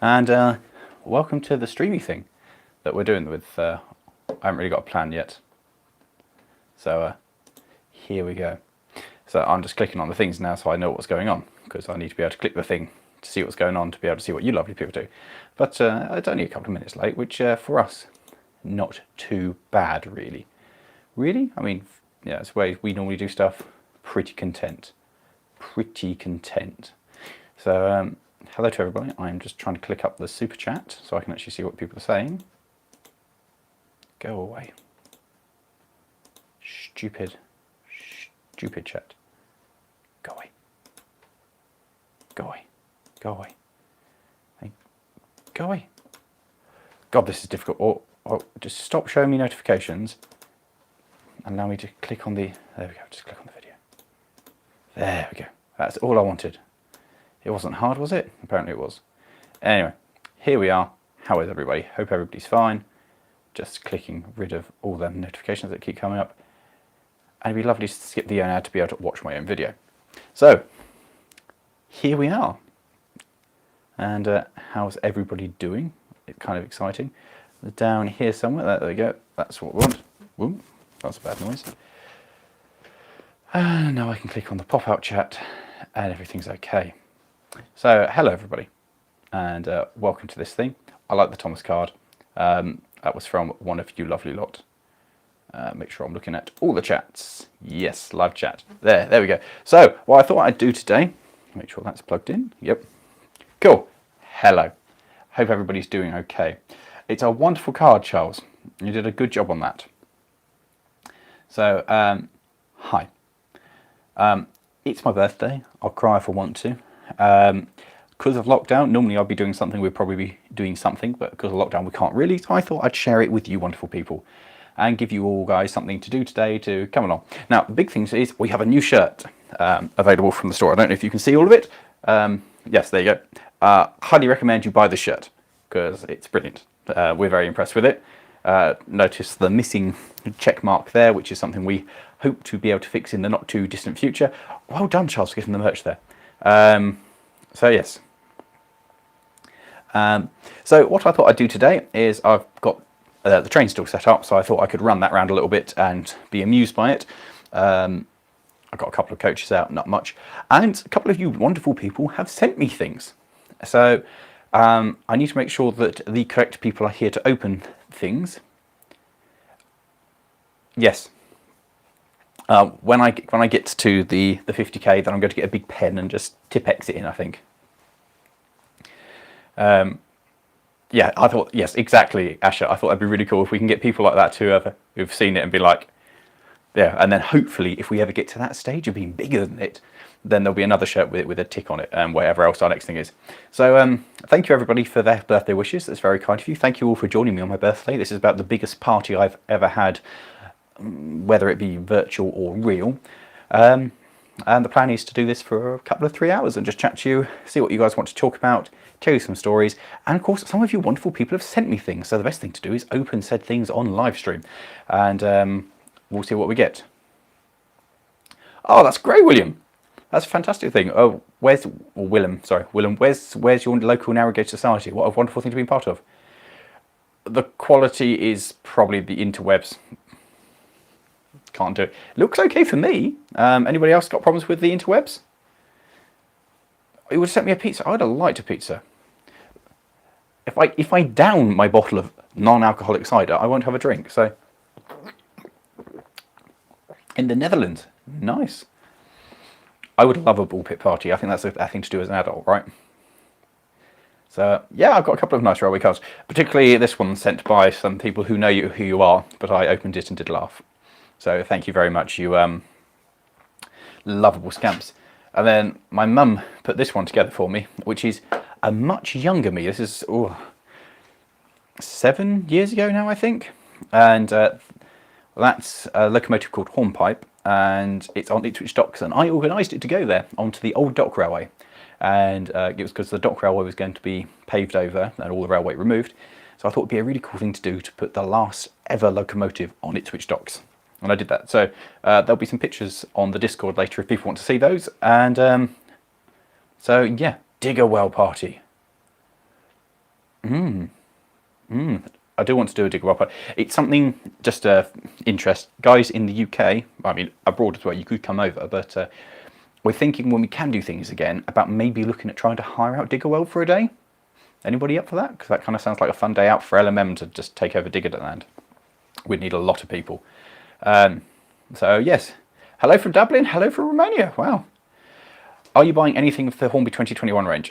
And welcome to the streamy thing that we're doing with, I haven't really got a plan yet. So here we go. So I'm just clicking on the things now so I know what's going on, because I need to be able to click the thing to see what's going on, to be able to see what you lovely people do. But it's only a couple of minutes late, which for us, not too bad really. Really? I mean, yeah, it's the way we normally do stuff. Pretty content. Pretty content. So hello to everybody. I'm just trying to click up the super chat so I can actually see what people are saying. Go away. Stupid chat. Go away. Go away. Go away. Hey. Go away. God, this is difficult. Oh, just stop showing me notifications and allow me to click on the... There we go, just click on the video. There we go. That's all I wanted. It wasn't hard, was it? Apparently it was. Anyway, here we are. How is everybody? Hope everybody's fine. Just clicking rid of all the notifications that keep coming up. And it'd be lovely to skip the ad to be able to watch my own video. So, here we are. And how's everybody doing? It's kind of exciting. Down here somewhere, there we go. That's what we want. Ooh, that's a bad noise. And now I can click on the pop-out chat and everything's okay. So, hello everybody, and welcome to this thing. I like the Thomas card. That was from one of you lovely lot. Make sure I'm looking at all the chats. Yes, live chat. There we go. So, what I thought I'd do today, make sure that's plugged in. Yep. Cool. Hello. Hope everybody's doing okay. It's a wonderful card, Charles. You did a good job on that. So, hi. It's my birthday. I'll cry if I want to. Because of lockdown, normally I'd be doing something, we'd probably be doing something, but because of lockdown we can't really, so I thought I'd share it with you wonderful people and give you all guys something to do today to come along. Now, the big thing is we have a new shirt available from the store. I don't know if you can see all of it. Yes, there you go. Highly recommend you buy the shirt because it's brilliant. We're very impressed with it. Notice the missing check mark there, which is something we hope to be able to fix in the not too distant future. Well done, Charles, for getting the merch there. So yes. So what I thought I'd do today is I've got the train still set up, so I thought I could run that around a little bit and be amused by it. I've got a couple of coaches out, not much, and a couple of you wonderful people have sent me things. So I need to make sure that the correct people are here to open things. Yes. When I get to the 50k, then I'm going to get a big pen and just tip exit in, I think. Yeah, I thought, yes, exactly, Asher. I thought it'd be really cool if we can get people like that who've seen it and be like, yeah. And then hopefully, if we ever get to that stage of being bigger than it, then there'll be another shirt with a tick on it and whatever else our next thing is. So thank you everybody for their birthday wishes. That's very kind of you. Thank you all for joining me on my birthday. This is about the biggest party I've ever had, whether it be virtual or real. And the plan is to do this for a couple of 3 hours and just chat to you, see what you guys want to talk about, tell you some stories, and of course some of you wonderful people have sent me things, so the best thing to do is open said things on live stream, and we'll see what we get. Oh, that's great, William. That's a fantastic thing. Oh, Willem, where's your local Narrowgauge Society? What a wonderful thing to be part of. The quality is probably the interwebs. Can't do it. Looks okay for me. Anybody else got problems with the interwebs? You would have sent me a pizza. I'd have liked a pizza. If I down my bottle of non-alcoholic cider, I won't have a drink. So, in the Netherlands, nice. I would love a ball pit party. I think that's a thing to do as an adult, right? So yeah, I've got a couple of nice railway cards. Particularly this one sent by some people who know who you are, but I opened it and did laugh. So thank you very much, you lovable scamps. And then my mum put this one together for me, which is a much younger me. This is 7 years ago now, I think. And that's a locomotive called Hornpipe, and it's on Ipswich Docks. And I organised it to go there onto the old dock railway. And it was because the dock railway was going to be paved over and all the railway removed. So I thought it'd be a really cool thing to do to put the last ever locomotive on Ipswich Docks. And I did that. So there'll be some pictures on the Discord later if people want to see those. And so yeah, dig a well party. I do want to do a digger whopper. It's something, just interest. Guys in the UK, I mean, abroad as well, you could come over, but we're thinking when we can do things again about maybe looking at trying to hire out Digger World for a day. Anybody up for that? Because that kind of sounds like a fun day out for LMM to just take over Diggerland. We'd need a lot of people. So yes, hello from Dublin, hello from Romania. Wow. Are you buying anything for the Hornby 2021 range?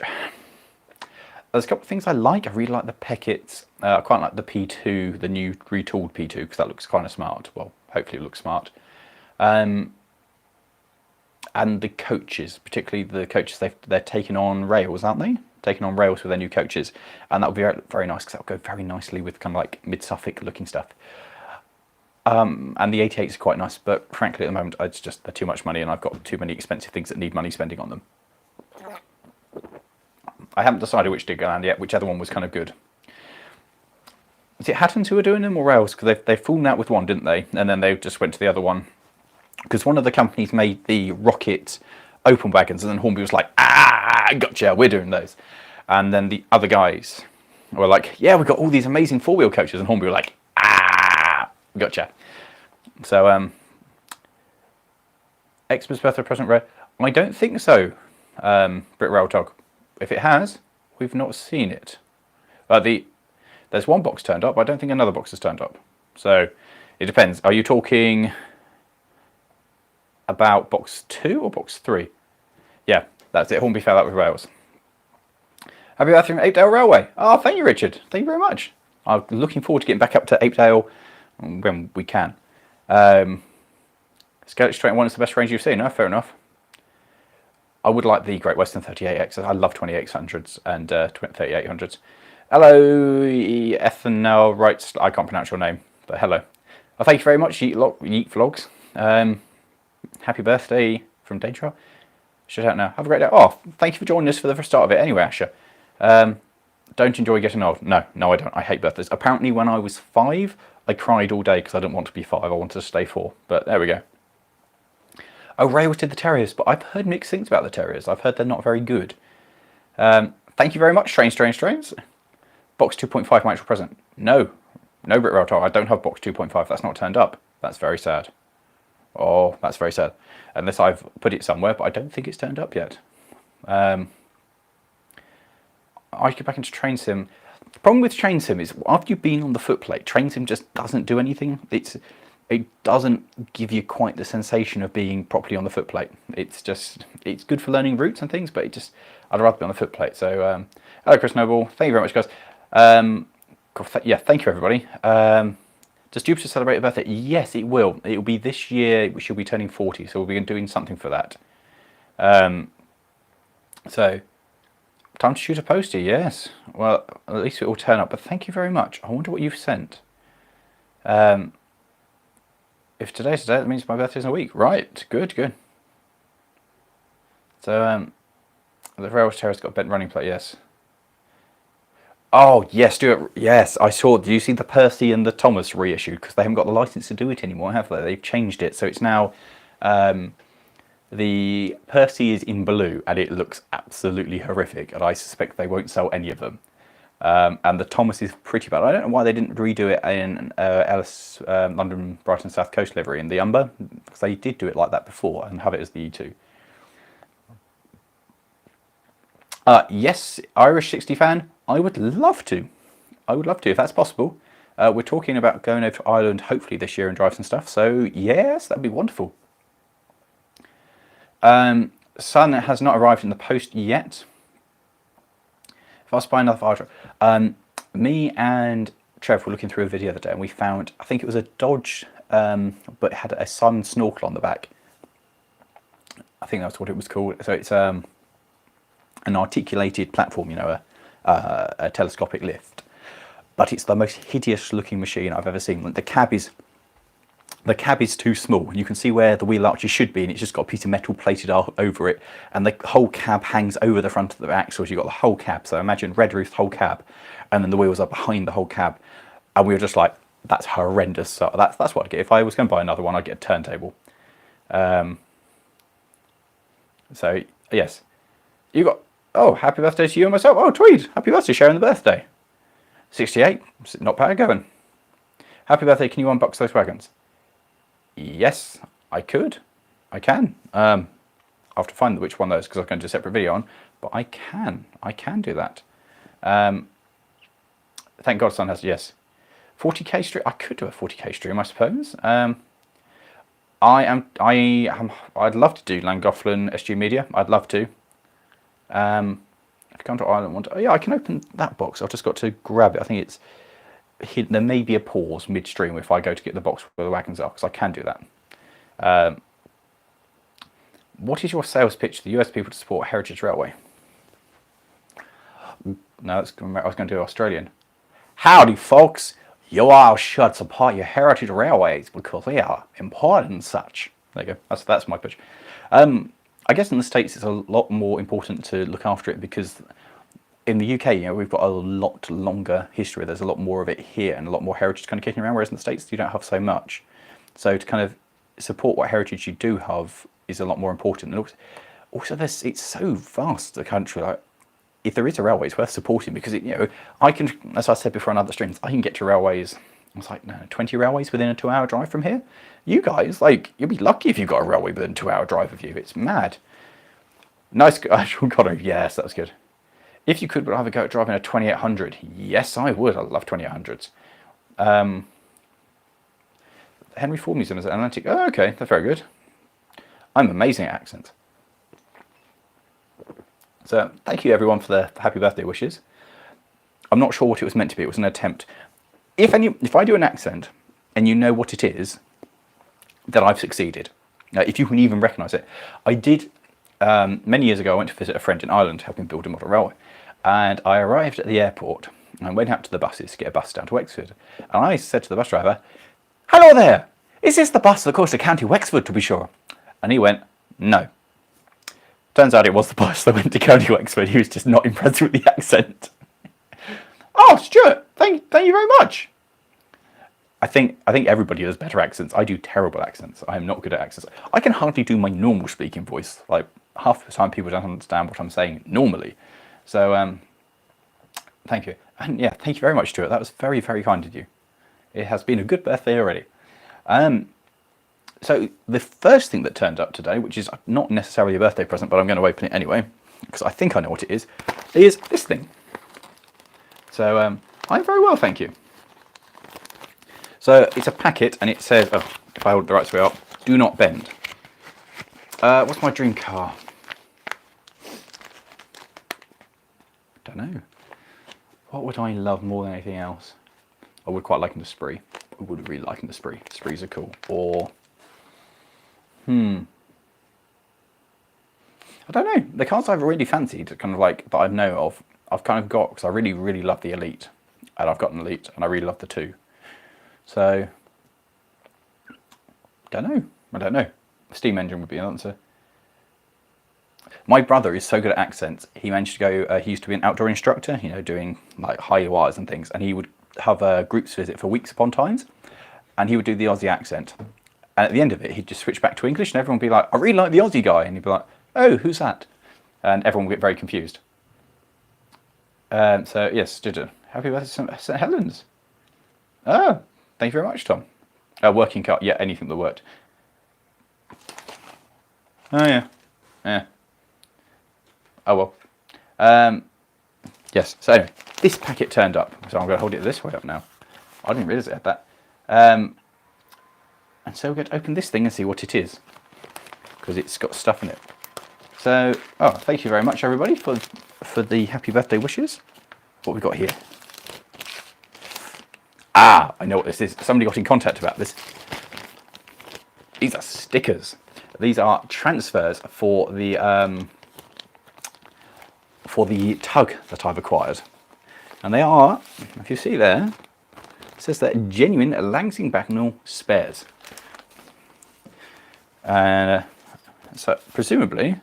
There's a couple of things I like. I really like the Peckets. I quite like the P2, the new retooled P2, because that looks kind of smart. Well, hopefully it looks smart. And the coaches, particularly the coaches, they're taking on rails, aren't they? Taking on rails with their new coaches. And that would be very, very nice, because that would go very nicely with kind of like mid-Suffolk looking stuff. And the 88s are quite nice, but frankly at the moment it's just they're too much money and I've got too many expensive things that need money spending on them. I haven't decided which Diggerland yet, which other one was kind of good. Is it Hattons who are doing them or Rails? Because they've fallen out with one, didn't they? And then they just went to the other one. Because one of the companies made the Rocket open wagons and then Hornby was like, ah, gotcha, we're doing those. And then the other guys were like, yeah, we've got all these amazing four-wheel coaches. And Hornby were like, ah, gotcha. So, Xmas birthday present rare? I don't think so, Brit Rail Tog. If it has, we've not seen it. There's one box turned up, but I don't think another box has turned up. So, it depends. Are you talking about box 2 or box 3? Yeah, that's it. Hornby fell out with rails. Happy birthday from Apedale Railway. Oh, thank you, Richard. Thank you very much. I'm looking forward to getting back up to Apedale when we can. Skellig Straight 1 is the best range you've seen. Oh, fair enough. I would like the Great Western 38X. I love 2800s and 3800s. Hello, Ethanol writes. I can't pronounce your name, but hello. Oh, thank you very much, Yeet Vlogs. Happy birthday from Danger. Shut out now. Have a great day. Oh, thank you for joining us for the start of it. Anyway, Asher. Don't enjoy getting old. No, I don't. I hate birthdays. Apparently, when I was 5, I cried all day because I didn't want to be 5. I wanted to stay 4. But there we go. Oh, Rails did the Terriers, but I've heard mixed things about the Terriers. I've heard they're not very good. Thank you very much, Trains. Box 2.5 my actual present. No, Brit Rail Talk. I don't have box 2.5. That's not turned up. That's very sad. Oh, that's very sad. Unless I've put it somewhere, but I don't think it's turned up yet. I get back into Train Sim. The problem with Train Sim is after you've been on the footplate, Train Sim just doesn't do anything. It doesn't give you quite the sensation of being properly on the footplate. It's good for learning routes and things, but I'd rather be on the footplate. So, hello, Chris Noble. Thank you very much, guys. Yeah, thank you, everybody. Does Jupiter celebrate a birthday? Yes, it will. It will be this year. She'll be turning 40, so we'll be doing something for that. So, time to shoot a poster, yes. Well, at least it will turn up, but thank you very much. I wonder what you've sent. If today's the day, that means my birthday's in a week. Right, good. So, the Rails Terrace got a bent running plate, yes. Oh, yes, do it. Yes, I saw. Do you see the Percy and the Thomas reissued? Because they haven't got the license to do it anymore, have they? They've changed it. So it's now, the Percy is in blue and it looks absolutely horrific. And I suspect they won't sell any of them. And the Thomas is pretty bad. I don't know why they didn't redo it in Ellis, London, Brighton, South Coast livery in the Umber. Because they did do it like that before and have it as the E2. Yes, Irish 60 fan. I would love to. If that's possible. We're talking about going over to Ireland hopefully this year and drive some stuff. So yes, that'd be wonderful. Sun has not arrived in the post yet. If I was buying another fire truck, me and Trev were looking through a video the other day and we found, I think it was a Dodge, but it had a Sun snorkel on the back. I think that's what it was called. So it's an articulated platform, you know, a telescopic lift. But it's the most hideous looking machine I've ever seen. The cab is too small. You can see where the wheel arches should be, and it's just got a piece of metal plated over it, and the whole cab hangs over the front of the axles. You've got the whole cab, so imagine red roofed whole cab, and then the wheels are behind the whole cab. And we were just like, that's horrendous. So that's what I'd get. If I was going to buy another one, I'd get a turntable. So, yes. You got... Oh, happy birthday to you and myself. Oh, Tweed, happy birthday, sharing the birthday. 68, not bad going. Happy birthday, can you unbox those wagons? Yes, I could. I can. I'll have to find which one of those because I'm going to do a separate video on, but I can do that. Thank God Son has, yes. 40k stream, I could do a 40k stream, I suppose. I'd love to do Llangollen SG Media. I'd love to. If you come to Ireland, oh yeah, I can open that box. I've just got to grab it. I think it's hidden. There may be a pause midstream if I go to get the box where the wagons are, because I can do that. What is your sales pitch to the US people to support Heritage Railway? No, I was going to do Australian. Howdy, folks. You all should support your heritage railways because they are important and such. There you go. That's my pitch. I guess in the States it's a lot more important to look after it because in the UK, you know, we've got a lot longer history. There's a lot more of it here and a lot more heritage kind of kicking around, whereas in the States you don't have so much. So to kind of support what heritage you do have is a lot more important. And also it's so vast, the country. Like, if there is a railway, it's worth supporting because it, you know, I can, as I said before on other streams, I can get to railways. I was like, no, 20 railways within a 2-hour drive from here. You guys, like, you'll be lucky if you've got a railway within a 2-hour drive of you. It's mad. Nice, God, yes, that was good. If you could, would I have a go at driving a 2800? Yes, I would. I love 2800s. Henry Ford Museum is Atlantic. Oh, okay, that's very good. I'm amazing at accents. So thank you everyone for the happy birthday wishes. I'm not sure what it was meant to be. It was an attempt. If I do an accent and you know what it is, then I've succeeded. If you can even recognise it. I did, many years ago, I went to visit a friend in Ireland helping build a model railway. And I arrived at the airport and went out to the buses to get a bus down to Wexford. And I said to the bus driver, "Hello there, is this the bus that goes to County Wexford to be sure?" And he went, "No." Turns out it was the bus that went to County Wexford. He was just not impressed with the accent. Oh, Stuart, thank you very much. I think everybody does better accents. I do terrible accents. I am not good at accents. I can hardly do my normal speaking voice. Like half the time people don't understand what I'm saying normally. So thank you. And yeah, thank you very much, Stuart. That was very, very kind of you. It has been a good birthday already. So the first thing that turned up today, which is not necessarily a birthday present, but I'm going to open it anyway, because I think I know what it is this thing. So I'm very well, thank you. So it's a packet and it says, oh, if I hold it the right way up, do not bend. What's my dream car? Don't know. What would I love more than anything else? I would quite like an Esprit. I would really like an Esprit. Esprits are cool. Or I don't know. The cars I've really fancied, kind of like that I know of, I've kind of got because I really, really love the Elite, and I've got an Elite, and I really love the 2. So, I don't know. Steam engine would be an answer. My brother is so good at accents. He managed to go. He used to be an outdoor instructor, you know, doing like high wires and things, and he would have a groups visit for weeks upon times, and he would do the Aussie accent. And at the end of it, he'd just switch back to English, and everyone would be like, "I really like the Aussie guy," and he'd be like, "Oh, who's that?" And everyone would get very confused. So yes, happy birthday, St Helens. Oh, thank you very much, Tom. Working car, yeah, anything that worked. Oh yeah, yeah. Oh well. Yes. So anyway, this packet turned up, so I'm going to hold it this way up now. I didn't realise it had that. And so we're going to open this thing and see what it is, because it's got stuff in it. So, oh, thank you very much, everybody, for the happy birthday wishes. What we got here? Ah, I know what this is. Somebody got in contact about this. These are stickers. These are transfers for the tug that I've acquired, and they are, if you see there, it says that genuine Lansing Bagnall spares. And so presumably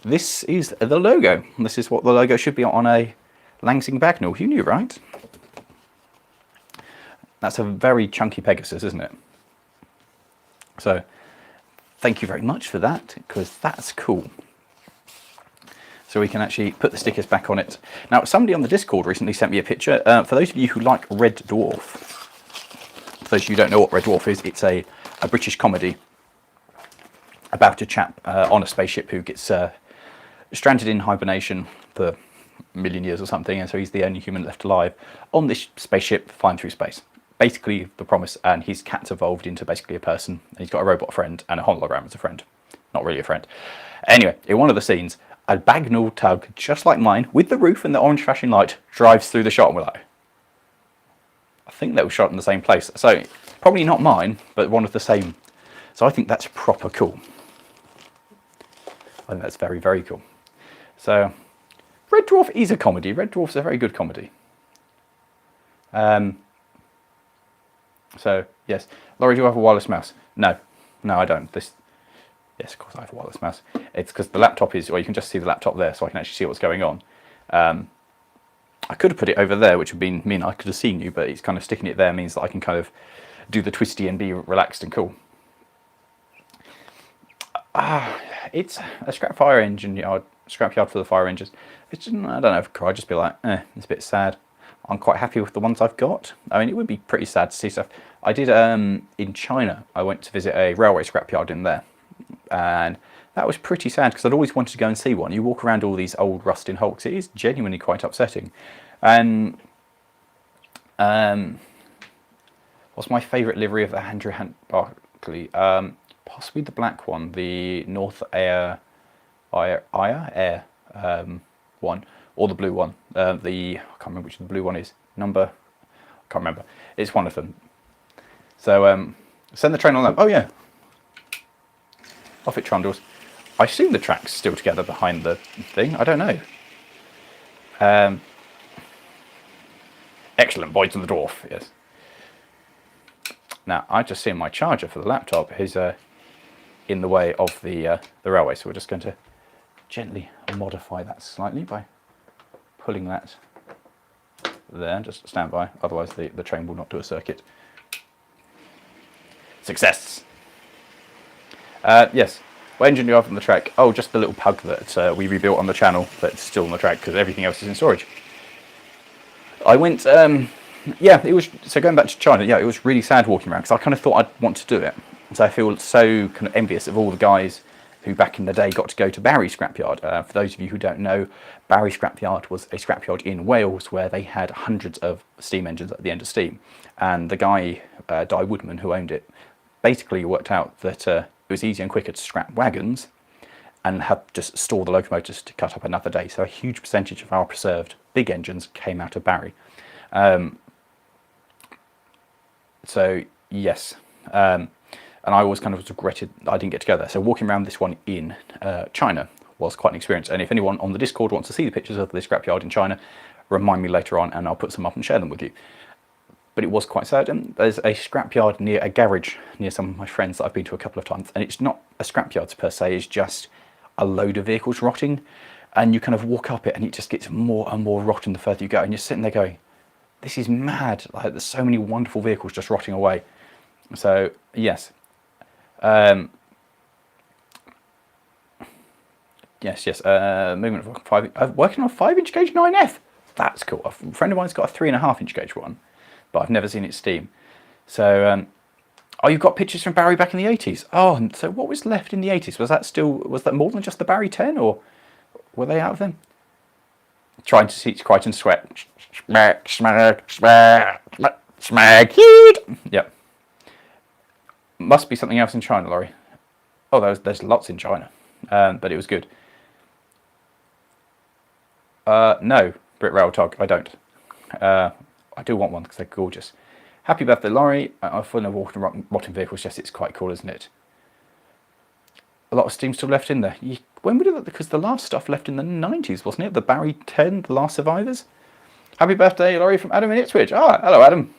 this is the logo. This is what the logo should be on a Lansing Bagnall. You knew, right? That's a very chunky Pegasus, isn't it? So thank you very much for that, because that's cool. so we can actually put the stickers back on it. Now, somebody on the Discord recently sent me a picture. For those of you who like Red Dwarf, for those of you who don't know what Red Dwarf is, it's a British comedy about a chap on a spaceship who gets stranded in hibernation for a million years or something, and so he's the only human left alive on this spaceship flying through space. Basically, the premise, and his cat's evolved into basically a person, and he's got a robot friend and a hologram as a friend. Not really a friend. Anyway, in one of the scenes, a Bagnall tug, just like mine, with the roof and the orange flashing light, drives through the shot, and we're like, I think they were shot in the same place. So, probably not mine, but one of the same. So I think that's proper cool. I think that's very, very cool. So, Red Dwarf is a comedy. Red Dwarf's a very good comedy. So, yes. Lawrie, do you have a wireless mouse? No. No, I don't. Yes, of course I have a wireless mouse. It's because the laptop is, or you can just see the laptop there, so I can actually see what's going on. I could have put it over there, which would mean I could have seen you, but it's kind of sticking it there means that I can kind of do the twisty and be relaxed and cool. It's a scrapyard for the fire engines. It's, I don't know if I'd just be like, it's a bit sad. I'm quite happy with the ones I've got. I mean, it would be pretty sad to see stuff. I did, in China, I went to visit a railway scrapyard in there. And that was pretty sad because I'd always wanted to go and see one. You walk around all these old rusting hulks. It is genuinely quite upsetting. And what's my favourite livery of the Andrew Barclay? Possibly the black one, the North Air one, or the blue one. I can't remember which the blue one is. I can't remember. It's one of them. So send the train on that. Oh yeah. Off it trundles. I assume the track's still together behind the thing. I don't know. Excellent, Boyd and the Dwarf. Yes. Now I just see my charger for the laptop is in the way of the railway, so we're just going to gently modify that slightly by pulling that there. Just stand by, otherwise the train will not do a circuit. Success. Yes. What engine do you have on the track? Oh, just the little pug that we rebuilt on the channel that's still on the track because everything else is in storage. I went, yeah, it was, so going back to China, yeah, it was really sad walking around because I kind of thought I'd want to do it. So I feel so kind of envious of all the guys who back in the day got to go to Barry Scrapyard. For those of you who don't know, Barry Scrapyard was a scrapyard in Wales where they had hundreds of steam engines at the end of steam. And the guy, Di Woodman, who owned it, basically worked out that it was easier and quicker to scrap wagons and have just store the locomotives to cut up another day. So a huge percentage of our preserved big engines came out of Barry. So yes, and I always kind of regretted I didn't get together. So walking around this one in China was quite an experience. And if anyone on the Discord wants to see the pictures of the scrapyard in China, remind me later on and I'll put some up and share them with you. But it was quite sad. And there's a scrapyard near a garage near some of my friends that I've been to a couple of times. And it's not a scrapyard per se, it's just a load of vehicles rotting. And you kind of walk up it and it just gets more and more rotten the further you go. And you're sitting there going, this is mad. Like, there's so many wonderful vehicles just rotting away. So, yes. Yes. Movement of 5. Working on a 5-inch gauge 9F. That's cool. A friend of mine's got a 3.5-inch gauge one, but I've never seen it steam. So, oh, you've got pictures from Barry back in the 80s. Oh, and so what was left in the 80s? Was that more than just the Barry 10, or were they out of them? Trying to teach Crichton Sweat. Smag. Yep. Must be something else in China, Lawrie. Oh, there's lots in China, but it was good. No, Brit Rail Tog, I don't. I do want one because they're gorgeous. Happy birthday, Lawrie. I've fallen over rotting vehicles. Yes, it's quite cool, isn't it? A lot of steam still left in there. When we did that, because the last stuff left in the 90s, wasn't it? The Barry 10, the last survivors. Happy birthday, Lawrie, from Adam in Ipswich. Ah, hello, Adam.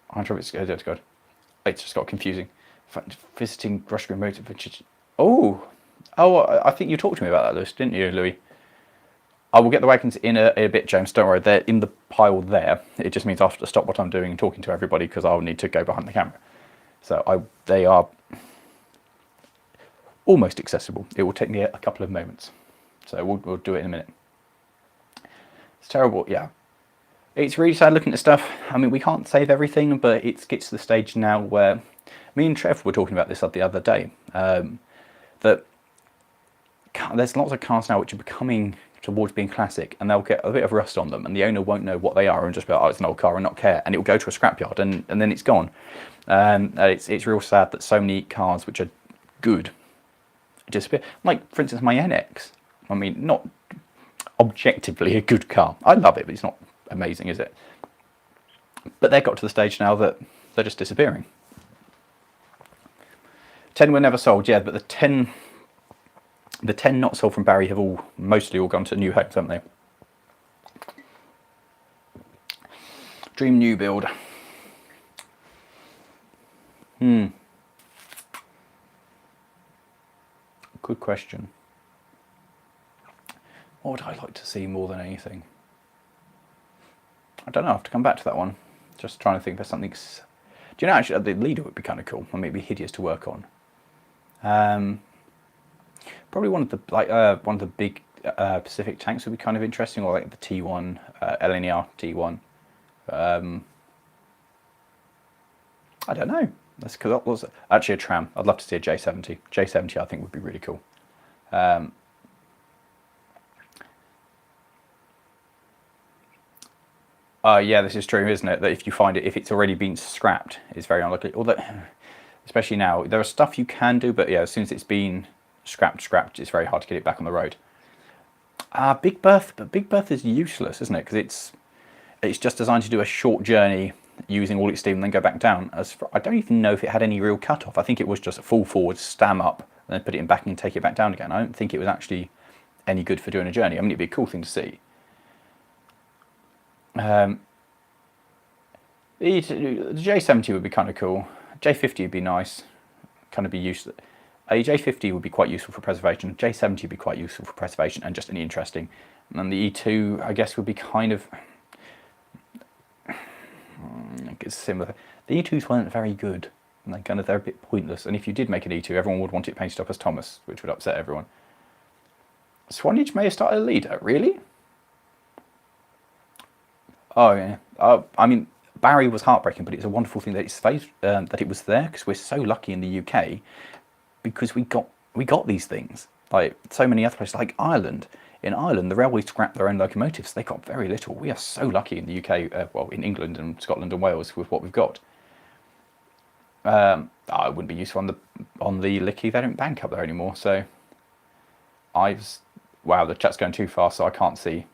I'm sure it's good. It's just got confusing. Visiting Rush Green Road. Oh, I think you talked to me about that, Lewis, didn't you, Louis? I will get the wagons in a bit, James. Don't worry, they're in the pile there. It just means I have to stop what I'm doing and talking to everybody because I'll need to go behind the camera. So they are almost accessible. It will take me a couple of moments. So we'll do it in a minute. It's terrible, yeah. It's really sad looking at stuff. I mean, we can't save everything, but it gets to the stage now where me and Trev were talking about this the other day. That there's lots of cars now which are becoming towards being classic, and they'll get a bit of rust on them, and the owner won't know what they are and just be like, oh, it's an old car, and not care, and it will go to a scrapyard, and then it's gone. It's real sad that so many cars which are good disappear. Like, for instance, my NX. I mean, not objectively a good car. I love it, but it's not amazing, is it? But they've got to the stage now that they're just disappearing. 10 were never sold, yeah, but the 10 not sold from Barry have mostly all gone to new homes, haven't they? Dream new build. Good question. What would I like to see more than anything? I don't know, I have to come back to that one. Just trying to think if there's something... Do you know, actually, the leader would be kind of cool. I mean, it'd be hideous to work on. Probably one of the big Pacific tanks would be kind of interesting, or like the T1, LNER T1. I don't know. That's because that was actually a tram. I'd love to see a J70. J70 I think would be really cool. Yeah, this is true, isn't it? That if you find it, if it's already been scrapped, it's very unlikely. Although, especially now, there are stuff you can do, but yeah, as soon as it's been scrapped, it's very hard to get it back on the road. Big Berth, but Big Berth is useless, isn't it? Because it's just designed to do a short journey using all its steam and then go back down. I don't even know if it had any real cut-off. I think it was just a full forward, stam up, and then put it in back and take it back down again. I don't think it was actually any good for doing a journey. I mean, it'd be a cool thing to see. The J70 would be kind of cool. J50 would be nice, kind of be useful. A J50 would be quite useful for preservation. J70 would be quite useful for preservation and just any interesting. And the E2, I guess, would be kind of... It's similar. The E2s weren't very good. And they're a bit pointless. And if you did make an E2, everyone would want it painted up as Thomas, which would upset everyone. Swanage may have started a leader. Really? Oh, yeah. I mean, Barry was heartbreaking, but it's a wonderful thing that that it was there, because we're so lucky in the UK, because we got these things. Like so many other places, like Ireland. In Ireland, the railways scrapped their own locomotives. They got very little. We are so lucky in the UK, well, in England and Scotland and Wales with what we've got. It wouldn't be useful on the Lickey. They don't bank up there anymore. So, wow, the chat's going too fast, so I can't see.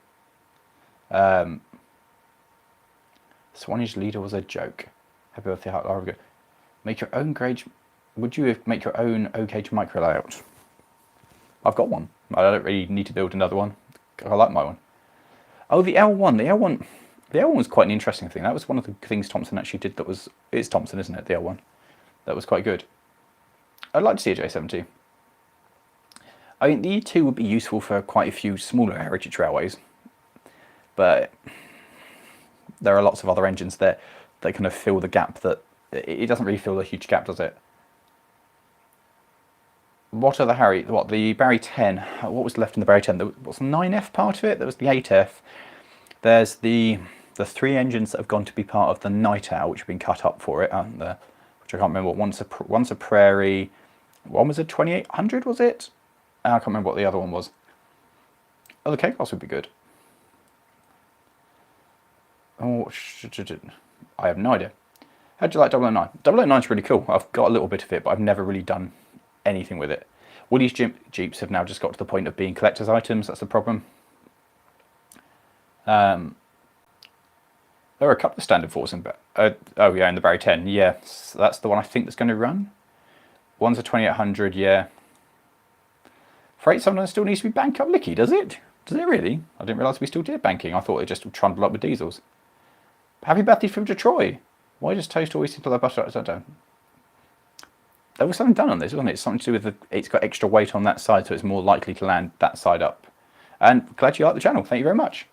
Swanage leader was a joke. Happy birthday, Lawrie. Make your own gauge. Would you make your own O-gauge micro layout? I've got one. I don't really need to build another one. I like my one. Oh, the L1. The L1 was quite an interesting thing. That was one of the things Thompson actually did. It's Thompson, isn't it? The L1. That was quite good. I'd like to see a J70. I think the E2 would be useful for quite a few smaller heritage railways, but there are lots of other engines that kind of fill the gap that it doesn't really fill a huge gap, does it? What are the Barry 10? What was left in the Barry 10? There was the 9F part of it. There was the 8F. There's the 3 engines that have gone to be part of the Night Owl, which have been cut up for it, which I can't remember. One's a Prairie. One was a 2800, was it? I can't remember what the other one was. Oh, the K-Class would be good. Oh, I have no idea. How do you like 009? 009 is really cool. I've got a little bit of it, but I've never really done anything with it. Woody's Jeeps have now just got to the point of being collector's items. That's the problem. There are a couple of standard fours in in the Barry 10. Yeah, so that's the one I think that's going to run. One's a 2800. Yeah. Freight sometimes still needs to be bank up licky, does it? Does it really? I didn't realise we still did banking. I thought it just trundled up with diesels. Happy birthday from Detroit. Why does toast always seem to the butter? I don't know. There was something done on this, wasn't it? Something to do with it's got extra weight on that side, so it's more likely to land that side up. And glad you like the channel. Thank you very much.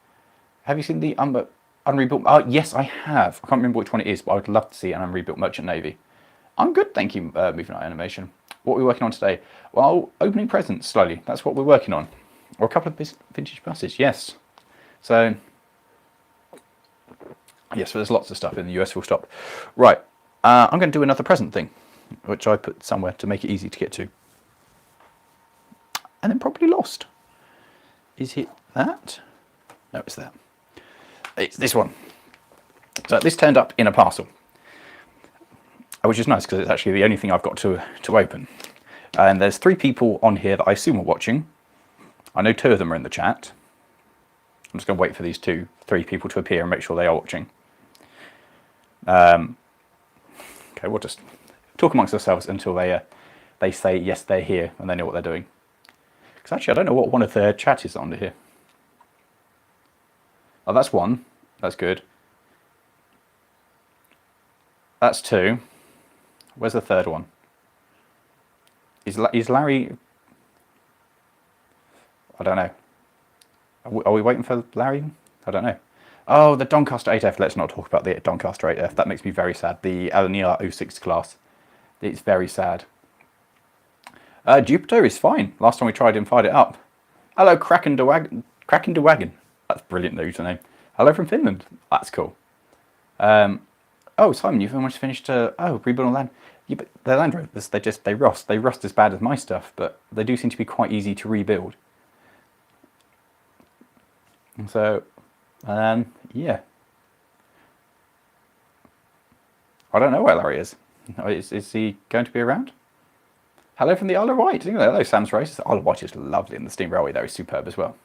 Have you seen the unrebuilt? Oh, yes, I have. I can't remember which one it is, but I would love to see an unrebuilt Merchant Navy. I'm good, thank you, Moving Art Animation. What are we working on today? Well, opening presents slowly. That's what we're working on. Or a couple of vintage buses, yes. So, yes, there's lots of stuff in the US full stop. Right, I'm going to do another present thing, which I put somewhere to make it easy to get to. And then probably lost. Is it that? No, it's that. It's this one. So this turned up in a parcel, which is nice because it's actually the only thing I've got to open. And there's 3 people on here that I assume are watching. I know 2 of them are in the chat. I'm just going to wait for these 3 people to appear and make sure they are watching. Okay, we'll just talk amongst ourselves until they say yes, they're here and they know what they're doing. Because actually, I don't know what one of their chat is under here. Oh, that's 1. That's good. That's 2. Where's the 3rd one? Is Larry? I don't know. Are we waiting for Larry? I don't know. Oh, the Doncaster 8F. Let's not talk about the Doncaster 8F. That makes me very sad. The Alanir 06 class. It's very sad. Jupiter is fine. Last time we tried and fired it up. Hello, Kraken de Wagon. That's brilliant username. Hello from Finland. That's cool. Oh, Simon, you've almost finished. Rebuild on land. Yeah, but the Land Rovers, they rust. They rust as bad as my stuff, but they do seem to be quite easy to rebuild. And so, yeah. I don't know where Larry is. Is he going to be around? Hello from the Isle of Wight. Hello, Sam's Race. The Isle of Wight is lovely, and the Steam Railway there is superb as well.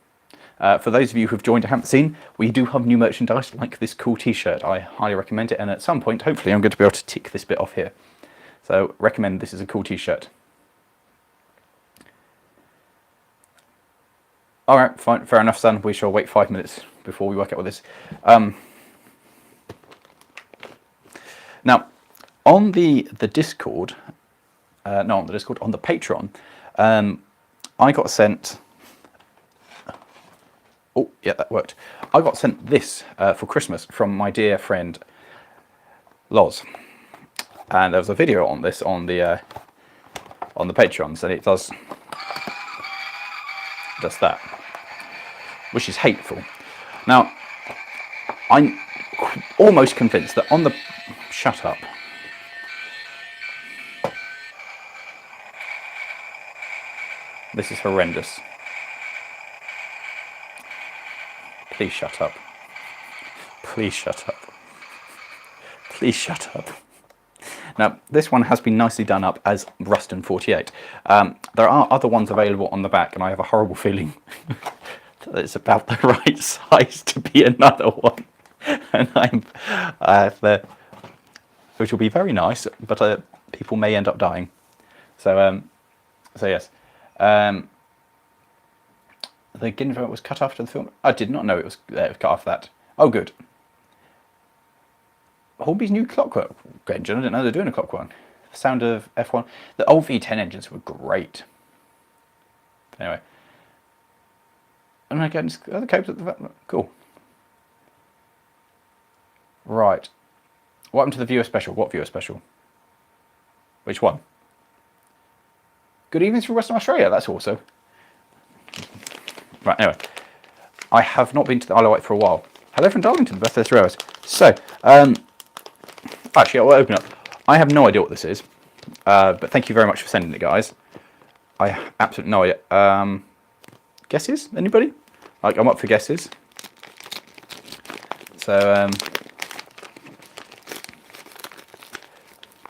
For those of you who've joined and haven't seen, we do have new merchandise like this cool t-shirt. I highly recommend it, and at some point, hopefully, I'm going to be able to tick this bit off here. So, recommend this is a cool t-shirt. Alright, fine, fair enough, son. We shall wait 5 minutes before we work out what this. Now, on the Discord, on the Patreon, I got sent. Oh, yeah, that worked. I got sent this for Christmas from my dear friend Loz, and there was a video on this on the Patreons, and it does that, which is hateful. Now, I'm almost convinced that on the shut up. This is horrendous. Please shut up. Please shut up. Please shut up. Now, this one has been nicely done up as Ruston 48. There are other ones available on the back, and I have a horrible feeling that it's about the right size to be another one. And which will be very nice, but people may end up dying. So yes. The Ginver was cut after the film. I did not know it was cut after that. Oh, good. Hornby's new Clockwork engine. I didn't know they were doing a Clockwork. The sound of F1. The old V10 engines were great. Anyway. And again, the cables at the back. Cool. Right. What happened to the viewer special? What viewer special? Which one? Good evenings from Western Australia. That's also. Right, anyway. I have not been to the Isle of Wight for a while. Hello from Darlington, birthday 3 hours. So, actually, I will open up. I have no idea what this is, but thank you very much for sending it, guys. I have absolutely no idea. Guesses? Anybody? Like, I'm up for guesses. So,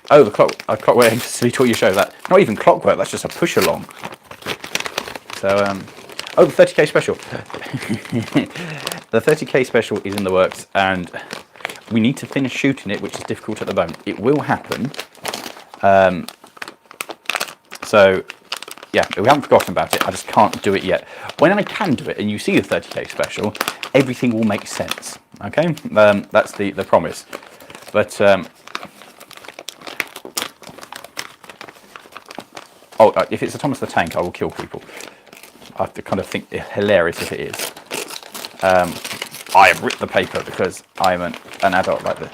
oh, the Clockwork Embassy taught you show that. Not even Clockwork, that's just a push along. So, oh, the 30k special. The 30k special is in the works, and we need to finish shooting it, which is difficult at the moment. It will happen. So, yeah, we haven't forgotten about it. I just can't do it yet. When I can do it, and you see the 30k special, everything will make sense. Okay, that's the promise. But if it's a Thomas the Tank, I will kill people. I have to kind of think it's hilarious if it is. I have ripped the paper because I'm an adult like this.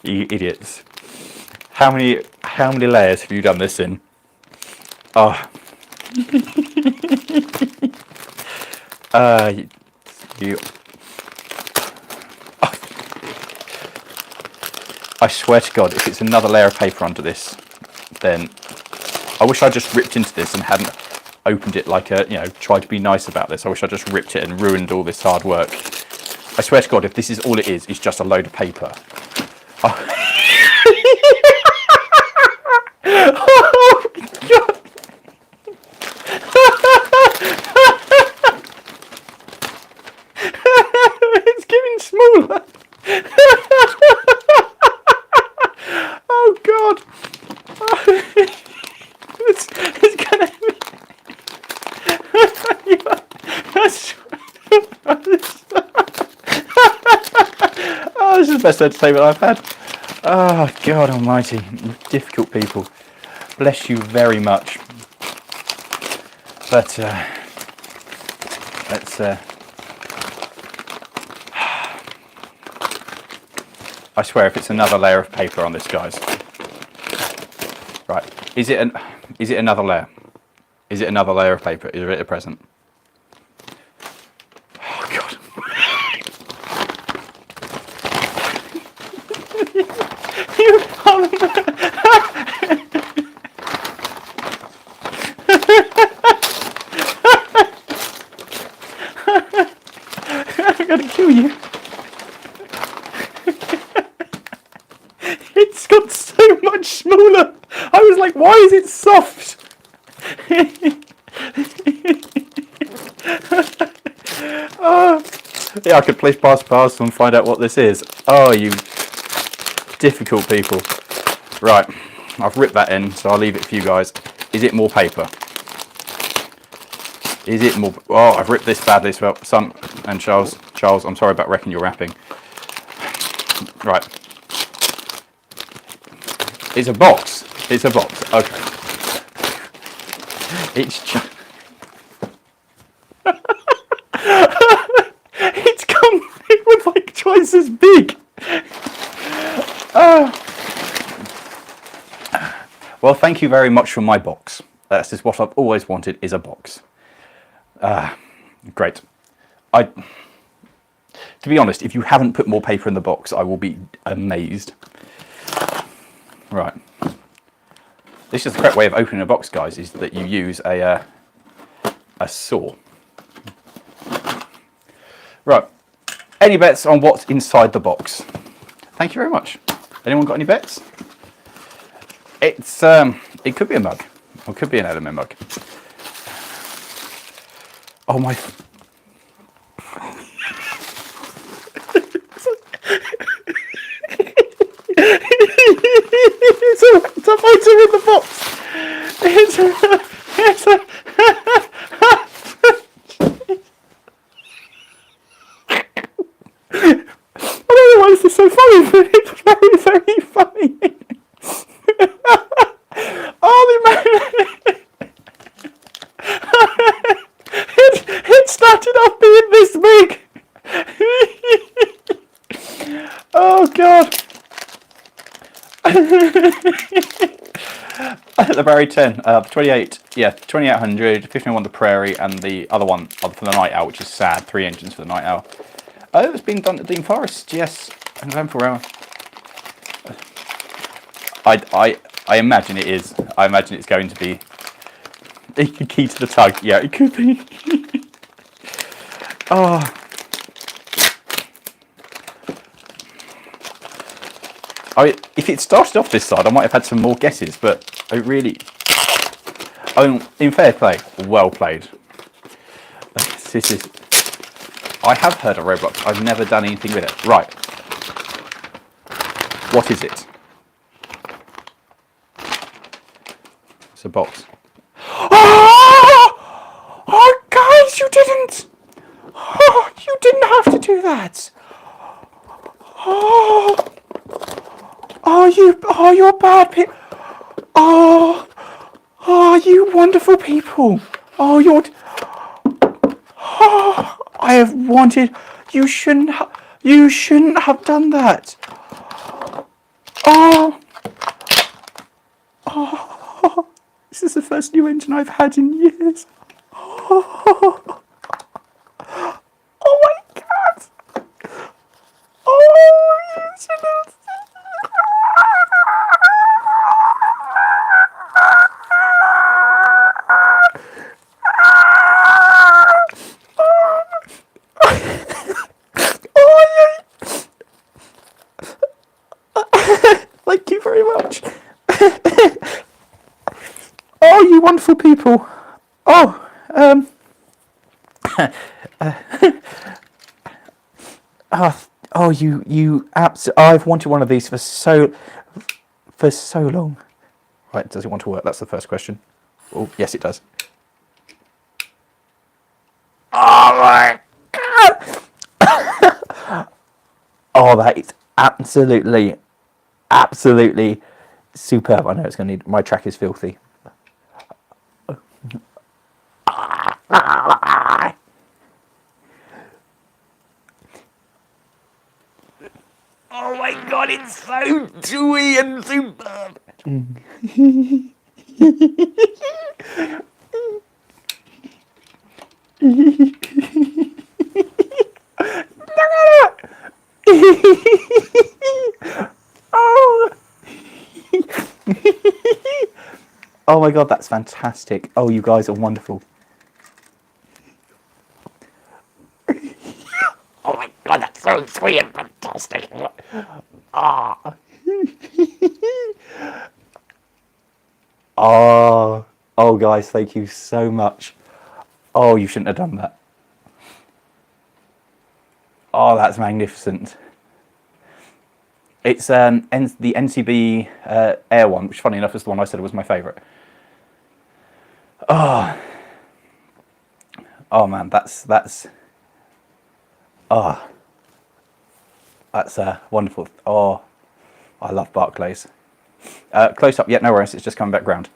You idiots. How many layers have you done this in? Oh. You. I swear to God, if it's another layer of paper under this, then I wish I just ripped into this and hadn't opened it like a, tried to be nice about this. I wish I just ripped it and ruined all this hard work. I swear to God, if this is all it is, it's just a load of paper. Oh, oh God. It's getting smaller. Oh God. It's gonna Oh, this is the best entertainment I've had. Oh God almighty. Difficult people. Bless you very much. But let's I swear if it's another layer of paper on this, guys. Right. Is it another layer? Is it another layer of paper? Is it a present? Oh God. You I'm gonna kill you. It's got so much smaller. I was like, why is it soft? Oh. Yeah, I could play pass and find out what this is. Oh, you difficult people. Right, I've ripped that in, so I'll leave it for you guys. Is it more paper? Is it more? Oh, I've ripped this badly as well. And Charles, I'm sorry about wrecking your wrapping. Right. It's a box. It's a box. Okay. It's come with like twice as big. Well, thank you very much for my box. That's just what I've always wanted, is a box. Great. To be honest, if you haven't put more paper in the box, I will be amazed. Right. This is the correct way of opening a box, guys, is that you use a saw. Right. Any bets on what's inside the box? Thank you very much. Anyone got any bets? It's it could be a mug, or it could be an element mug. Oh my! It's a item in the box. It's a I don't know why this is so funny, but it's very, very funny. Oh, the man! It started off being this big. Oh God! The Barry 10, 28, yeah, 2800, 1501 the Prairie, and the other one for the Night Owl, which is sad. 3 engines for the Night Owl. Oh, it was being done at Dean Forest, yes, November hour. I imagine it is. I imagine it's going to be the key to the tug. Yeah, it could be. Oh. If it started off this side, I might have had some more guesses, but I really... Oh, in fair play, well played. This is... I have heard of Roblox. I've never done anything with it. Right. What is it? It's a box. Oh! Oh, guys, you didn't! Oh, you didn't have to do that! Oh! Oh, you're bad people. Oh, you wonderful people. Oh, you're... Oh. I have wanted. You shouldn't have done that. Oh, this is the first new engine I've had in years. Oh, my God. Oh, you should have. Thank you very much. Oh, you wonderful people. Oh, I've wanted one of these for so long. Right, does it want to work? That's the first question. Oh, yes, it does. Oh my God! Oh, that is absolutely superb. I know it's going to need. My track is filthy. Oh my God, it's so dewy and superb. Oh. Oh my God, that's fantastic. Oh, you guys are wonderful. Oh my God, that's so sweet and fantastic. Ah. Oh. Oh, guys, thank you so much. Oh, you shouldn't have done that. Oh, that's magnificent. It's the NCB Air one, which, funny enough, is the one I said was my favourite. Oh. Oh man, that's wonderful. Oh, I love Barclays. Close up, yeah, no worries. It's just coming back round.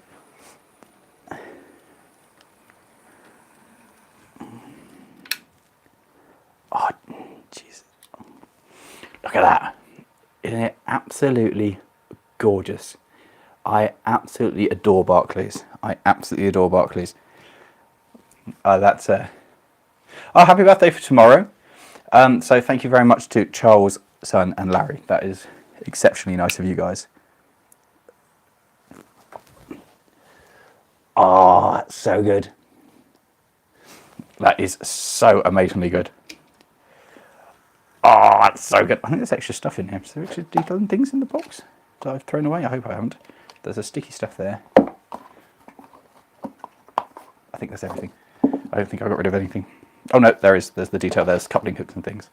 Oh, jeez! Look at that. Isn't it absolutely gorgeous? I absolutely adore Barclays. I absolutely adore Barclays. That's oh, happy birthday for tomorrow. So thank you very much to Charles, Son, and Larry. That is exceptionally nice of you guys. Oh, that's so good. That is so amazingly good. Oh, that's so good. I think there's extra stuff in here. Is there extra detail and things in the box that I've thrown away? I hope I haven't. There's a sticky stuff there. I think that's everything. I don't think I got rid of anything. Oh no, there is. There's the detail. There's coupling hooks and things.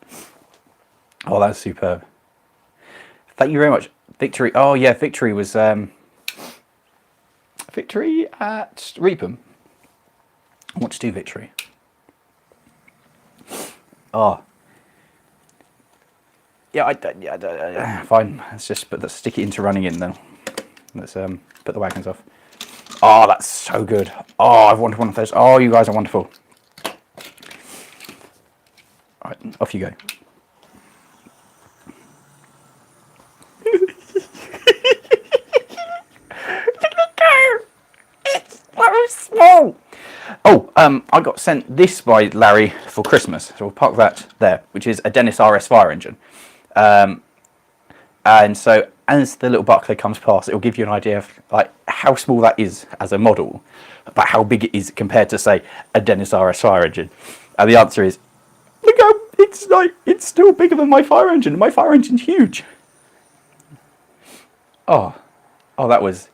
Oh, that's superb. Thank you very much. Victory. Oh yeah, Victory was Victory at Reapham. I want to do Victory. Oh. Yeah, fine. Let's just stick it into running in then. Let's put the wagons off. Oh, that's so good. Oh, I've wanted one of those. Oh, you guys are wonderful. All right, off you go. It's so small. Oh, I got sent this by Larry for Christmas, so we'll park that there, which is a Dennis RS fire engine. And so as the little Barclay comes past, it will give you an idea of like how small that is as a model, but how big it is compared to, say, a Dennis RS fire engine. And the answer is, look how it's still bigger than my fire engine. My fire engine's huge. Oh, that was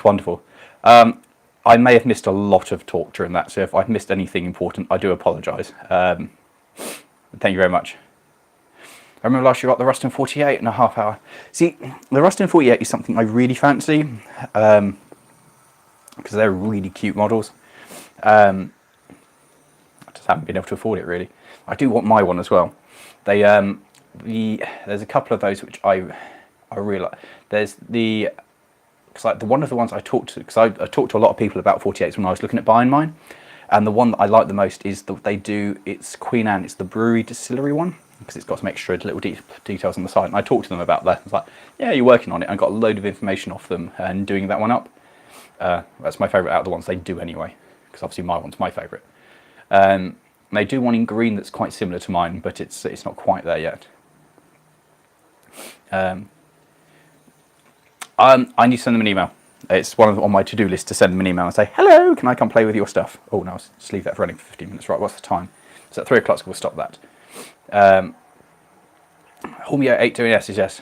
wonderful. I may have missed a lot of talk during that, so if I've missed anything important, I do apologise. Thank you very much. I remember last year I got the Ruston 48 in a half hour. See, the Ruston 48 is something I really fancy, because they're really cute models. I just haven't been able to afford it, really. I do want my one as well. They there's a couple of those which I really like. There's because like one of the ones I talked to, because I talked to a lot of people about 48s when I was looking at buying mine, And the one that I like the most is it's Queen Anne, it's the brewery distillery one, because it's got some extra little details on the side. And I talked to them about that. I was like, yeah, you're working on it. I got a load of information off them and doing that one up. That's my favourite out of the ones they do anyway, because obviously my one's my favourite. They do one in green that's quite similar to mine, but it's not quite there yet. I need to send them an email. It's on my to-do list to send them an email and say, hello, can I come play with your stuff? Oh, no, just leave that for running for 15 minutes. Right, what's the time? So at 3 o'clock, so we'll stop that. Hormio8 yes.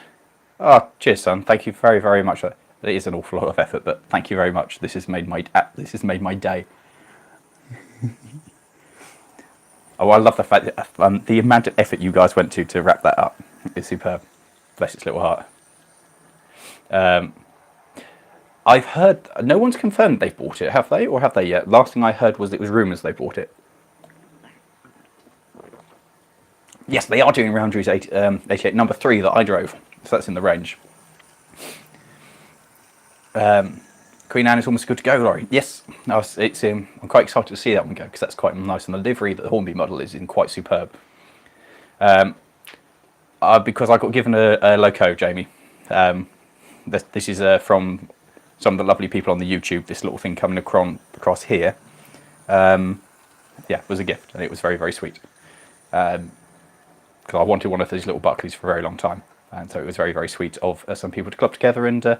Oh, cheers, son. Thank you very, very much. It is an awful lot of effort, but thank you very much. This has made my day. Oh, I love the fact that the amount of effort you guys went to wrap that up is superb. Bless its little heart. I've heard no one's confirmed they've bought it, have they, or have they yet? Last thing I heard was it was rumours they bought it. Yes, they are doing Round Drew's 88, number 3 that I drove, so that's in the range. Queen Anne is almost good to go, Lawrie. Yes, I'm quite excited to see that one go, because that's quite nice, and the livery that the Hornby model is in quite superb. Because I got given a loco, Jamie. This is from some of the lovely people on the YouTube. This little thing coming across here, was a gift, and it was very, very sweet. Because I wanted one of these little Barclays for a very long time, and so it was very, very sweet of some people to club together and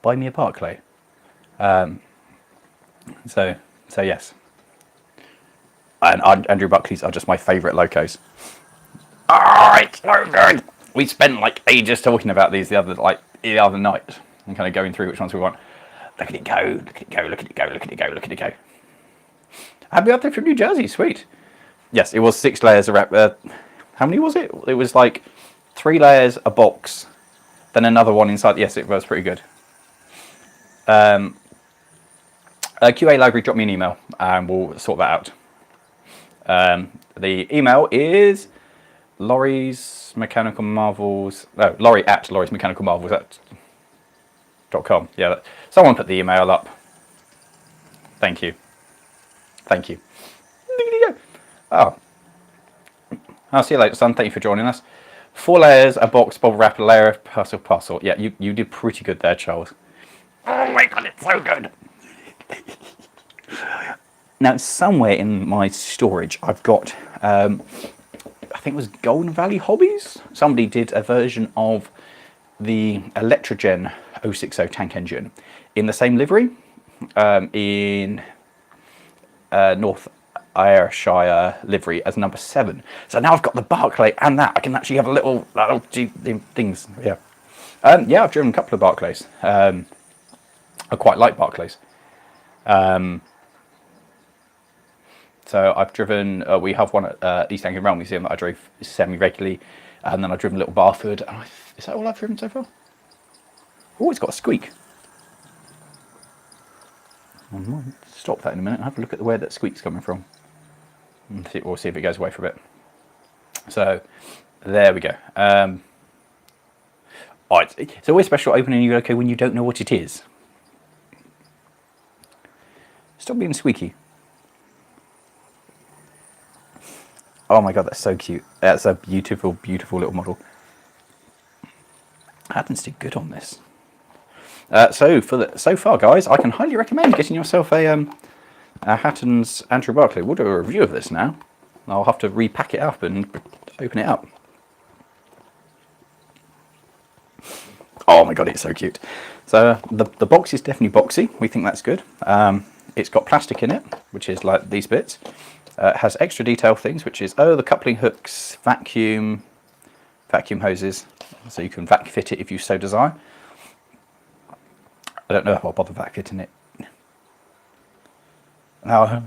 buy me a Barclay. So yes. And Andrew Buckley's are just my favourite locos. Oh, it's so good. We spent like ages talking about these the other night and kind of going through which ones we want. Look at it go, look at it go, look at it go, look at it go, look at it go. Happy birthday from New Jersey, sweet. Yes, it was 6 layers of wrap. How many was it? It was like 3 layers, a box, then another one inside. Yes, it was pretty good. QA Library, drop me an email and we'll sort that out. The email is Lawrie's Mechanical Marvels. No, Lawrie at Lawrie's Mechanical Marvels .com. Yeah, someone put the email up. Thank you. Thank you. Oh, I'll see you later, son. Thank you for joining us. 4 layers, a box, bubble wrap, a layer of parcel. Yeah, you did pretty good there, Charles. Oh my god, it's so good. Now, somewhere in my storage, I've got, I think it was Golden Valley Hobbies. Somebody did a version of the Electrogen 060 tank engine in the same livery in North Ayrshire livery as number 7. So now I've got the Barclay and that. I can actually have a little things. Yeah. Yeah, I've driven a couple of Barclays. I quite like Barclays. So I've driven, we have one at East Anglian Rail Museum that I drove semi-regularly, and then I've driven a little Barford. And is that all I've driven so far? Oh, it's got a squeak. I might stop that in a minute and have a look at where that squeak's coming from. We'll see if it goes away for a bit. So, there we go. It's always special opening your loco when you don't know what it is. Stop being squeaky. Oh my god, that's so cute. That's a beautiful, beautiful little model. Haddon's did good on this. So far, guys, I can highly recommend getting yourself a Hatton's Andrew Barclay. We'll do a review of this now. I'll have to repack it up and open it up. Oh my god, it's so cute. So the box is definitely boxy. We think that's good. It's got plastic in it, which is like these bits. It has extra detail things, which is, the coupling hooks, vacuum hoses, so you can vac fit it if you so desire. I don't know if I'll bother vac fitting it. Now,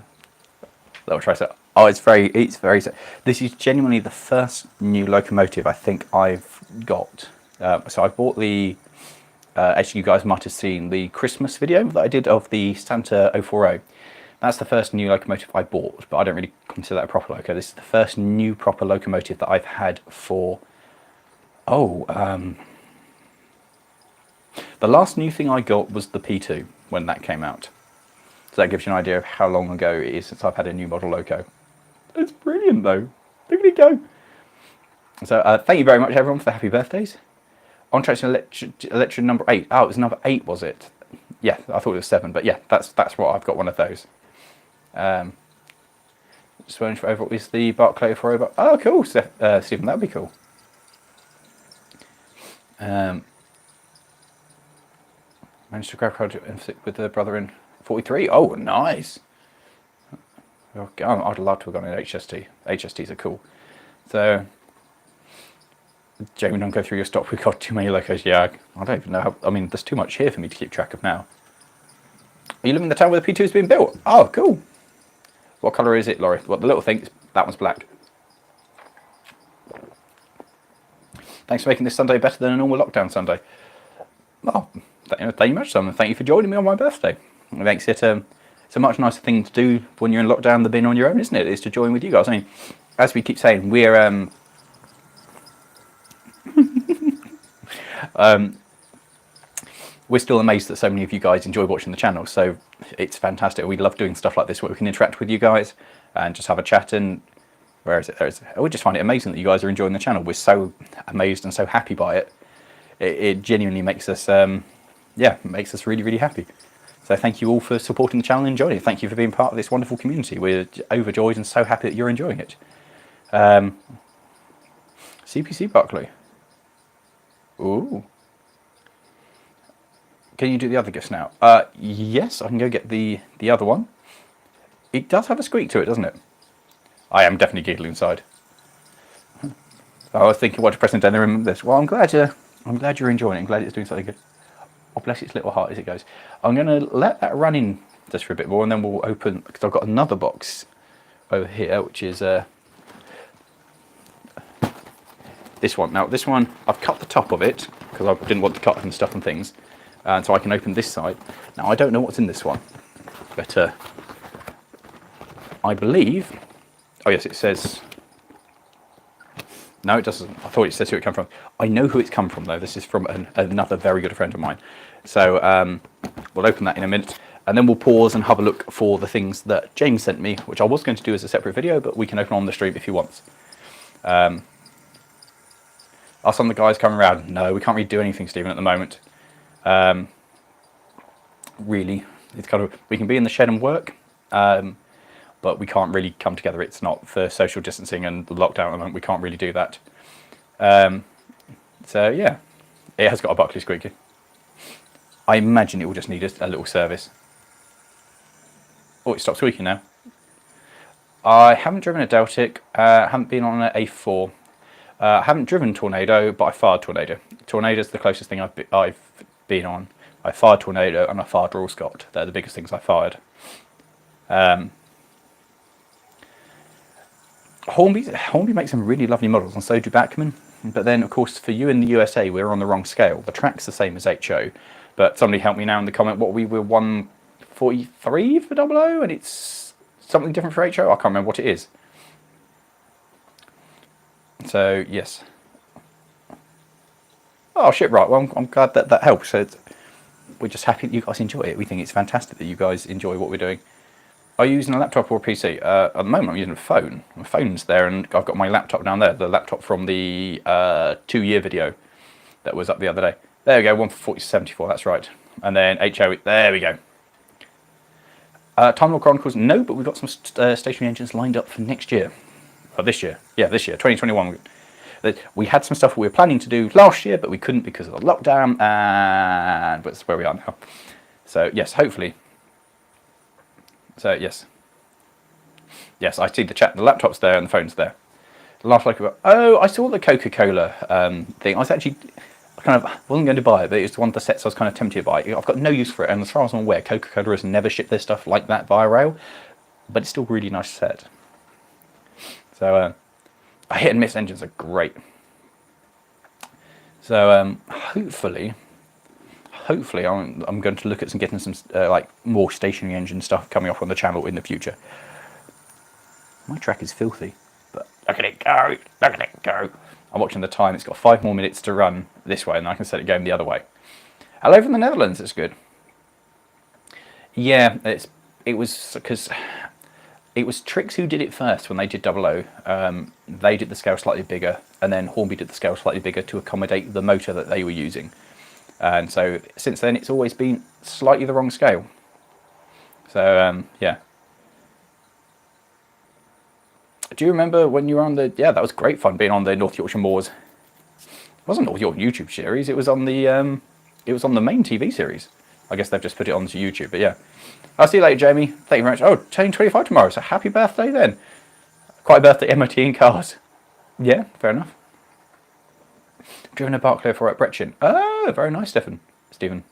I'll try so. Oh, it's very. This is genuinely the first new locomotive I think I've got. So I bought the. As you guys might have seen, the Christmas video that I did of the Santa 040. That's the first new locomotive I bought, but I don't really consider that a proper loco. This is the first new proper locomotive that I've had for... the last new thing I got was the P2 when that came out. So that gives you an idea of how long ago it is since I've had a new model loco. It's brilliant though. Look at it go. So thank you very much everyone for the happy birthdays. On track to electric number 8. Oh, it was number 8, was it? Yeah, I thought it was 7, but yeah, that's what I've got one of those. Swearing for over is the Barclay for over. Oh, cool, Stephen, that'd be cool. Managed to grab project and sit with the brother in 43. Oh, nice. Oh, I'd love to have gone in HST. HSTs are cool. So, Jamie, don't go through your stock. We've got too many locos. Yeah, I don't even know how. I mean, there's too much here for me to keep track of now. Are you living in the town where the P2 is being built? Oh, cool. What colour is it, Lawrie? What, the little thing? That one's black. Thanks for making this Sunday better than a normal lockdown Sunday. Well, thank you very much, Simon. Thank you for joining me on my birthday. It makes it it's a much nicer thing to do when you're in lockdown than being on your own, isn't it? Is to join with you guys. I mean, as we keep saying, we're we're still amazed that so many of you guys enjoy watching the channel. So it's fantastic. We love doing stuff like this where we can interact with you guys and just have a chat. And where is it? There is it. We just find it amazing that you guys are enjoying the channel. We're so amazed and so happy by it. It genuinely makes us, makes us really, really happy. So thank you all for supporting the channel and enjoying it. Thank you for being part of this wonderful community. We're overjoyed and so happy that you're enjoying it. CPC Barclay. Ooh. Can you do the other gifts now? Yes, I can go get the other one. It does have a squeak to it, doesn't it? I am definitely giggling inside. I was thinking what to press and then I remember this. Well, I'm glad you're enjoying it. I'm glad it's doing something good. Oh, bless its little heart as it goes. I'm going to let that run in just for a bit more, and then we'll open, because I've got another box over here, which is this one. Now, this one, I've cut the top of it, because I didn't want to cut and stuff and things, and so I can open this side. Now, I don't know what's in this one, but I believe, oh yes, it says, no, it doesn't. I thought it says who it came from. I know who it's come from, though. This is from another very good friend of mine. So we'll open that in a minute, and then we'll pause and have a look for the things that James sent me, which I was going to do as a separate video, but we can open on the stream if he wants. Are some of the guys coming around? No, we can't really do anything, Stephen, at the moment. Really, it's kind of, we can be in the shed and work, but we can't really come together. It's not for social distancing and the lockdown at the moment. We can't really do that. So yeah, it has got a Buckley squeaky. I imagine it will just need a little service. Oh, it stopped squeaking now. I haven't driven a Deltic. Haven't been on an A4. I haven't driven Tornado, but I fired Tornado. Tornado's the closest thing I've been on. I fired Tornado and I fired Royal Scott. They're the biggest things I fired. Hornby makes some really lovely models, and so do Bachmann. But then, of course, for you in the USA, we're on the wrong scale. The track's the same as HO, but somebody helped me now in the comment. What we were 143 for 00, and it's something different for HO. I can't remember what it is. So yes. Oh shit! Right. Well, I'm glad that helps. So we're just happy that you guys enjoy it. We think it's fantastic that you guys enjoy what we're doing. Are you using a laptop or a PC? At the moment, I'm using a phone. My phone's there, and I've got my laptop down there. The laptop from the 2-year video that was up the other day. There we go, 1 for 4074. That's right. And then HO. There we go. Time Lord Chronicles. No, but we've got some stationary engines lined up for next year. Or this year. Yeah, this year, 2021. We had some stuff we were planning to do last year, but we couldn't because of the lockdown, and that's where we are now. So yes, hopefully. So yes, I see the chat. The laptop's there and the phone's there. Last like, oh, I saw the Coca-Cola thing. I was actually wasn't going to buy it, but it's one of the sets I was kind of tempted by. I've got no use for it, and as far as I'm aware, Coca-Cola has never shipped their stuff like that via rail. But it's still a really nice set. So hit and miss engines are great. So hopefully I'm going to look at getting some like more stationary engine stuff coming off on the channel in the future. My track is filthy, but look at it go! Look at it go! I'm watching the time. It's got 5 more minutes to run this way, and I can set it going the other way. Hello from the Netherlands. It's good. Yeah, it was because it was Trix who did it first when they did 00. They did the scale slightly bigger, and then Hornby did the scale slightly bigger to accommodate the motor that they were using. And so since then, it's always been slightly the wrong scale. So yeah. Do you remember when you were on the? Yeah, that was great fun being on the North Yorkshire Moors. It wasn't North Yorkshire YouTube series. It was on the main TV series. I guess they've just put it onto YouTube. But yeah, I'll see you later, Jamie. Thank you very much. Oh, turning 25 tomorrow. So happy birthday then. Quite a birthday MOT in cars. Yeah, fair enough. Driven a Barclay for at Brechin. Oh, very nice, Stephen.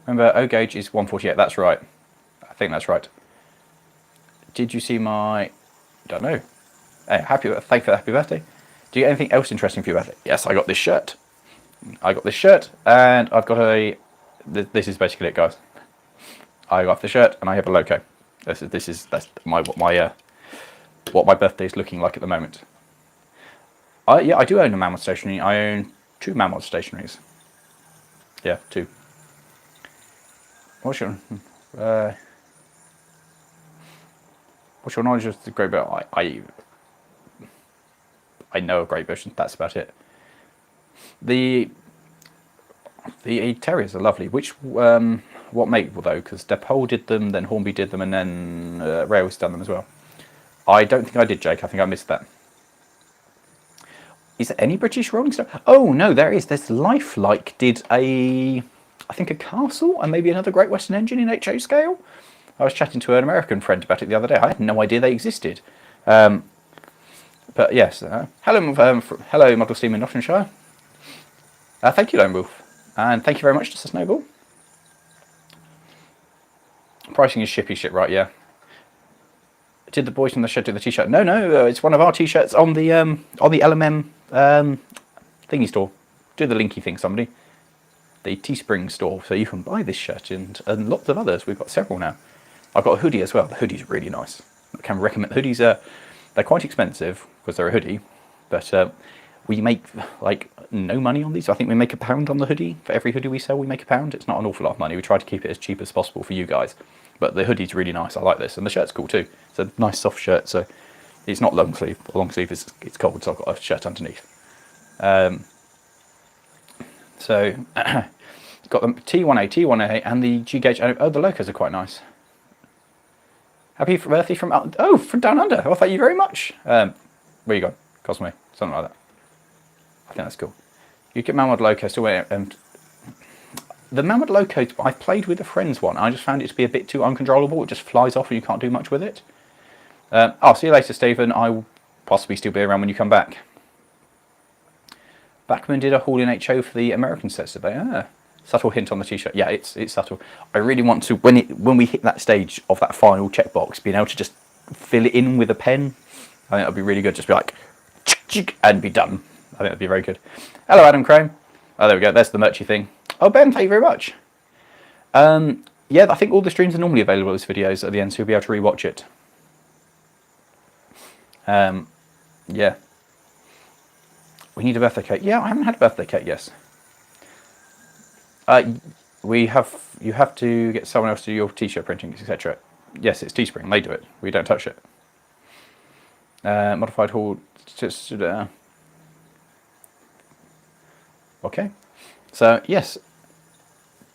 Remember, O gauge is 148. That's right. I think that's right. Did you see my? Don't know. Hey, thank you for the happy birthday. Do you get anything else interesting for your birthday? Yes, I got this shirt. And I've got a. This is basically it, guys. I got the shirt and I have a loco. That's what my birthday is looking like at the moment. Yeah, I do own a Mammoth stationery. I own 2 Mammoth stationeries. Yeah, 2. What's your knowledge of the Great British? I know of Great British. That's about it. The terriers are lovely. What make though? Because Depol did them, then Hornby did them, and then Rail's done them as well. I don't think I did, Jake. I think I missed that. Is there any British rolling stock? Oh no, there is. There's Lifelike did I think a castle and maybe another Great Western engine in HO scale. I was chatting to an American friend about it the other day. I had no idea they existed. But yes, hello, Model Steam in Nottinghamshire. Thank you, Lone Wolf, and thank you very much, Just a Snowball. Pricing is shippy shit, right? Yeah. Did the boys from the shed do the t-shirt? No, it's one of our t-shirts on the LMM thingy store. Do the linky thing, somebody. The Teespring store, so you can buy this shirt and lots of others. We've got several now. I've got a hoodie as well. The hoodie's really nice. I can recommend. Hoodies they're quite expensive because they're a hoodie, but we make like no money on these. I think we make £1 on the hoodie. For every hoodie we sell, we make £1. It's not an awful lot of money. We try to keep it as cheap as possible for you guys. But the hoodie's really nice. I like this, and the shirt's cool too. It's a nice soft shirt, so it's not long sleeve. Long sleeve is it's cold, so I've got a shirt underneath. So got the T1A, T1A, and the G gauge. Oh, the locos are quite nice. Happy birthday from from down under. Well, thank you very much. Where you go, Cosmo? Something like that. I think that's cool. You get Mammoth Loco still waiting. The Mammoth Loco, I played with a friend's one. I just found it to be a bit too uncontrollable. It just flies off and you can't do much with it. I'll see you later, Stephen. I will possibly still be around when you come back. Backman did a haul in HO for the American sets today. Subtle hint on the t-shirt. Yeah, it's subtle. I really want to, when we hit that stage of that final checkbox, being able to just fill it in with a pen. I think that'd be really good. Just be like, and be done. I think that'd be very good. Hello, Adam Crane. Oh, there we go. There's the merchy thing. Oh, Ben, thank you very much. Yeah, I think all the streams are normally available as videos at the end, so you'll be able to rewatch it. Yeah. We need a birthday cake. Yeah, I haven't had a birthday cake, yes. You have to get someone else to do your t-shirt printing, etc. Yes, it's Teespring. They do it. We don't touch it. Modified haul. Okay. So, yes.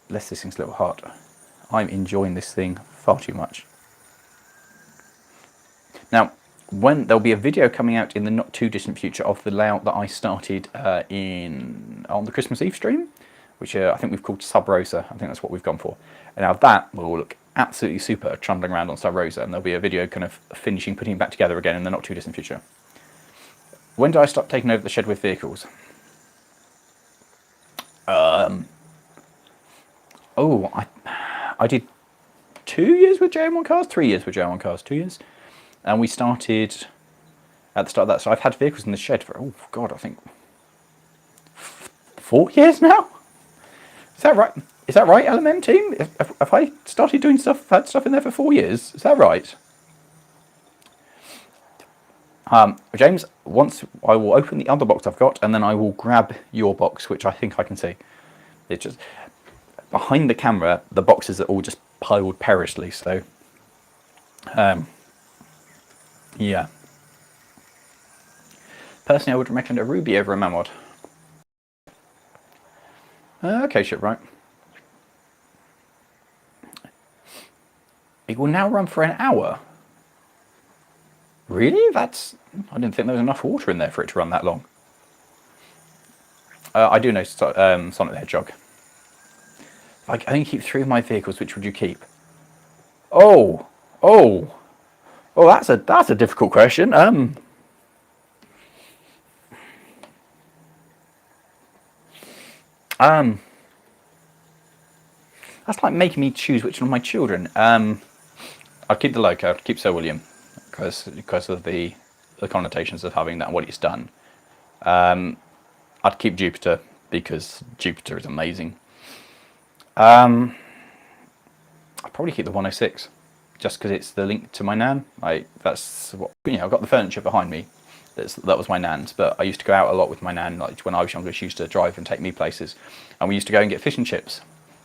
Bless this thing's little heart. I'm enjoying this thing far too much. Now, there'll be a video coming out in the not too distant future of the layout that I started on the Christmas Eve stream, which I think we've called Sub Rosa. I think that's what we've gone for. And now that will look absolutely super trundling around on Sub Rosa, and there'll be a video kind of putting it back together again in the not too distant future. When do I stop taking over the shed with vehicles? I did 2 years with JM1 cars, 3 years with JM1 cars, 2 years. And we started at the start of that. So I've had vehicles in the shed for, oh God, I think 4 years now? Is that right? Is that right, LMM team? Have I started doing stuff, had stuff in there for 4 years? Is that right? James, once I will open the other box I've got, and then I will grab your box, which I think I can see. It's just behind the camera, the boxes are all just piled perilously, so Yeah. Personally, I would recommend a Ruby over a Mammoth. Okay, shipwright. It will now run for an hour. Really? That's... I didn't think there was enough water in there for it to run that long. I do know Sonic the Hedgehog. If I only keep 3 of my vehicles, which would you keep? Oh! Oh! Oh, that's a difficult question. That's like making me choose which one of my children. I'd keep the Loco, I'd keep Sir William, because of the connotations of having that and what it's done. I'd keep Jupiter, because Jupiter is amazing. I'd probably keep the 106, just because it's the link to my nan. That's what, you know, I've got the furniture behind me. That was my nan's, but I used to go out a lot with my nan. Like when I was younger, she used to drive and take me places, and we used to go and get fish and chips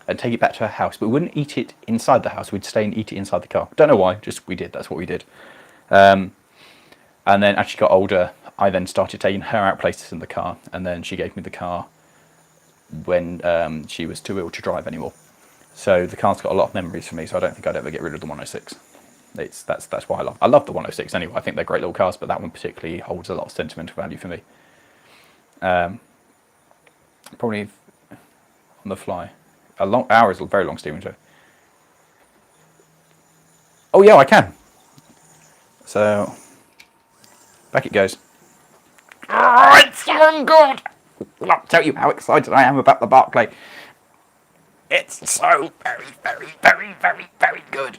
and take it back to her house, but we wouldn't eat it inside the house. We'd stay and eat it inside the car. Don't know why, just we did. That's what we did. And then as she got older, I then started taking her out places in the car, and then she gave me the car when she was too ill to drive anymore. So the car's got a lot of memories for me, so I don't think I'd ever get rid of the 106. That's why I love the 106 anyway. I think they're great little cars, but that one particularly holds a lot of sentimental value for me. Probably on the fly. Hour is a very long steering tow. Oh yeah, I can. So back it goes. Oh, it's so good! I'll tell you how excited I am about the Barclay. It's so very, very, very, very, very good.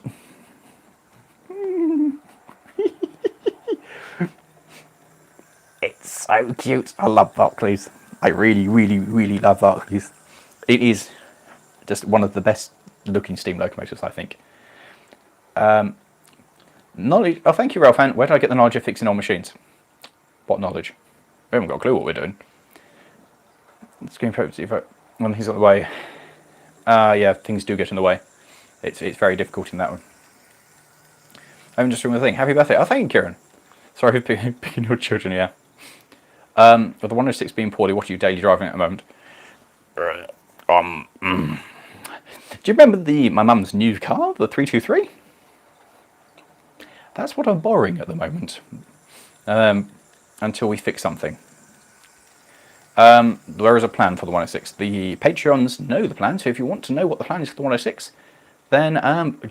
It's so cute. I love Barclays. I really, really, really love Barclays. It is just one of the best looking steam locomotives, I think. Knowledge. Oh, thank you, Ralph. Where did I get the knowledge of fixing old machines? What knowledge? We haven't got a clue what we're doing. Screen property. When things on the way. Yeah, things do get in the way. It's very difficult in that one. I'm just doing the thing. Happy birthday. Oh, thank you, Kieran. Sorry for picking your children, yeah. With the 106 being poorly, what are you daily driving at the moment? Do you remember my mum's new car, the 323? That's what I'm borrowing at the moment. Until we fix something. There is a plan for the 106. The Patreons know the plan, so if you want to know what the plan is for the 106, then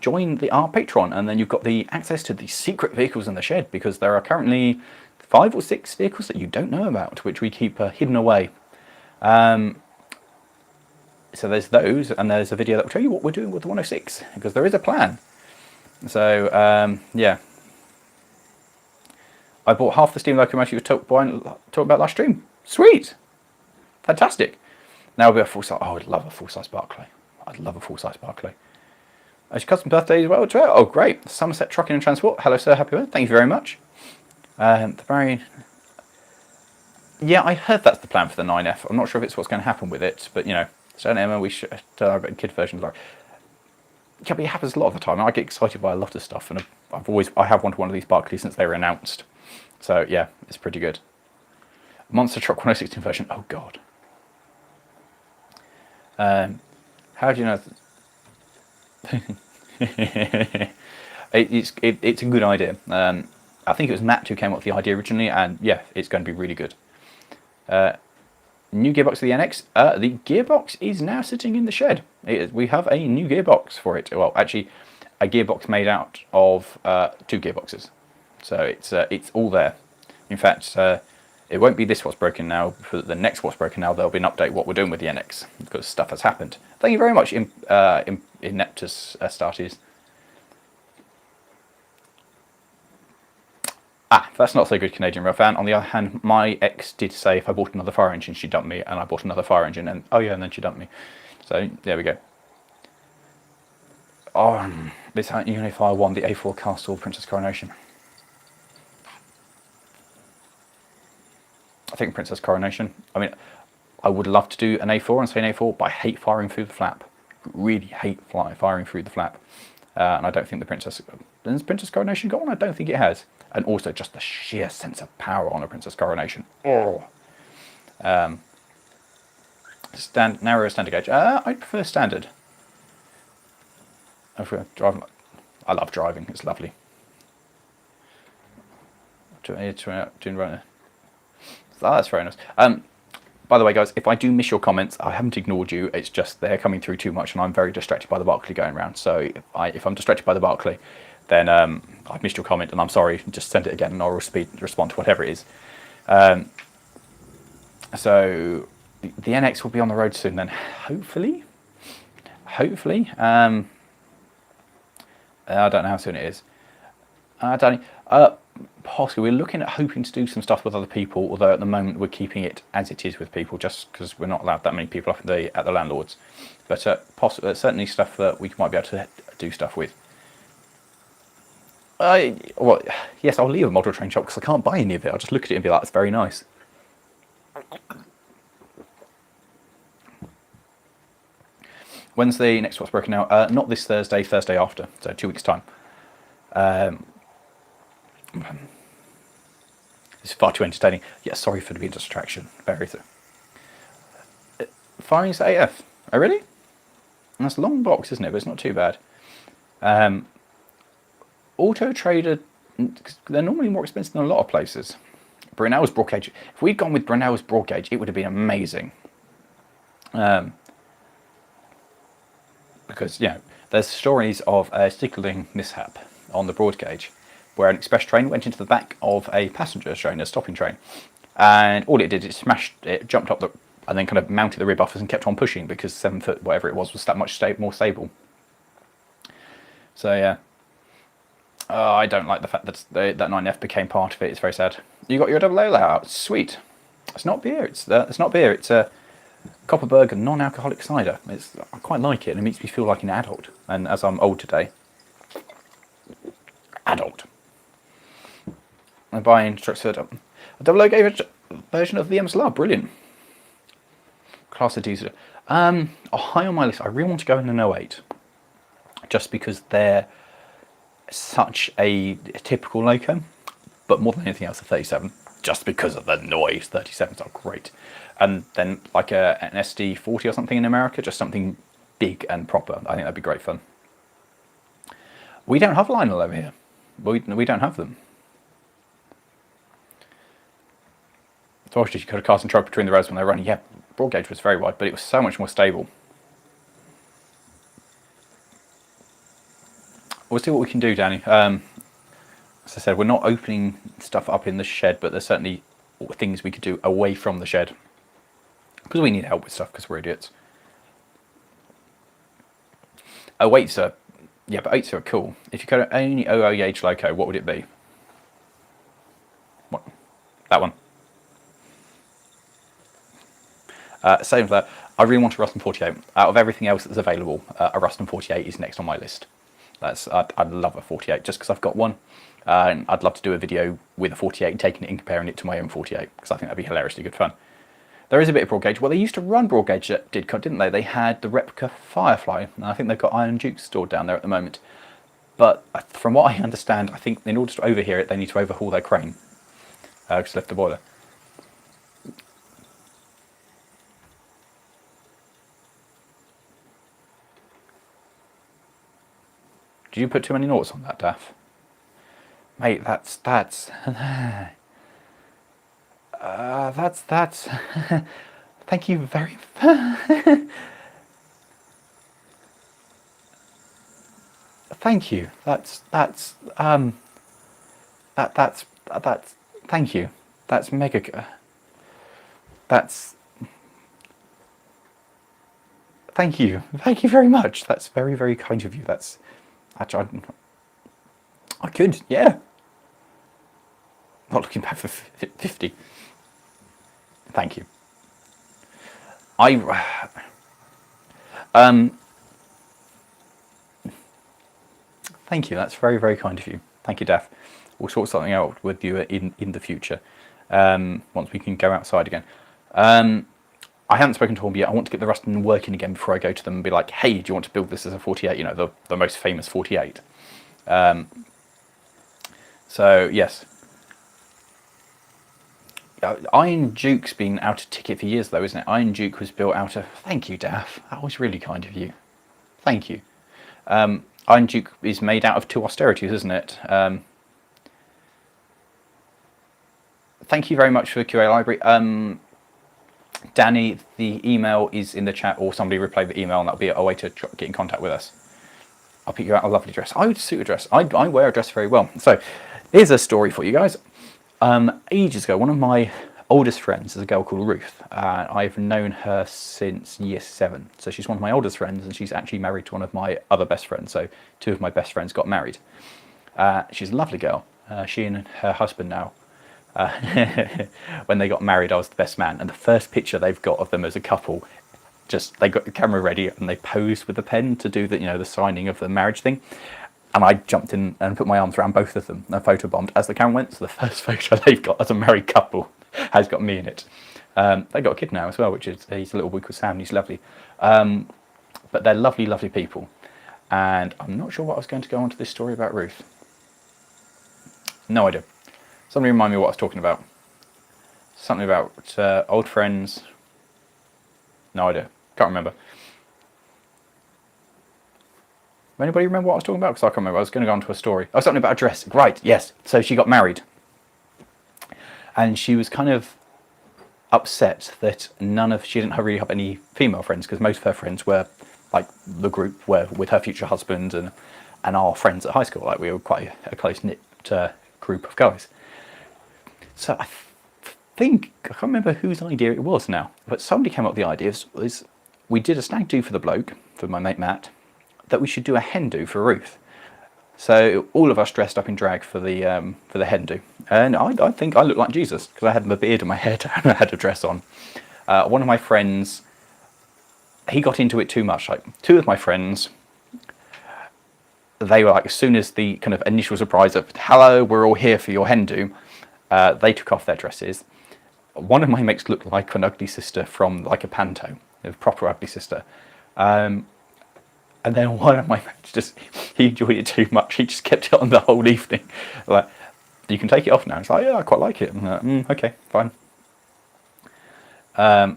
join our Patreon, and then you've got the access to the secret vehicles in the shed, because there are currently 5 or 6 vehicles that you don't know about, which we keep hidden away. So there's those, and there's a video that will tell you what we're doing with the 106, because there is a plan. So, yeah. I bought half the steam locomotive you were talking about last stream. Sweet! Fantastic. Now we'll be a full-size... Oh, I'd love a full-size Barclay. I'd love a full-size Barclay. As your custom birthday as well, too. Oh, great. Somerset Trucking and Transport. Hello, sir. Happy birthday. Thank you very much. Yeah, I heard that's the plan for the 9F. I'm not sure if it's what's going to happen with it, but, you know, so Emma, we should kid versions like... Yeah, but it happens a lot of the time. I get excited by a lot of stuff, and I have wanted one of these Barclays since they were announced. So, yeah, it's pretty good. Monster Truck 1016 version. Oh, God. How do you know? It's a good idea. I think it was Matt who came up with the idea originally, and yeah, it's going to be really good. New gearbox of the NX. The gearbox is now sitting in the shed. We have a new gearbox for it. Well, actually, a gearbox made out of 2 gearboxes. So it's all there. In fact, it won't be this what's broken now. For the next what's broken now, there'll be an update what we're doing with the NX, because stuff has happened. Thank you very much, Ineptus Starties. That's not so good, Canadian Rail fan. On the other hand, my ex did say if I bought another fire engine, she'd dump me, and I bought another fire engine, and oh yeah, and then she dumped me. So there we go. Oh, this Unify 1, the A4 Castle Princess Coronation. I think Princess Coronation. I mean, I would love to do an A4 and say an A4, but I hate firing through the flap. Really hate firing through the flap. And I don't think the Princess... Has Princess Coronation got one? I don't think it has. And also just the sheer sense of power on a Princess Coronation. Oh. Narrow standard gauge. I prefer standard. I love driving. It's lovely. That's very nice. By the way, guys, if I do miss your comments, I haven't ignored you. It's just they're coming through too much, and I'm very distracted by the Barclay going around. So if I'm distracted by the Barclay, then I've missed your comment, and I'm sorry. Just send it again, and I'll respond to whatever it is. So the NX will be on the road soon. Then hopefully. I don't know how soon it is. I don't know. Possibly, we're looking at hoping to do some stuff with other people, although at the moment we're keeping it as it is with people, just because we're not allowed that many people up at the landlords. But certainly stuff that we might be able to do stuff with. Yes, I'll leave a model train shop because I can't buy any of it. I'll just look at it and be like, that's very nice. When's the next what's broken out? Not this Thursday, Thursday after, so 2 weeks' time. It's far too entertaining. Yeah, sorry for the distraction. Very through. Firings AF. Oh, really? And that's a long box, isn't it? But it's not too bad. Auto Trader, they're normally more expensive than a lot of places. Brunel's broad gauge. If we'd gone with Brunel's broad gauge, it would have been amazing. Because, you know, there's stories of a signaling mishap on the broad gauge, where an express train went into the back of a passenger train, a stopping train, and all it did, it smashed it, jumped up and then kind of mounted the rear buffers and kept on pushing because 7 foot, whatever it was that much more stable. So yeah, I don't like the fact that that 9F became part of it. It's very sad. You got your double ale out, sweet. It's not beer. It's not beer. It's a Copperberg non-alcoholic cider. I quite like it, and it makes me feel like an adult. And as I'm old today, adult. I'm buying a double O gauge version of the MSLR. Brilliant. Class of diesel. High on my list. I really want to go in an 08, just because they're such a typical loco, but more than anything else, a 37, just because of the noise. 37s are great. And then like an SD40 or something in America, just something big and proper. I think that'd be great fun. We don't have Lionel over here. We don't have them. So obviously you could have cast and truck between the roads when they were running. Yeah, broad gauge was very wide, but it was so much more stable. We'll see what we can do, Danny. As I said, we're not opening stuff up in the shed, but there's certainly things we could do away from the shed, because we need help with stuff because we're idiots. Oh, weights are, yeah, but 8s are cool. If you could only OO gauge loco, what would it be? What? That one. Same for that. I really want a Ruston 48. Out of everything else that's available, a Ruston 48 is next on my list. I'd love a 48 just because I've got one. And I'd love to do a video with a 48 and taking it and comparing it to my own 48, because I think that'd be hilariously good fun. There is a bit of broad gauge. Well, they used to run broad gauge at Didcot, didn't they? They had the replica Firefly, and I think they've got Iron Dukes stored down there at the moment. But from what I understand, I think in order to overhear it, they need to overhaul their crane. Just left the boiler. Did you put too many noughts on that, Daff? Mate, that's thank you very thank you. That's thank you. That's mega. Thank you. Thank you very much. That's very, very kind of you. That's actually, I could, yeah. Not looking back for 50. Thank you. Thank you. That's very, very kind of you. Thank you, Daff. We'll sort something out with you in the future, once we can go outside again. I haven't spoken to them yet. I want to get the Ruston working again before I go to them and be like, hey, do you want to build this as a 48? You know, the most famous 48. So yes, Iron Duke's been out of ticket for years though, isn't it? Iron Duke was built out of. Thank you, Daff. That was really kind of you. Thank you. Iron Duke is made out of two austerities, isn't it? Thank you very much for the QA library. Danny, the email is in the chat, or somebody reply the email, and that'll be a way to get in contact with us. I'll pick you out a lovely dress. I would suit a dress. I wear a dress very well. So here's a story for you guys. Ages ago, one of my oldest friends is a girl called Ruth. I've known her since year 7. So she's one of my oldest friends, and she's actually married to one of my other best friends. So 2 of my best friends got married. She's a lovely girl. She and her husband now. When they got married, I was the best man, and the first picture they've got of them as a couple, just they got the camera ready and they posed with the pen to do the the signing of the marriage thing, and I jumped in and put my arms around both of them and photobombed as the camera went. So the first photo they've got as a married couple has got me in it. They got a kid now as well, which is he's a little boy called Sam. He's lovely, but they're lovely, lovely people. And I'm not sure what I was going to go on to this story about Ruth. No idea. Somebody remind me what I was talking about. Something about old friends. No idea. Can't remember. Anybody remember what I was talking about? Because I can't remember. I was going to go on to a story. Oh, something about a dress. Right, yes. So she got married. And she was kind of upset that she didn't really have any female friends, because most of her friends were, like, the group were with her future husband and our friends at high school. Like, we were quite a close-knit group of guys. So I can't remember whose idea it was now, but somebody came up with the idea. We did a stag do for the bloke, for my mate Matt, that we should do a hen do for Ruth. So all of us dressed up in drag for the hen do, and I think I looked like Jesus because I had my beard and my hair down and I had a dress on. One of my friends, he got into it too much. Like 2 of my friends, they were like, as soon as the kind of initial surprise of "Hello, we're all here for your hen do," they took off their dresses. One of my mates looked like an ugly sister from like a panto, a proper ugly sister. And then one of my mates he enjoyed it too much. He just kept it on the whole evening. Like, you can take it off now. It's like, yeah, I quite like it. I'm like, okay, fine. I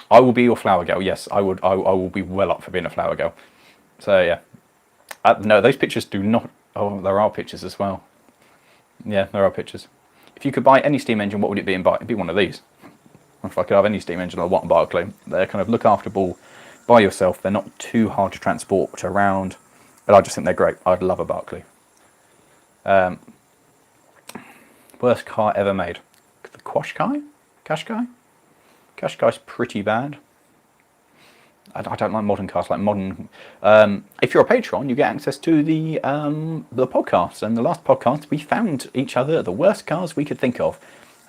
will be your flower girl. Yes, I would. I will be well up for being a flower girl. So yeah. No, those pictures do not. Oh, there are pictures as well. Yeah, there are pictures. If you could buy any steam engine, what would it be? It'd be one of these. If I could have any steam engine, I want a Barclay. They're kind of look afterable by yourself. They're not too hard to transport around, but I just think they're great. I'd love a Barclay. Worst car ever made. The Qashqai? Qashqai? Qashqai's pretty bad. I don't like modern cars. Like modern. If you're a patron, you get access to the podcast. And the last podcast, we found each other the worst cars we could think of.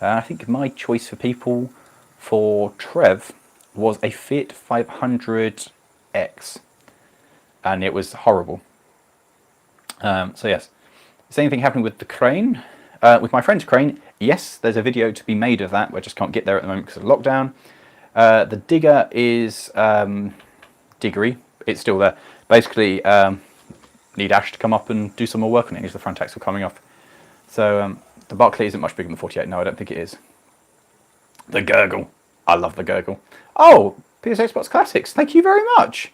I think my choice for people for Trev was a Fiat 500X, and it was horrible. So yes, is anything happening with the crane? With my friend's crane, yes, there's a video to be made of that. We just can't get there at the moment because of lockdown. The digger is diggery. It's still there. Basically, need Ash to come up and do some more work on it. Here's the front axle coming off. So the Barclay isn't much bigger than the 48. No, I don't think it is. The gurgle. I love the gurgle. Oh, PSA Spots Classics. Thank you very much.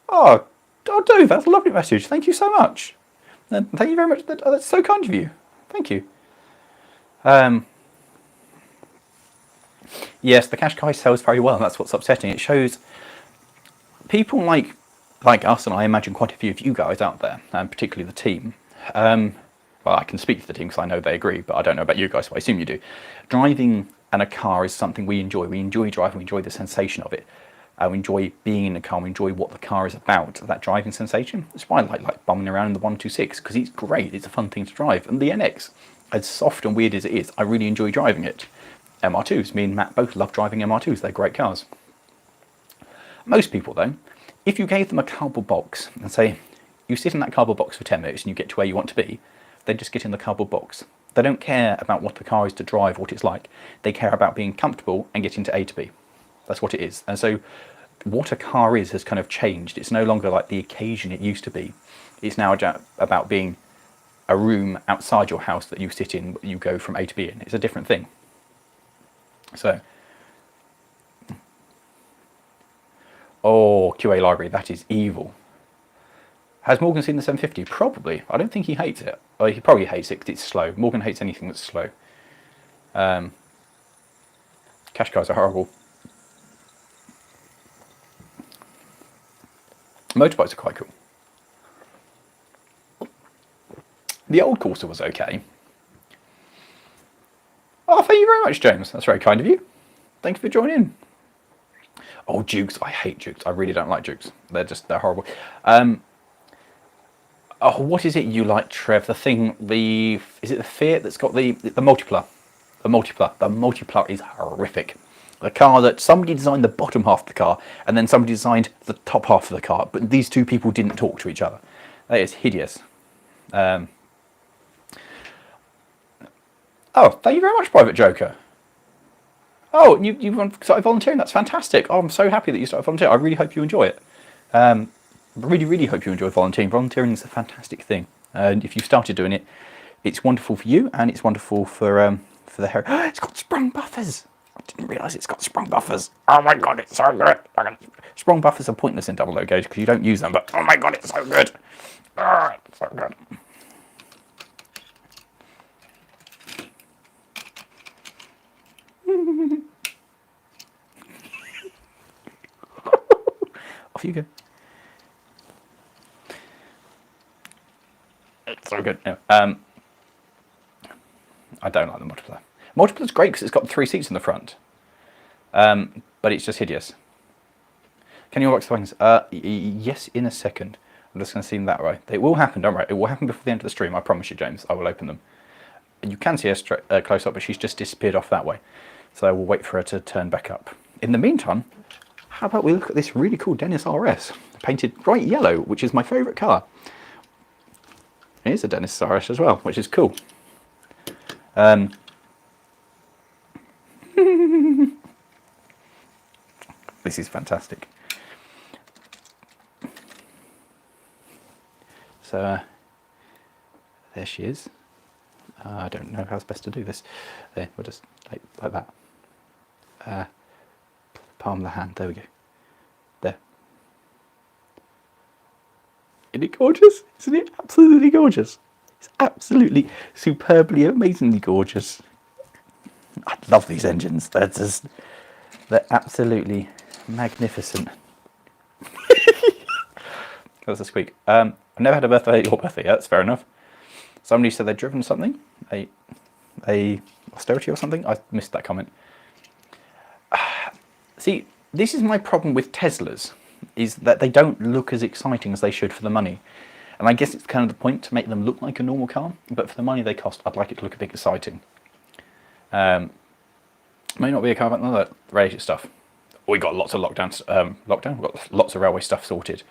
Oh, Dave, that's a lovely message. Thank you so much. And thank you very much. That's so kind of you. Thank you. Yes, the Qashqai sells very well, and that's what's upsetting. It shows people like us, and I imagine quite a few of you guys out there, and particularly the team. Well, I can speak to the team because I know they agree, but I don't know about you guys, so I assume you do. Driving in a car is something we enjoy. We enjoy driving, we enjoy the sensation of it. We enjoy being in the car, we enjoy what the car is about, that driving sensation. That's why I like bumming around in the 126, because it's great, it's a fun thing to drive. And the NX, as soft and weird as it is, I really enjoy driving it. MR2s, me and Matt both love driving MR2s, they're great cars. Most people though, if you gave them a cardboard box and say, you sit in that cardboard box for 10 minutes and you get to where you want to be, they just get in the cardboard box. They don't care about what the car is to drive, what it's like. They care about being comfortable and getting to A to B. That's what it is. And so what a car is has kind of changed. It's no longer like the occasion it used to be. It's now about being a room outside your house that you sit in, but you go from A to B in. It's a different thing. So, oh, QA library, that is evil. Has Morgan seen the 750? Probably. I don't think he hates it. Oh, he probably hates it because it's slow. Morgan hates anything that's slow. Cash cars are horrible. Motorbikes are quite cool. The old Corsa was okay. Oh, thank you very much, James. That's very kind of you. Thank you for joining in. Oh, Dukes. I hate Dukes. I really don't like Dukes. They're horrible. Oh, what is it you like, Trev? Is it the Fiat that's got the Multipla? The Multipla is horrific. The car that somebody designed the bottom half of the car, and then somebody designed the top half of the car, but these two people didn't talk to each other. That is hideous. Oh, thank you very much, Private Joker. Oh, you started volunteering. That's fantastic. Oh, I'm so happy that you started volunteering. I really hope you enjoy it. Really, really hope you enjoy volunteering. Volunteering is a fantastic thing. And if you started doing it, it's wonderful for you, and it's wonderful for the hair. It's got sprung buffers. I didn't realise it's got sprung buffers. Oh my god, it's so good. Sprung buffers are pointless in double low gauge because you don't use them, but oh my god, it's so good. Oh, it's so good. Off you go. It's so good. No, I don't like the Multipla. Multipla's great because it's got 3 seats in the front, but it's just hideous. Can you unbox the wagons? Yes, in a second. I'm just going to see them that way. It will happen, don't worry. It will happen before the end of the stream. I promise you, James. I will open them. You can see her close up, but she's just disappeared off that way. So we'll wait for her to turn back up. In the meantime, how about we look at this really cool Dennis RS, painted bright yellow, which is my favourite colour. It is a Dennis RS as well, which is cool. This is fantastic. So there she is. I don't know how's best to do this. There, we'll just like that. Palm the hand. There we go. There. Isn't it gorgeous? Isn't it absolutely gorgeous? It's absolutely, superbly, amazingly gorgeous. I love these engines. They're absolutely magnificent. That was a squeak. I've never had a birthday or birthday yet. That's fair enough. Somebody said they'd driven something, a austerity or something. I missed that comment. See, this is my problem with Teslas, is that they don't look as exciting as they should for the money. And I guess it's kind of the point to make them look like a normal car, but for the money they cost, I'd like it to look a bit exciting. May not be a car, but another related stuff. We got lots of lockdown. We've got lots of railway stuff sorted.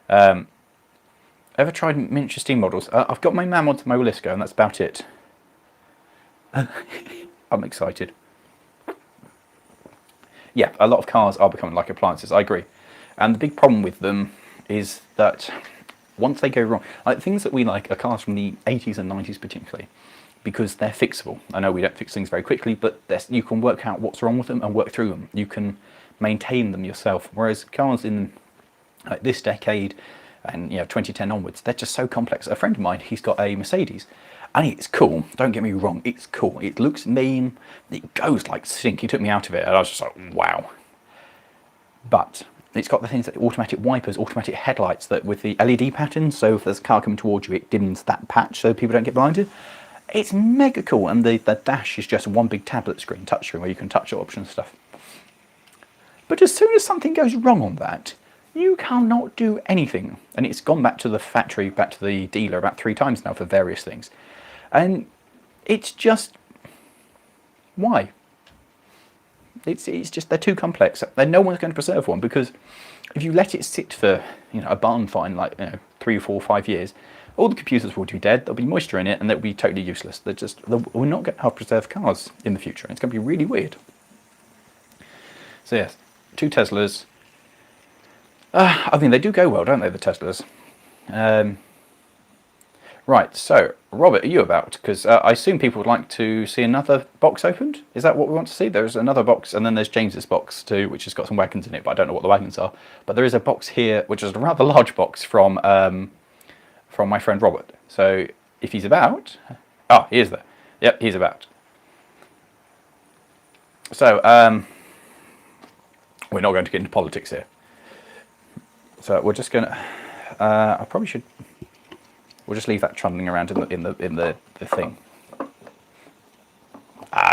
Ever tried miniature steam models? I've got my Mammods and my Willisco, and that's about it. I'm excited. Yeah, a lot of cars are becoming like appliances, I agree. And the big problem with them is that once they go wrong, like things that we like are cars from the 80s and 90s particularly, because they're fixable. I know we don't fix things very quickly, but you can work out what's wrong with them and work through them. You can maintain them yourself. Whereas cars in like this decade and 2010 onwards, they're just so complex. A friend of mine, he's got a Mercedes, and it's cool. Don't get me wrong, it's cool. It looks mean. It goes like stink. He took me out of it, and I was just like, wow. But it's got the things like automatic wipers, automatic headlights that with the LED patterns. So if there's a car coming towards you, it dims that patch so people don't get blinded. It's mega cool, and the dash is just one big tablet screen, touchscreen, where you can touch your options and stuff. But as soon as something goes wrong on that, you cannot do anything. And it's gone back to the factory, back to the dealer about 3 times now for various things. And it's just, why? It's just, they're too complex. And no one's going to preserve one, because if you let it sit for a barn fine, like 3, 4, 5 years, all the computers will be dead, there'll be moisture in it, and they'll be totally useless. We're not going to have preserved cars in the future. It's going to be really weird. So yes, 2 Teslas. I mean, they do go well, don't they, the Teslas? Right, so Robert, are you about? Because I assume people would like to see another box opened. Is that what we want to see? There's another box, and then there's James's box too, which has got some wagons in it, but I don't know what the wagons are. But there is a box here, which is a rather large box from my friend Robert. So if he's about, oh, he is there. Yep, he's about. So we're not going to get into politics here. So we're just going to. I probably should. We'll just leave that trundling around in the thing.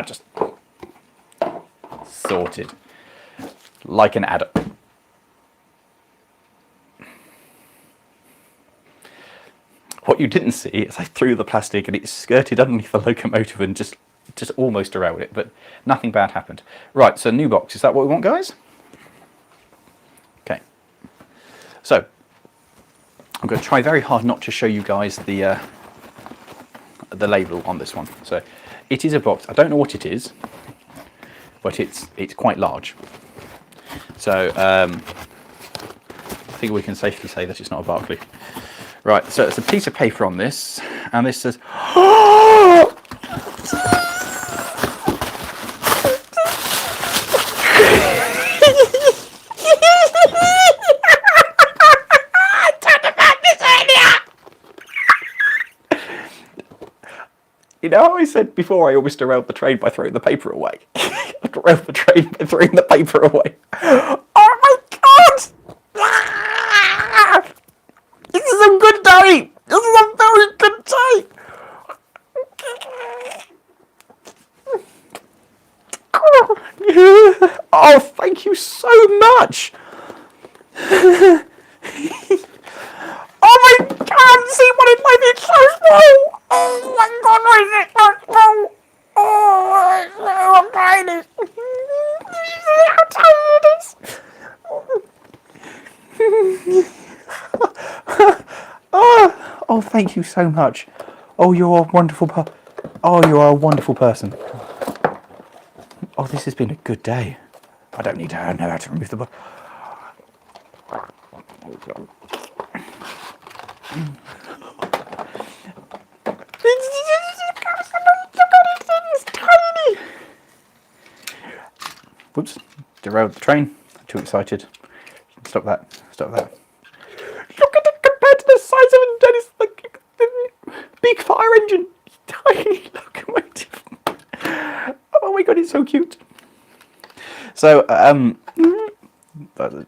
Just sorted, like an adder. What you didn't see is I threw the plastic and it skirted underneath the locomotive and just almost derailed it, but nothing bad happened. Right, so new box. Is that what we want, guys? Okay. So I'm going to try very hard not to show you guys the label on this one. So it is a box. I don't know what it is, but it's quite large. So I think we can safely say that it's not a Barclay. Right, so it's a piece of paper on this, and this says, you know how I said before I almost derailed the train by throwing the paper away? I derailed the train by throwing the paper away. Oh my god! This is a good day! This is a very good day! Oh, thank you so much! Oh my god, see what it might be so small! Oh my god, why is it so small? Oh, it's so tiny! See how tiny it is? Oh, thank you so much. Oh, you're a wonderful you are a wonderful person. Oh, this has been a good day. I don't need to know how to remove the book. Whoops, derailed the train. Too excited. Stop that. Stop that. Look at it compared to the size of it. That is like a big fire engine. Tiny locomotive. Oh my god, it's so cute. So,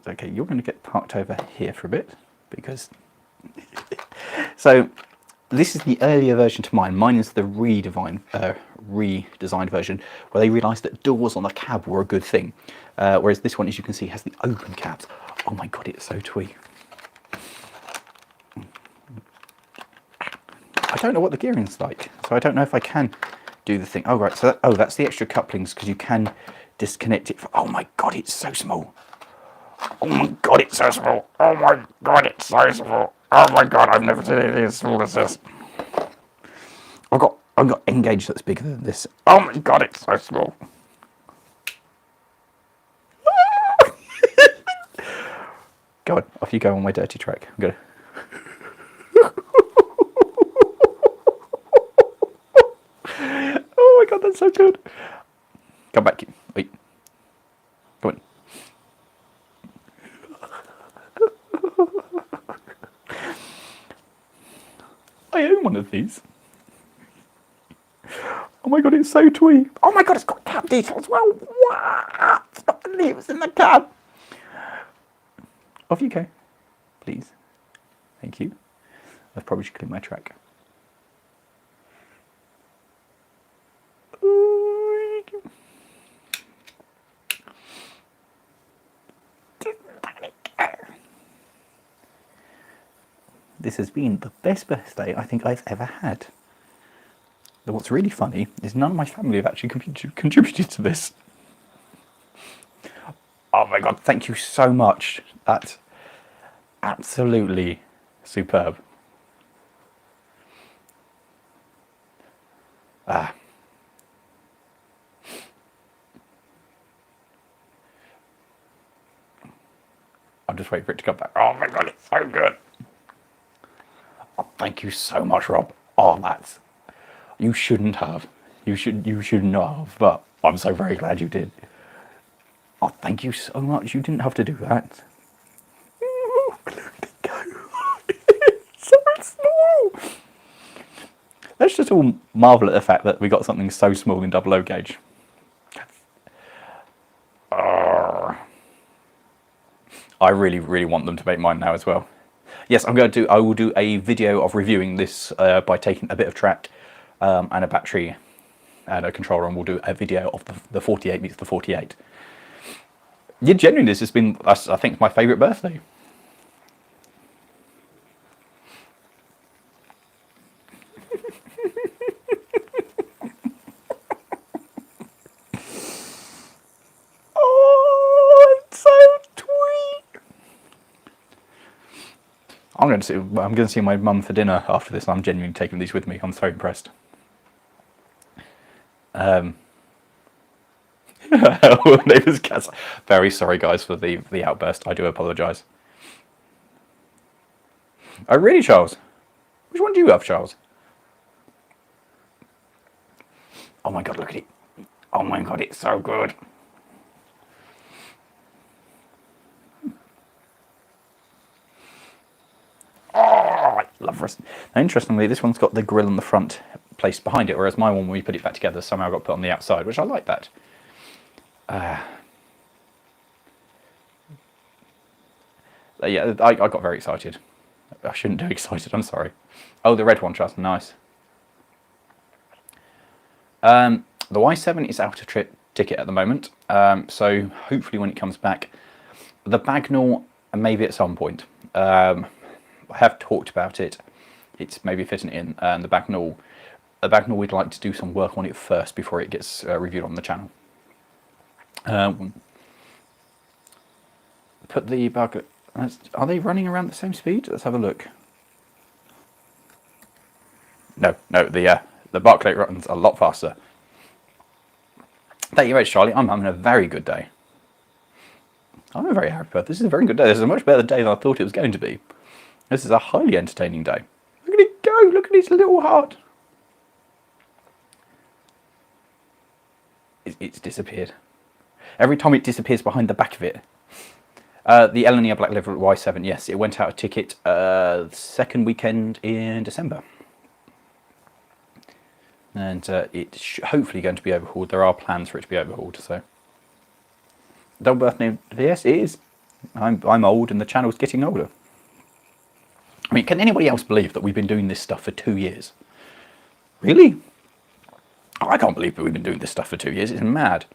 okay, you're going to get parked over here for a bit because. So, this is the earlier version to mine. Mine is the redesigned version where they realised that doors on a cab were a good thing. Whereas this one, as you can see, has the open cabs. Oh my god, it's so twee. I don't know what the gearing's like, so I don't know if I can do the thing. Oh right, so that's the extra couplings because you can disconnect it. Oh my god, it's so small. Oh my god, it's so small. Oh my god, it's so small. Oh my god, I've never seen anything as small as this. I've got Engage that's bigger than this. Oh my god, it's so small. Go on, off you go on my dirty track. I'm gonna. Oh my god, that's so good. Come back. Wait. Come on. I own one of these. Oh my god, it's so twee. Oh my god, it's got cab detail as well. What? Stop the leaves in the cab. Off you go, please. Thank you. I probably should clean my track. This has been the best birthday I think I've ever had. But what's really funny is none of my family have actually contributed to this. Oh my god, thank you so much. That's absolutely superb. I'm just waiting for it to come back. Oh my god, it's so good. Oh, thank you so much, Rob. Oh, that's... You shouldn't have. You should not have, but I'm so very glad you did. Oh, thank you so much. You didn't have to do that. Look at it go. It's so small. Let's just all marvel at the fact that we got something so small in double O gauge. I really, really want them to make mine now as well. Yes, I will do a video of reviewing this by taking a bit of track and a battery and a controller, and we'll do a video of the 48 meets the 48. Yeah, genuinely, this has been, I think, my favourite birthday. Oh, it's so sweet. I'm going to see my mum for dinner after this. I'm genuinely taking these with me. I'm so impressed. Neighbours' cats. Very sorry, guys, for the outburst. I do apologise. Oh, really, Charles? Which one do you have, Charles? Oh my God, look at it. Oh my God, it's so good. Oh, I love this. Now, interestingly, this one's got the grill on the front placed behind it, whereas my one, when we put it back together, somehow got put on the outside, which I like that. Yeah, I got very excited. I shouldn't do excited, I'm sorry. Oh, the red one, Charles, nice. The Y7 is out of ticket at the moment, so hopefully when it comes back, the Bagnall maybe at some point. I have talked about it. It's maybe fitting in, and the Bagnall we'd like to do some work on it first before it gets reviewed on the channel. Put the bug. Are they running around the same speed? Let's have a look. No, the Barclay runs a lot faster. Thank you very much, Charlie. I'm having a very good day. I'm a very happy birthday. This is a very good day. This is a much better day than I thought it was going to be. This is a highly entertaining day. Look at it go! Look at his little heart. It's disappeared. Every time it disappears behind the back of it. The Elenia Black Leather Y7, yes, it went out of ticket second weekend in December. And it's hopefully going to be overhauled. There are plans for it to be overhauled, so. Double birthday, yes, it is. I'm old and the channel's getting older. I mean, can anybody else believe that we've been doing this stuff for 2 years? Really? I can't believe that we've been doing this stuff for 2 years. It's mad.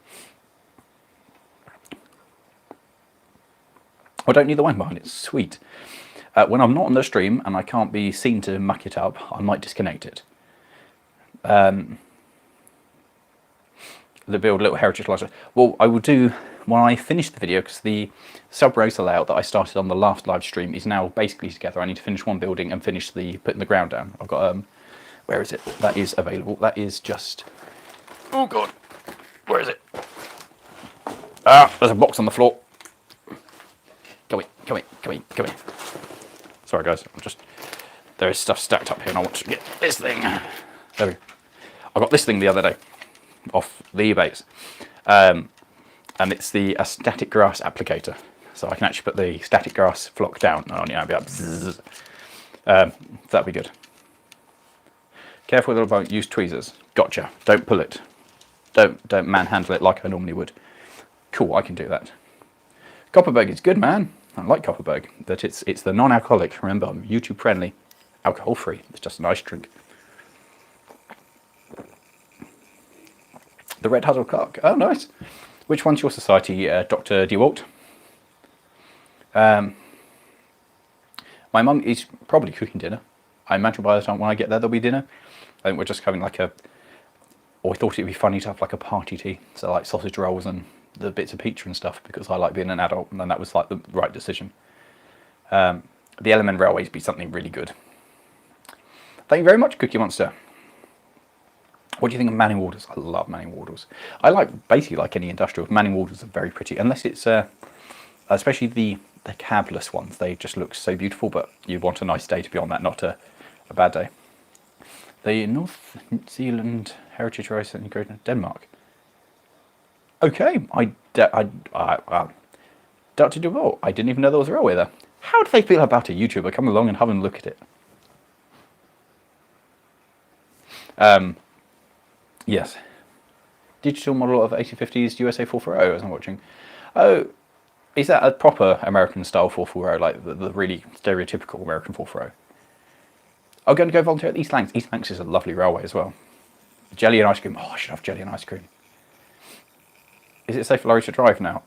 I don't need the wine behind it. It's sweet. When I'm not on the stream and I can't be seen to muck it up, I might disconnect it. The build little heritage lighter. Well, I will do when I finish the video, because the sub-rosa layout that I started on the last live stream is now basically together. I need to finish one building and finish putting the ground down. I've got where is it? That is available. That is just. Oh God, where is it? Ah, there's a box on the floor. Come in. Sorry guys, there is stuff stacked up here and I want to get this thing. There we go. I got this thing the other day off the eBays. And it's the static grass applicator. So I can actually put the static grass flock down and only be up. That'd be good. Careful about use tweezers. Gotcha. Don't pull it. Don't manhandle it like I normally would. Cool, I can do that. Copperberg is good, man. I like Copperberg, but it's the non-alcoholic. Remember, I'm YouTube friendly, alcohol free. It's just a nice drink. The Red Huddle Cock. Oh, nice. Which one's your society, Dr. DeWalt? My mum is probably cooking dinner. I imagine by the time when I get there, there'll be dinner. I think we're just having like or I thought it'd be funny to have like a party tea. So like sausage rolls and the bits of pizza and stuff, because I like being an adult, and then that was like the right decision. The Element Railways be something really good. Thank you very much, Cookie Monster. What do you think of Manning Waters? I love Manning Waters. I basically like any industrial. Manning Waters are very pretty, unless it's especially the cabless ones. They just look so beautiful, but you want a nice day to be on that, not a a bad day. The North Zealand Heritage Race in Great Denmark. Okay, Dr. Duvall, I didn't even know there was a railway there. How do they feel about a YouTuber coming along and having a look at it? Yes. Digital model of 1850s USA 440 as I'm watching. Oh, is that a proper American style 440, like the really stereotypical American 440? I'm going to go volunteer at East Lancs. East Lancs is a lovely railway as well. Jelly and ice cream. Oh, I should have jelly and ice cream. Is it safe for Lawrie to drive now?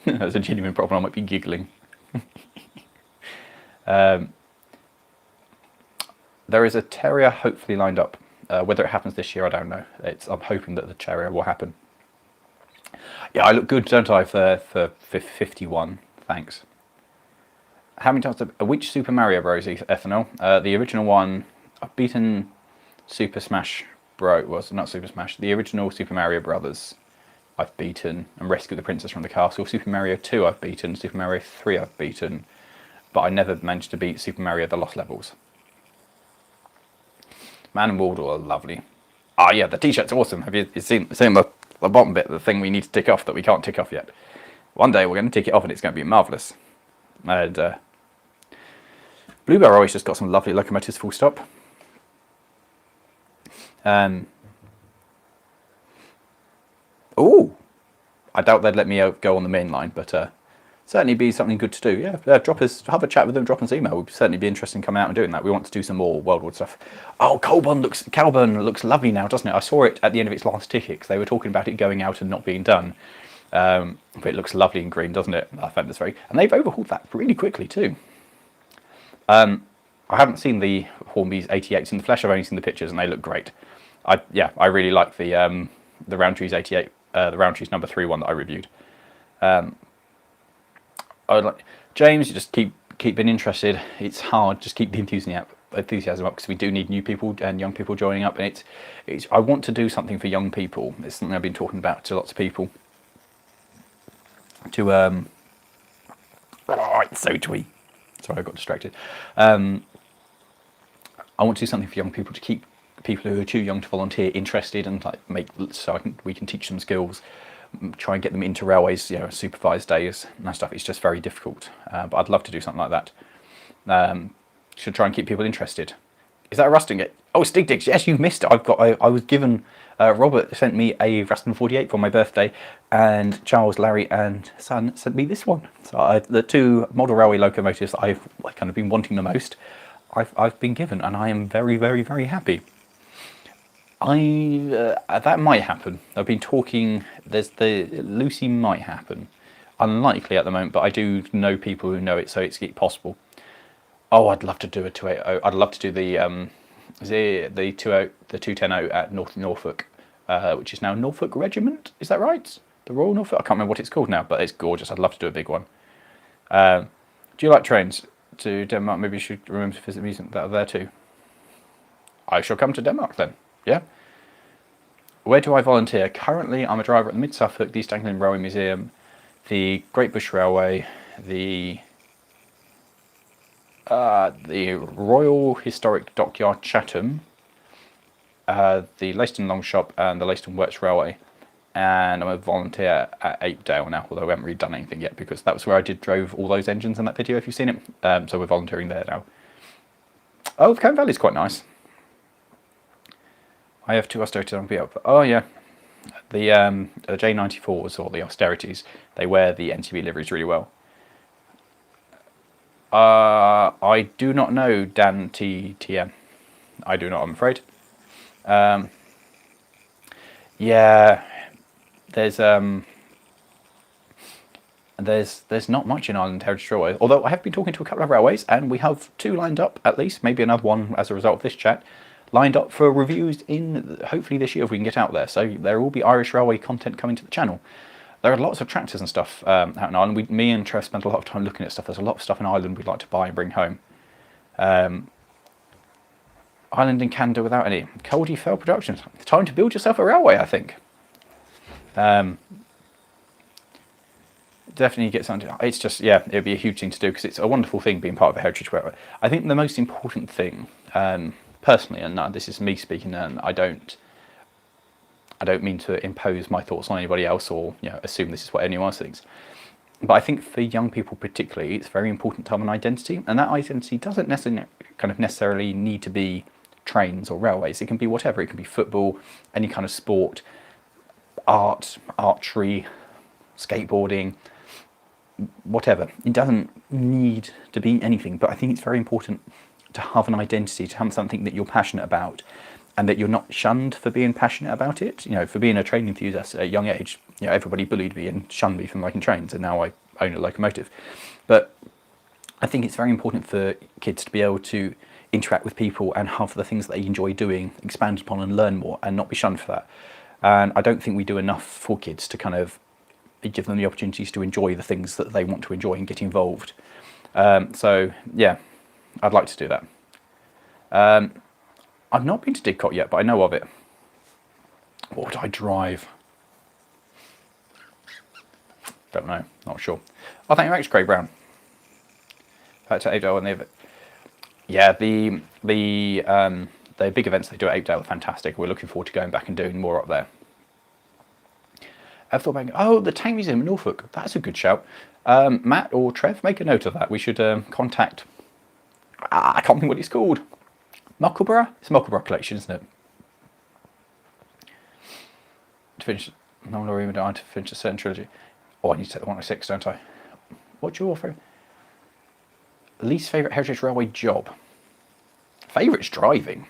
That's a genuine problem. I might be giggling. There is a terrier hopefully lined up. Whether it happens this year, I don't know. I'm hoping that the terrier will happen. Yeah, I look good, don't I, for 51? Thanks. How many times? Which Super Mario Bros. Ethanol? The original one. I've beaten Super Smash Bros. Was not Super Smash. The original Super Mario Brothers. I've beaten and rescued the princess from the castle. Super Mario 2 I've beaten. Super Mario 3 I've beaten. But I never managed to beat Super Mario The Lost Levels. Man and Wardle are lovely. Ah, yeah, the t-shirt's awesome. Have you seen the bottom bit, the thing we need to tick off that we can't tick off yet? One day we're going to tick it off and it's going to be marvellous. And Bluebell always just got some lovely locomotives, full stop. Oh, I doubt they'd let me go on the main line, but certainly be something good to do. Yeah, have a chat with them, drop us an email. We'd certainly be interested in coming out and doing that. We want to do some more World stuff. Oh, Colburn looks lovely now, doesn't it? I saw it at the end of its last ticket because they were talking about it going out and not being done. But it looks lovely in green, doesn't it? I found this and they've overhauled that really quickly too. I haven't seen the Hornby's 88s in the flesh. I've only seen the pictures and they look great. I really like the Roundtree's 88, the Roundtree's number 3 one that I reviewed. I would like James. You just keep being interested. It's hard. Just keep the enthusiasm up because we do need new people and young people joining up. And it's. I want to do something for young people. It's something I've been talking about to lots of people. Oh, it's so twee. Sorry, I got distracted. I want to do something for young people to keep people who are too young to volunteer interested and like we can teach them skills. Try and get them into railways, supervised days and that stuff. It's just very difficult, but I'd love to do something like that. Should try and keep people interested. Is that a Ruston gate? Oh, Stig Digs. Yes, you've missed it. I was given. Robert sent me a Ruston 48 for my birthday, and Charles, Larry, and son sent me this one. So the 2 model railway locomotives that I've kind of been wanting the most, I've been given, and I am very, very, very happy. That might happen. I've been talking. Lucy might happen. Unlikely at the moment, but I do know people who know it, so it's possible. Oh, I'd love to do a 280. I'd love to do the 210 at Norfolk, which is now Norfolk Regiment. Is that right? The Royal Norfolk. I can't remember what it's called now, but it's gorgeous. I'd love to do a big one. Do you like trains to Denmark? Maybe you should remember to visit the museum that are there too. I shall come to Denmark then. Yeah. Where do I volunteer? Currently, I'm a driver at the Mid Suffolk, the East Anglian Railway Museum, the Great Bush Railway, the Royal Historic Dockyard Chatham, the Leiston Longshop, and the Leiston Works Railway. And I'm a volunteer at Apedale now, although we haven't really done anything yet because that was where I drove all those engines in that video, if you've seen it. So we're volunteering there now. Oh, Cone Valley's quite nice. I have 2 austerities on up. Oh yeah, the J94s or the austerities. They wear the NTB liveries really well. I do not know Dan TM. I do not. I'm afraid. Yeah, there's not much in Ireland Heritage Railway. Although I have been talking to a couple of railways, and we have 2 lined up at least. Maybe another one as a result of this chat. Lined up for reviews in hopefully this year if we can get out there. So there will be Irish Railway content coming to the channel. There are lots of tractors and stuff out in Ireland. Me and Trev spent a lot of time looking at stuff. There's a lot of stuff in Ireland we'd like to buy and bring home. Ireland and Canada without any. Coldie Fell Productions. It's time to build yourself a railway, I think. definitely get something. It's just, yeah, it'd be a huge thing to do because it's a wonderful thing being part of a heritage railway. I think the most important thing, personally, and this is me speaking, and I don't mean to impose my thoughts on anybody else or assume this is what anyone else thinks. But I think for young people particularly, it's very important to have an identity, and that identity doesn't necessarily need to be trains or railways. It can be whatever. It can be football, any kind of sport, art, archery, skateboarding, whatever. It doesn't need to be anything, but I think it's very important to have an identity, to have something that you're passionate about, and that you're not shunned for being passionate about it. For being a train enthusiast at a young age, everybody bullied me and shunned me for liking trains, and now I own a locomotive. But I think it's very important for kids to be able to interact with people and have the things that they enjoy doing expanded upon and learn more, and not be shunned for that. And I don't think we do enough for kids to kind of give them the opportunities to enjoy the things that they want to enjoy and get involved. So yeah, I'd like to do that. I've not been to Didcot yet, but I know of it. What would I drive? Don't know, not sure. Oh, thank you, Max Craig Brown. Back to Apedale and the big events they do at Apedale are fantastic. We're looking forward to going back and doing more up there. I've thought about the Tank Museum in Norfolk. That's a good shout. Matt or Trev, make a note of that. We should contact. I can't think what it's called. Muckleborough? It's a Muckleborough collection, isn't it? To finish, no Lawrie even died to finish a certain trilogy. Oh, I need to take the 106, don't I? What's your least favourite Heritage Railway job? Favourite's driving.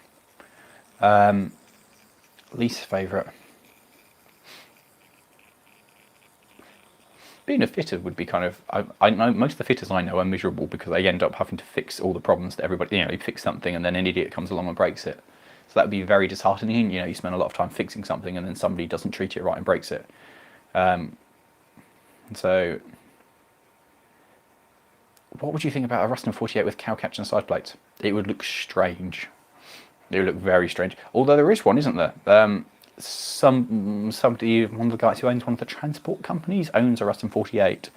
Least favourite. Being a fitter would be kind of. I know most of the fitters I know are miserable because they end up having to fix all the problems that everybody. You fix something and then an idiot comes along and breaks it. So that would be very disheartening. You spend a lot of time fixing something and then somebody doesn't treat it right and breaks it. So, what would you think about a Ruston 48 with cow catch and side plates? It would look strange. It would look very strange. Although there is one, isn't there? Somebody, one of the guys who owns one of the transport companies, owns a Ruston 48.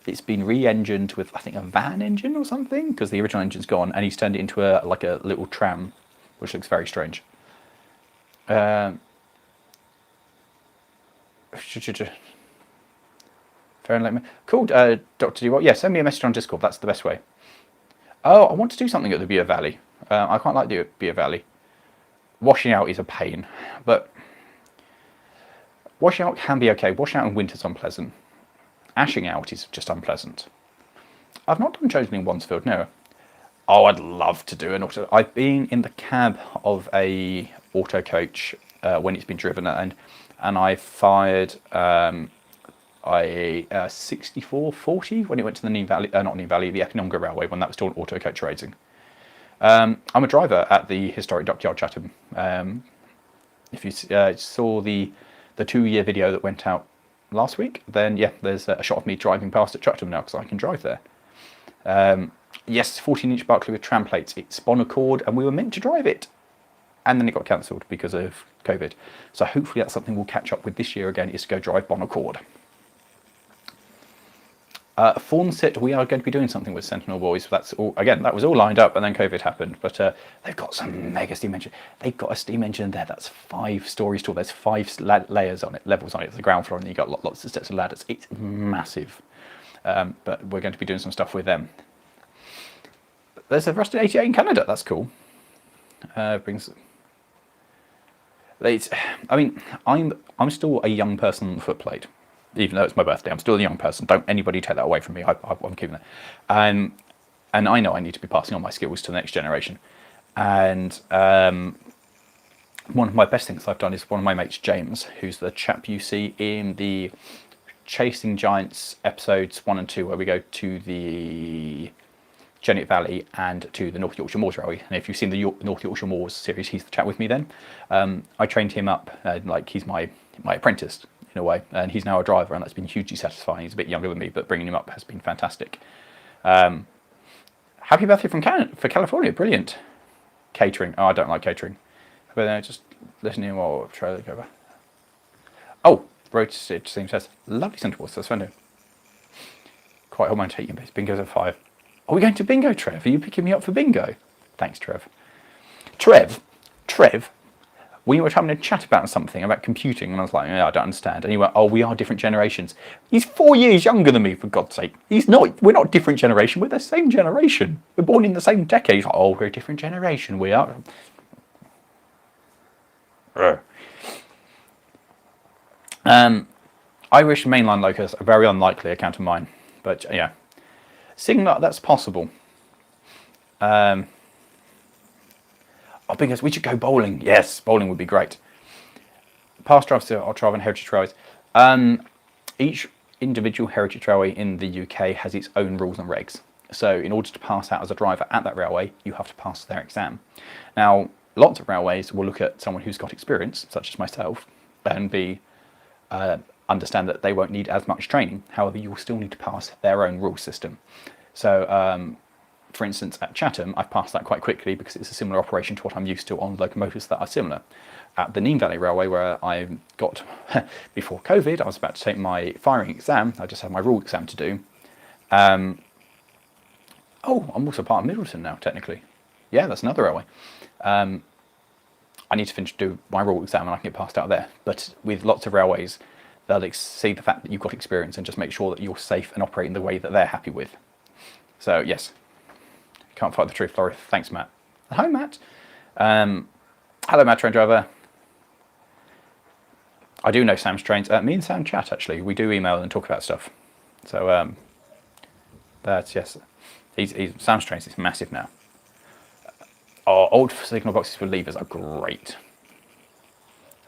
It's been re-engined with, I think, a van engine or something, because the original engine's gone, and he's turned it into a little tram, which looks very strange. Cool, Dr. D. Yeah, send me a message on Discord. That's the best way. Oh, I want to do something at the Bere Valley. I quite like the Bere Valley. Washing out is a pain, but washing out can be okay. Washing out in winter's unpleasant. Ashing out is just unpleasant. I've not done Choseling Wansfield, no. Oh, I'd love to do an auto. I've been in the cab of a auto coach when it's been driven, and I fired a 6440 when it went to the Nene Valley, not Nene Valley, the Econonga Railway, when that was still auto coach racing. I'm a driver at the historic Dockyard Chatham. If you saw the 2-year video that went out last week, then yeah, there's a shot of me driving past at Chatham now because I can drive there. Yes, 14-inch Barclay with tram plates. It spun a cord and we were meant to drive it. And then it got cancelled because of COVID. So hopefully that's something we'll catch up with this year again, is to go drive Bonaccord. Fawnset, we are going to be doing something with Sentinel Boys. That's all. Again, that was all lined up, and then COVID happened. But they've got some mega steam engine. They've got a steam engine there that's 5 stories tall. There's 5 layers on it, levels on it. There's the ground floor, and you've got lots of steps of ladders. It's massive. But we're going to be doing some stuff with them. There's a Rusted 88 in Canada. That's cool. Brings. I mean, I'm still a young person on the footplate. Even though it's my birthday, I'm still a young person. Don't anybody take that away from me. I'm keeping that. And I know I need to be passing on my skills to the next generation. And one of my best things I've done is one of my mates, James, who's the chap you see in the Chasing Giants episodes 1 and 2, where we go to the Gennet Valley and to the North Yorkshire Moors Railway. And if you've seen the North Yorkshire Moors series, he's the chap with me then. I trained him up, like he's my apprentice, in a way, and he's now a driver, and that's been hugely satisfying. He's a bit younger than me, but bringing him up has been fantastic. Happy birthday from for California, brilliant. Catering, oh, I don't like catering. But just listening while trailer go over. Oh, Road Stitch Team says, lovely Centre Wars, that's funny. quite hard to take you. Bingo's at 5. Are we going to bingo, Trev? Are you picking me up for bingo? Thanks, Trev. Trev, we were having a chat about something, about computing, and I was like, yeah, I don't understand. And he went, oh, we are different generations. He's 4 years younger than me, for God's sake. He's not. We're not different generation. We're the same generation. We're born in the same decade. He's like, oh, we're a different generation. We are. Irish mainline locos are very unlikely account of mine, but yeah, seeing that's possible. Oh, because we should go bowling. Yes, bowling would be great. Past drives to Altrava and Heritage Railways. Each individual Heritage Railway in the UK has its own rules and regs. So in order to pass out as a driver at that railway, you have to pass their exam. Now, lots of railways will look at someone who's got experience, such as myself, and understand that they won't need as much training. However, you will still need to pass their own rule system. So, for instance, at Chatham, I've passed that quite quickly because it's a similar operation to what I'm used to on locomotives that are similar. At the Nene Valley Railway, where I got, before COVID, I was about to take my firing exam. I just had my rule exam to do. Oh, I'm also part of Middleton now, technically. Yeah, that's another railway. I need to do my rule exam and I can get passed out there. But with lots of railways, they'll see the fact that you've got experience and just make sure that you're safe and operating the way that they're happy with. So, yes. Can't fight the truth, Lawrie. Thanks, Matt. Hi, Matt. Hello, Matt, train driver. I do know Sam's trains. Me and Sam chat, actually. We do email and talk about stuff. So, that's, yes. Sam's trains is massive now. Our old signal boxes for levers are great.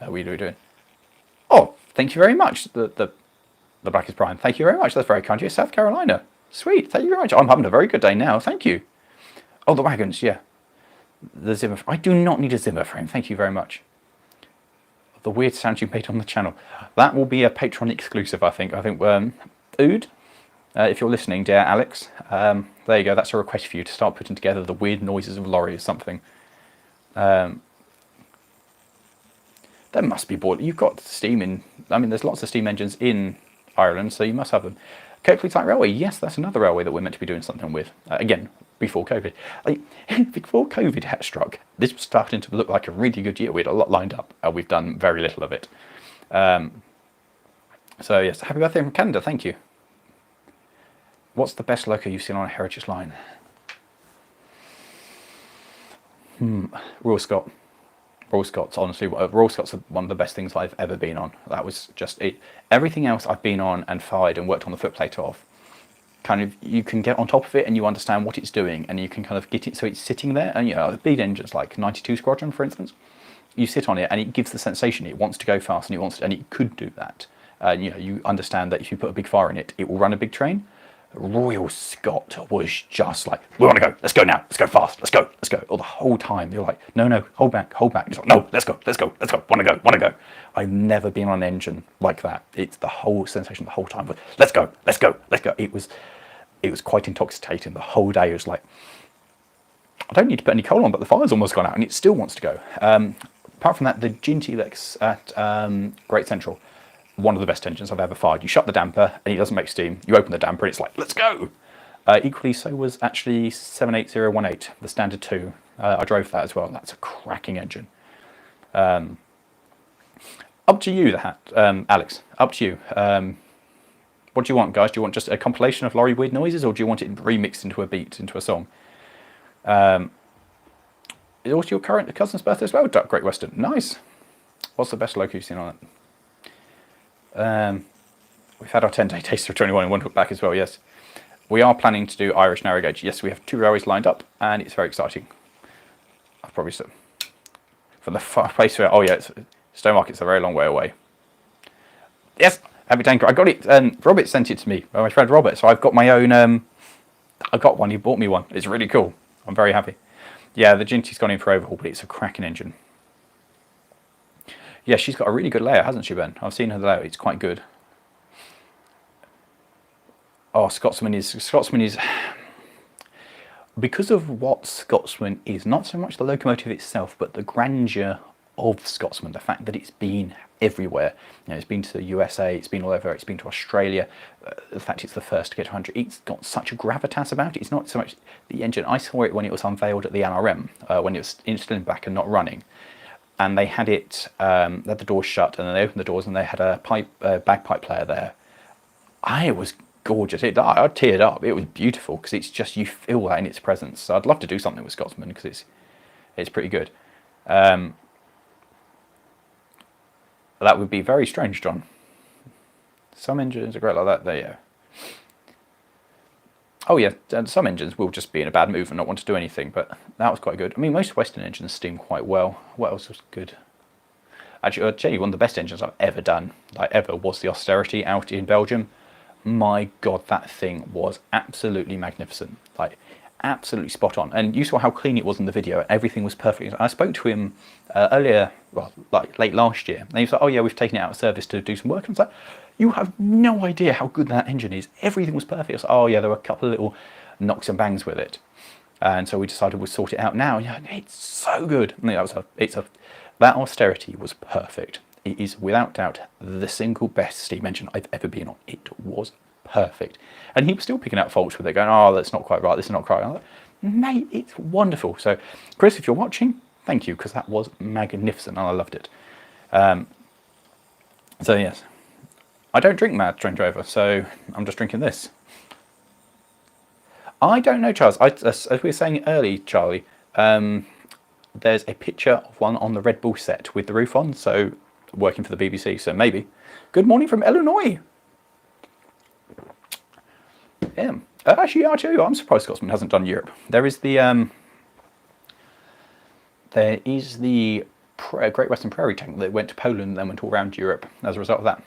How are we doing? Oh, thank you very much. The Black is Brian. Thank you very much. That's very kind of you. South Carolina. Sweet. Thank you very much. I'm having a very good day now. Thank you. Oh, the wagons. Yeah. The Zimmer. I do not need a Zimmer frame. Thank you very much. The weird sound you made on the channel. That will be a Patreon exclusive, I think. Ood, if you're listening, dear Alex, there you go. That's a request for you to start putting together the weird noises of Lawrie or something. There must be board. You've got steam in. I mean, there's lots of steam engines in Ireland, so you must have them. Coakley Type Railway. Yes, that's another railway that we're meant to be doing something with. Again, before COVID. Before COVID had struck, this was starting to look like a really good year. We had a lot lined up. We've done very little of it. So yes, happy birthday from Canada. Thank you. What's the best loco you've seen on a Heritage line? Royal Scot. Royal Scots, honestly, Royal Scots are one of the best things I've ever been on. That was just it. Everything else I've been on and fired and worked on the footplate of, kind of, you can get on top of it and you understand what it's doing and you can kind of get it so it's sitting there. And you know, the big engines like 92 Squadron, for instance, you sit on it and it gives the sensation it wants to go fast and it could do that. You know, you understand that if you put a big fire in it, it will run a big train. Royal Scot was just like, we want to go, let's go now, let's go fast, let's go. All the whole time you're like, no, hold back. It's like, no, let's go, want to go. I've never been on an engine like that. It's the whole sensation the whole time, but let's go. It was quite intoxicating. The whole day it was like, I don't need to put any coal on, but the fire's almost gone out and it still wants to go. Apart from that, the Ginty Lex at Great Central, one of the best engines I've ever fired. You shut the damper and it doesn't make steam. You open the damper and it's like, let's go. Equally so was actually 78018, the standard 2. I drove that as well. That's a cracking engine. Up to you, Alex. Up to you. What do you want, guys? Do you want just a compilation of Lawrie weird noises, or do you want it remixed into a beat, into a song? Is also your current cousin's birthday as well? Great Western. Nice. What's the best loco you've seen on it? We've had our 10-day taster of 21 and one hook back as well, yes. We are planning to do Irish narrow gauge. Yes, we have 2 railways lined up, and it's very exciting. I've probably said from the far place where, oh yeah, Stowmarket's a very long way away. Yes, happy tanker. I got it. Robert sent it to me, my friend Robert. So I've got my own. I got one. He bought me one. It's really cool. I'm very happy. Yeah, the Ginty's gone in for overhaul, but it's a cracking engine. Yeah, she's got a really good layout, hasn't she, Ben? I've seen her layout. It's quite good. Oh, Scotsman is because of what Scotsman is, not so much the locomotive itself, but the grandeur of Scotsman, the fact that it's been everywhere. You know, it's been to the USA, it's been all over, it's been to Australia. The fact it's the first to get to 100, it's got such a gravitas about it. It's not so much the engine. I saw it when it was unveiled at the NRM, when it was still in back and not running. And they had it, they had the doors shut, and then they opened the doors and they had a bagpipe player there. It was gorgeous. I teared up. It was beautiful because it's just, you feel that in its presence. So I'd love to do something with Scotsman because it's pretty good. That would be very strange, John. Some engines are great like that. There you go. Oh yeah, some engines will just be in a bad mood and not want to do anything, but that was quite good. I mean, most Western engines steam quite well. What else was good? Actually, I'll tell you, one of the best engines I've ever done, like ever, was the Austerity out in Belgium. My God, that thing was absolutely magnificent. Like, absolutely spot on. And you saw how clean it was in the video. Everything was perfect. I spoke to him earlier, well, like late last year. And he was like, oh yeah, we've taken it out of service to do some work. And I was like, you have no idea how good that engine is. Everything was perfect. I was like, oh yeah, there were a couple of little knocks and bangs with it. And so we decided we'd sort it out now. Yeah, it's so good. And that Austerity was perfect. It is without doubt the single best steam engine I've ever been on. It was perfect. And he was still picking out faults with it, going, oh, that's not quite right, this is not quite right. I'm like, mate, it's wonderful. So, Chris, if you're watching, thank you, because that was magnificent and I loved it. So, yes. I don't drink Mad Range Rover, so I'm just drinking this. I don't know, Charles. As we were saying early, Charlie, there's a picture of one on the Red Bull set with the roof on, so working for the BBC, so maybe. Good morning from Illinois. Yeah. Actually, I'll tell you, I'm surprised Scotsman hasn't done Europe. There is the Great Western Prairie tank that went to Poland and then went all around Europe as a result of that.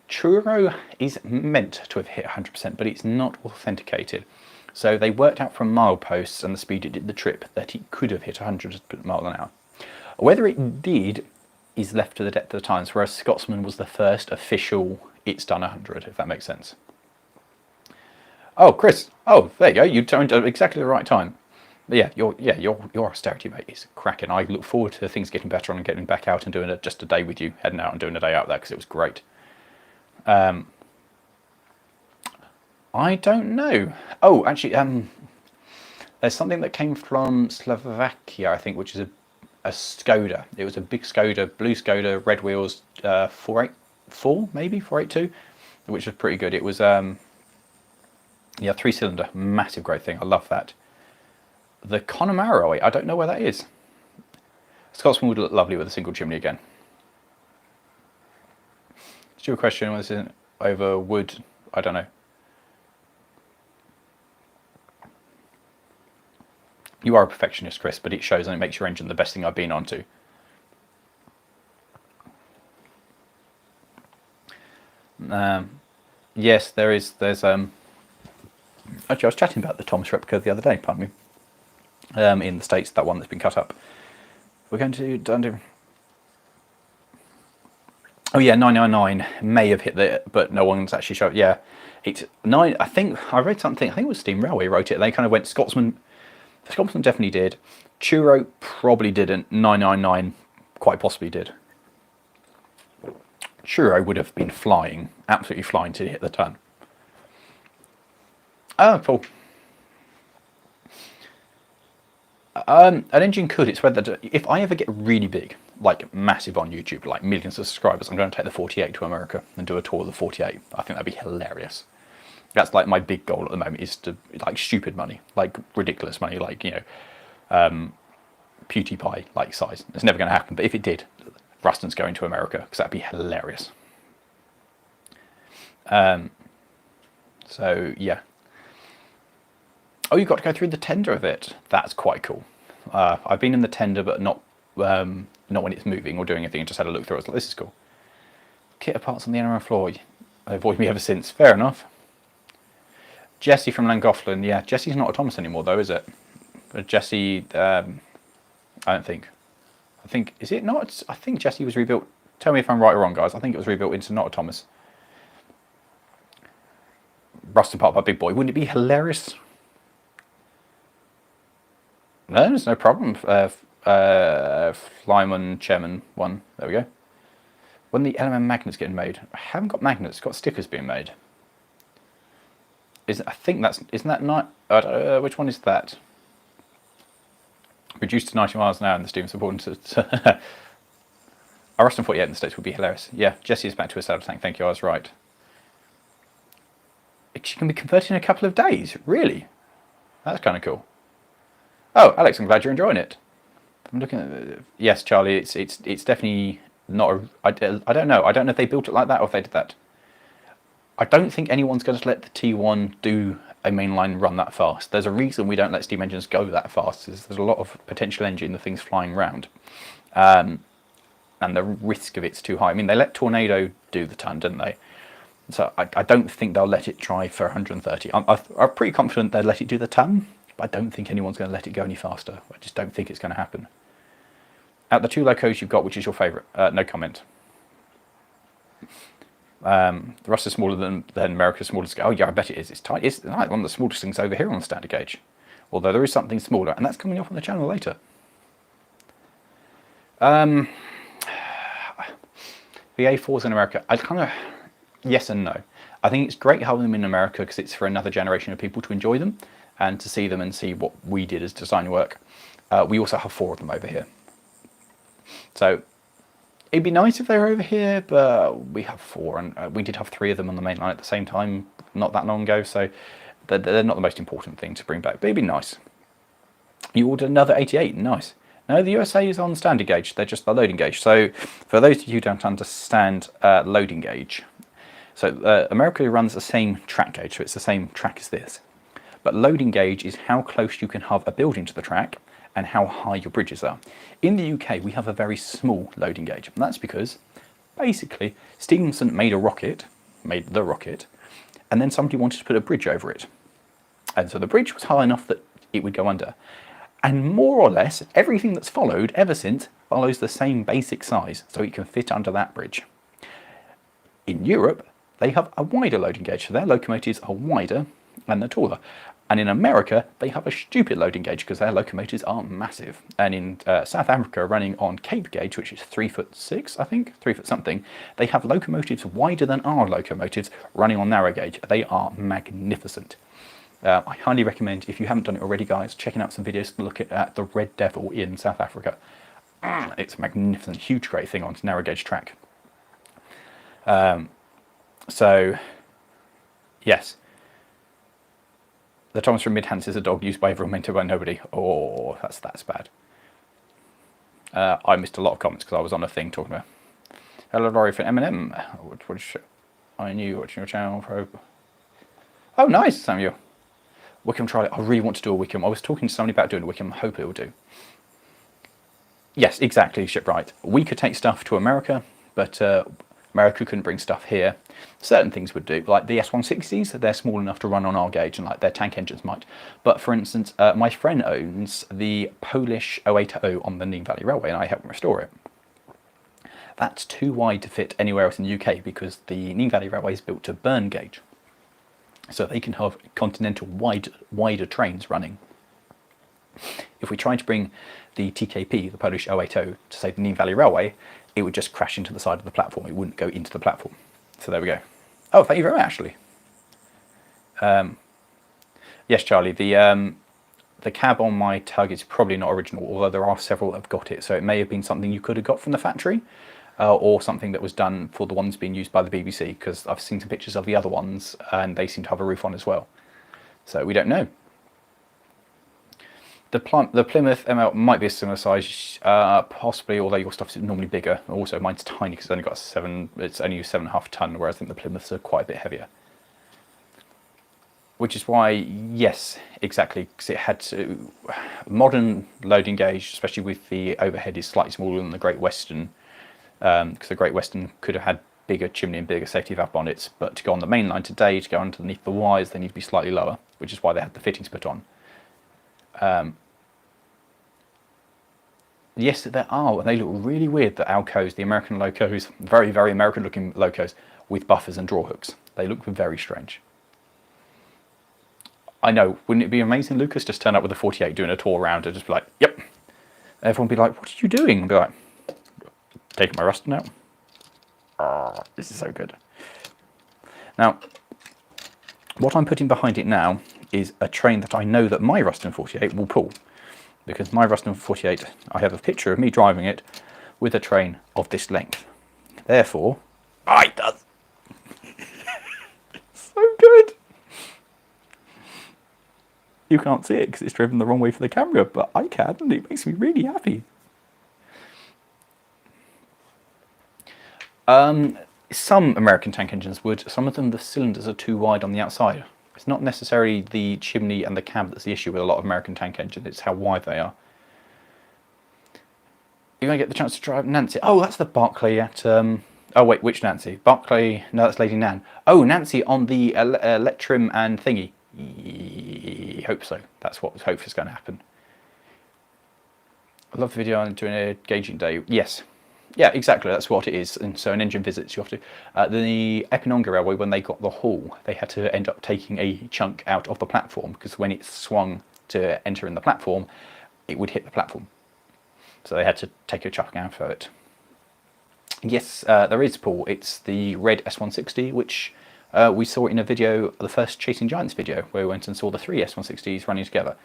Truro is meant to have hit 100%, but it's not authenticated. So they worked out from mileposts and the speed it did the trip that it could have hit 100 miles an hour. Whether it did is left to the depth of the times, whereas Scotsman was the first official it's done 100, if that makes sense. Oh, Chris. Oh, there you go. You turned at exactly the right time. But yeah, your Austerity, mate, is cracking. I look forward to things getting better and getting back out and doing just a day with you, heading out and doing a day out there, because it was great. I don't know. Oh, actually, there's something that came from Slovakia, I think, which is a Skoda. It was a big Skoda, blue Skoda, red wheels, 484, maybe 482, which was pretty good. It was, yeah, 3-cylinder, massive, great thing. I love that. The Connemara, I don't know where that is. Scotsman would look lovely with a single chimney again. Stupid question, was it over wood? I don't know. You are a perfectionist, Chris, but it shows and it makes your engine the best thing I've been onto. Yes, there's actually I was chatting about the Thomas replica the other day, pardon me, in the States, that one that's been cut up. We're going to do. Oh yeah, 999 may have hit it, but no one's actually showed. Yeah, it's 9. I think I read something. I think it was Steam Railway wrote it. They kind of went Scotsman. Scotsman definitely did. Truro probably didn't. 999 quite possibly did. Truro would have been flying, absolutely flying to hit the turn. Oh, cool. An engine could. It's whether if I ever get really big, like massive on YouTube, like millions of subscribers, I'm going to take the 48 to America and do a tour of the 48. I think that'd be hilarious. That's like my big goal at the moment, is to, like, stupid money, like ridiculous money, like, you know, PewDiePie like size. It's never going to happen, but if it did, Ruston's going to America, because that'd be hilarious. So yeah. Oh, you got to go through the tender of it. That's quite cool. I've been in the tender, but not when it's moving or doing anything. I just had a look through. I was like, this is cool. Kit of parts on the NRM floor. Avoid me ever since. Fair enough. Jesse from Llangollen. Yeah, Jesse's not a Thomas anymore, though, is it? Jesse, I don't think. I think, is it not? I think Jesse was rebuilt. Tell me if I'm right or wrong, guys. I think it was rebuilt into not a Thomas. Ruston part by Big Boy. Wouldn't it be hilarious? No, there's no problem. Flyman Chairman one. There we go. When the LMM magnets getting made, I haven't got magnets. Got stickers being made. I think that's isn't that not? Which one is that? Reduced to 90 miles an hour in the Steam support. A Ruston 48 in the States would be hilarious. Yeah, Jesse is back to a saddle tank. Thank you. I was right. She can be converted in a couple of days. Really? That's kind of cool. Oh, Alex, I'm glad you're enjoying it. I'm looking at yes, Charlie. It's definitely not. I don't know. I don't know if they built it like that or if they did that. I don't think anyone's going to let the T1 do a mainline run that fast. There's a reason we don't let steam engines go that fast. There's a lot of potential engine, the things flying around, and the risk of it's too high. I mean, they let Tornado do the ton, didn't they? So I don't think they'll let it try for 130. I'm pretty confident they'll let it do the ton, but I don't think anyone's going to let it go any faster. I just don't think it's going to happen. Out the 2 locos you've got, which is your favourite? No comment. The Rust is smaller than America's smallest. Oh yeah, I bet it is. It's tiny. It's like one of the smallest things over here on the standard gauge. Although there is something smaller, and that's coming up on the channel later. The A4s in America, I kind of yes and no. I think it's great having them in America because it's for another generation of people to enjoy them and to see them and see what we did as design work. We also have 4 of them over here. So it'd be nice if they were over here, but we have 4, and we did have 3 of them on the main line at the same time not that long ago, so they're not the most important thing to bring back, but it'd be nice. You ordered another 88, nice. No, the USA is on standard gauge, they're just the loading gauge. So for those of you who don't understand loading gauge, so America runs the same track gauge, so it's the same track as this. But loading gauge is how close you can have a building to the track and how high your bridges are. In the UK, we have a very small loading gauge, and that's because basically Stevenson made the rocket, and then somebody wanted to put a bridge over it. And so the bridge was high enough that it would go under. And more or less, everything that's followed ever since follows the same basic size, so it can fit under that bridge. In Europe, they have a wider loading gauge, so their locomotives are wider and they're taller. And in America, they have a stupid loading gauge because their locomotives are massive. And in South Africa, running on Cape gauge, which is 3'6", I think, 3 foot something, they have locomotives wider than our locomotives running on narrow gauge. They are magnificent. I highly recommend, if you haven't done it already, guys, checking out some videos to look at the Red Devil in South Africa. It's a magnificent, huge, great thing on narrow gauge track. So, yes. The Thomas from Midhants is a dog used by everyone, maintained by nobody. Oh, that's bad. I missed a lot of comments because I was on a thing talking about. Hello, Lawrie from Eminem. I knew watching your channel. Oh, nice, Samuel. Wickham trial. I really want to do a Wickham. I was talking to somebody about doing a Wickham. I hope it will do. Yes, exactly, Shipwright. We could take stuff to America, but America couldn't bring stuff here. Certain things would do, like the S160s, they're small enough to run on our gauge, and like their tank engines might. But for instance, my friend owns the Polish 080 on the Nene Valley Railway, and I helped him restore it. That's too wide to fit anywhere else in the UK because the Nene Valley Railway is built to burn gauge. So they can have continental wider trains running. If we tried to bring the TKP, the Polish 080, to say the Nene Valley Railway, it would just crash into the side of the platform. It wouldn't go into the platform. So there we go. Oh, thank you very much, Ashley. Yes, Charlie, the cab on my Tug is probably not original, although there are several that have got it. So it may have been something you could have got from the factory, or something that was done for the ones being used by the BBC, because I've seen some pictures of the other ones, and they seem to have a roof on as well. So we don't know. The Plymouth ML might be a similar size, possibly, although your stuff is normally bigger. Also, mine's tiny because it's only got it's only 7.5 ton, whereas I think the Plymouths are quite a bit heavier. Which is why, yes, exactly, because it had to. Modern loading gauge, especially with the overhead, is slightly smaller than the Great Western, because the Great Western could have had bigger chimney and bigger safety valve bonnets, but to go on the main line today, to go underneath the wires, they need to be slightly lower, which is why they had the fittings put on. Yes, there are, and they look really weird, the Alcos, the American locos, very, very American looking locos with buffers and draw hooks. They look very strange. I know, wouldn't it be amazing, Lucas, just turn up with a 48 doing a tour around and just be like, yep, everyone would be like, what are you doing? I'd be like, taking my Ruston out. Oh, this is so good. Now, what I'm putting behind it now is a train that I know that my Ruston 48 will pull. Because my Ruston 48, I have a picture of me driving it with a train of this length. Therefore, it does. So good. You can't see it because it's driven the wrong way for the camera, but I can, and it makes me really happy. Some American tank engines would. Some of them, the cylinders are too wide on the outside. It's not necessarily the chimney and the cab that's the issue with a lot of American tank engines. It's how wide they are. You're going to get the chance to drive Nancy. Oh, that's the Barclay at... oh, wait, which Nancy? Barclay... No, that's Lady Nan. Oh, Nancy on the Electrum and thingy. Hope so. That's what I hope is going to happen. I love the video on doing a gauging day. Yes. Yeah, exactly. That's what it is. And so in engine visits, you have to... the Epinonga Railway, when they got the hall, they had to end up taking a chunk out of the platform because when it swung to enter in the platform, it would hit the platform. So they had to take a chunk out of it. Yes, there is, Paul. It's the red S160, which we saw in a video, the first Chasing Giants video, where we went and saw the 3 S160s running together.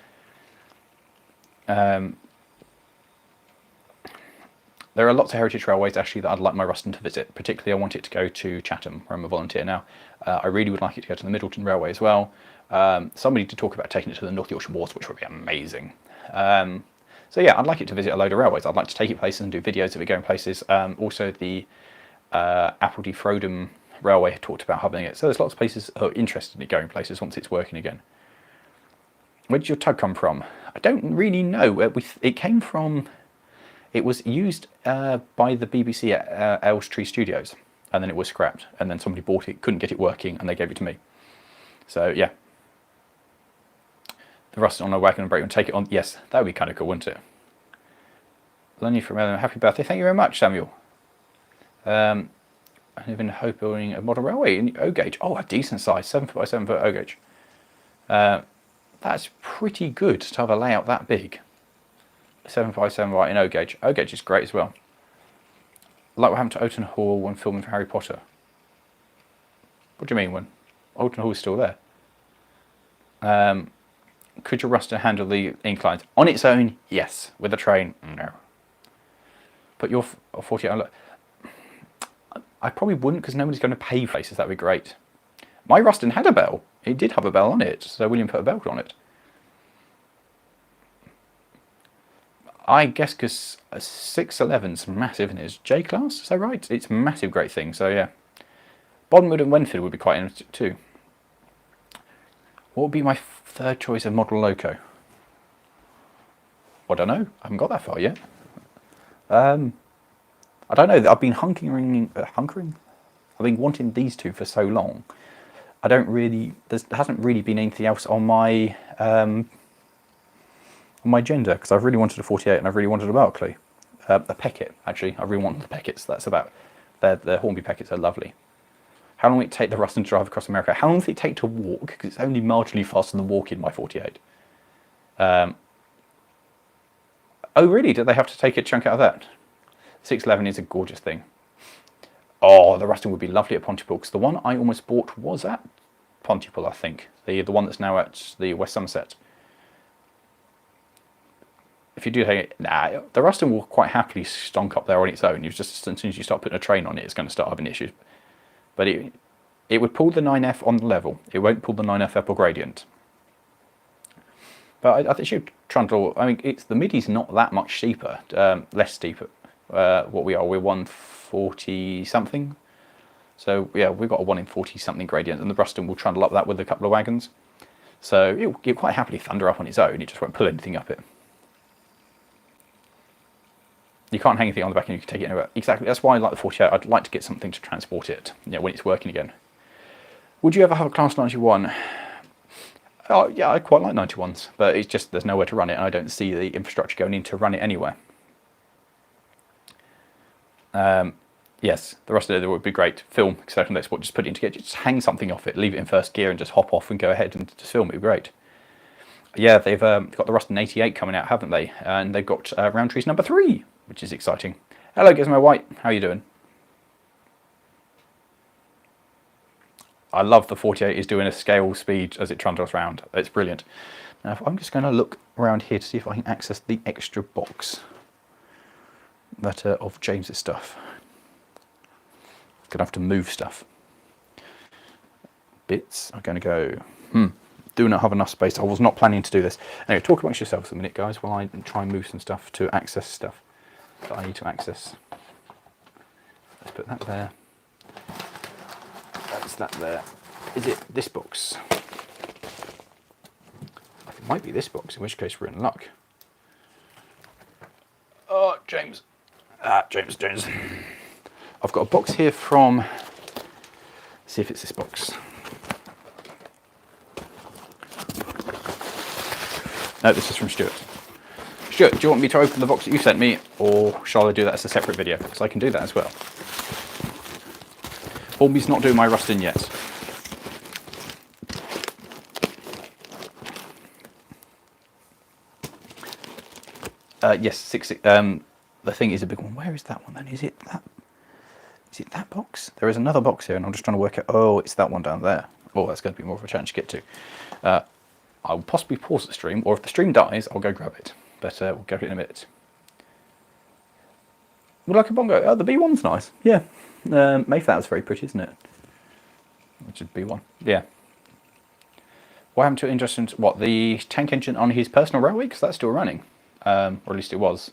There are lots of heritage railways actually that I'd like my Ruston to visit. Particularly I want it to go to Chatham, where I'm a volunteer now. I really would like it to go to the Middleton Railway as well. Somebody to talk about taking it to the North Yorkshire Moors, which would be amazing. So yeah, I'd like it to visit a load of railways. I'd like to take it places and do videos of it going places. Also the Appleby Frodham Railway talked about hubbing it. So there's lots of places that are interested in it going places once it's working again. Where did your tug come from? I don't really know. It came from... It was used by the BBC at Elstree Studios, and then it was scrapped, and then somebody bought it, couldn't get it working, and they gave it to me. So yeah. The Ruston on a wagon and brake and take it on. Yes, that would be kind of cool, wouldn't it? Lenny from Ellen, happy birthday. Thank you very much, Samuel. I live in Hope building a model railway in O gauge. Oh, a decent size, 7 foot by 7 foot O gauge. That's pretty good to have a layout that big. 7 by 7 by in O gauge. O gauge is great as well. Like what happened to Oaton Hall when filming for Harry Potter. What do you mean when? Oaton Hall is still there. Could your Ruston handle the inclines? On its own, yes. With a train, no. But your 48... I probably wouldn't because nobody's going to pay places. That would be great. My Ruston had a bell. It did have a bell on it, so William put a belt on it. I guess because a 611's massive, and it's J-class, is that right? It's a massive, great thing, so yeah. Boddenwood and Wenford would be quite interesting too. What would be my third choice of model loco? I don't know. I haven't got that far yet. I don't know. I've been hunkering. I've been wanting these two for so long. I don't really. There hasn't really been anything else on my agenda because I've really wanted a 48 and I've really wanted a Barclay. A Peckett actually. I really want the Pecketts. That's about. The Hornby Pecketts are lovely. How long will it take the Ruston to drive across America? How long does it take to walk? Because it's only marginally faster than walking my 48. Oh really? Did they have to take a chunk out of that? 611 is a gorgeous thing. Oh, the Ruston would be lovely at Pontypool because the one I almost bought was at Pontypool, I think. The one that's now at the West Somerset. If you do take it, the Ruston will quite happily stonk up there on its own. You just as soon as you start putting a train on it, it's going to start having issues. But it would pull the 9F on the level. It won't pull the 9F up or gradient. But I think should trundle. I mean, the Midi's not that much steeper, less steeper. What we're 140 something. So yeah, we've got a 1 in 40 something gradient, and the Ruston will trundle up that with a couple of wagons. So it'll quite happily thunder up on its own. It just won't pull anything up it. You can't hang anything on the back and you can take it anywhere. Exactly, that's why I like the 48. I'd like to get something to transport it, when it's working again. Would you ever have a Class 91? Oh, yeah, I quite like 91s, but it's just there's nowhere to run it, and I don't see the infrastructure going in to run it anywhere. Yes, the rest of it would be great. Film, second export, just put it into gear, just hang something off it, leave it in first gear and just hop off and go ahead and just film it would be great. Yeah, they've got the Ruston 88 coming out, haven't they? And they've got Roundtree's number 3, which is exciting. Hello, Gizmo White. How are you doing? I love the 48 is doing a scale speed as it trundles around. It's brilliant. Now, I'm just going to look around here to see if I can access the extra box that of James's stuff. Gonna have to move stuff. Bits are going to go. Do not have enough space. I was not planning to do this. Anyway, talk amongst yourselves a minute, guys, while I try and move some stuff to access stuff that I need to access. Let's put that there. That's that there. Is it this box? It might be this box, in which case we're in luck. Oh, James. James. I've got a box here from... Let's see if it's this box. No, this is from Stuart. Stuart, do you want me to open the box that you sent me, or shall I do that as a separate video? Because I can do that as well. Hornby's not doing my rusting yet. Yes, 6. The thing is a big one. Where is that one then? Is it that? Is it that box? There is another box here, and I'm just trying to work out. Oh, it's that one down there. Oh, that's going to be more of a challenge to get to. I'll possibly pause the stream, or if the stream dies, I'll go grab it. But we'll go in a minute. Would like a bongo? Oh, the B1's nice. Yeah. Mayflower's very pretty, isn't it? Which is B1. Yeah. What happened to interest in what? The tank engine on his personal railway? Because that's still running. Or at least it was.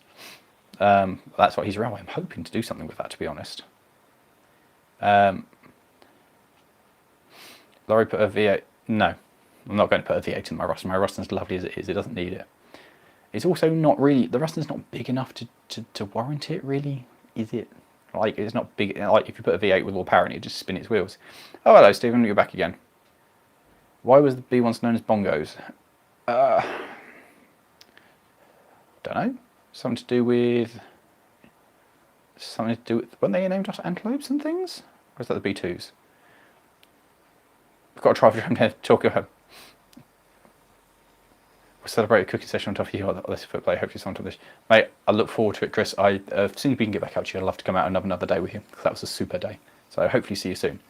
That's what his railway. I'm hoping to do something with that, to be honest. Lawrie put a V8. No. I'm not going to put a V8 in my Ruston. My Ruston's lovely as it is. It doesn't need it. It's also not really... The Ruston's not big enough to warrant it, really. Is it? Like, it's not big... Like, if you put a V8 with all power in it, just spin its wheels. Oh, hello, Stephen. You're back again. Why was the B1s known as bongos? Don't know. Something to do with... Weren't they named after antelopes and things? Or is that the B2s? I've got to try to talk about... We'll celebrate a cooking session on top of you on this footplay. Hopefully sometime this. Mate, I look forward to it, Chris. As soon as we can get back out to you, I'd love to come out and have another day with you, because that was a super day. So hopefully see you soon.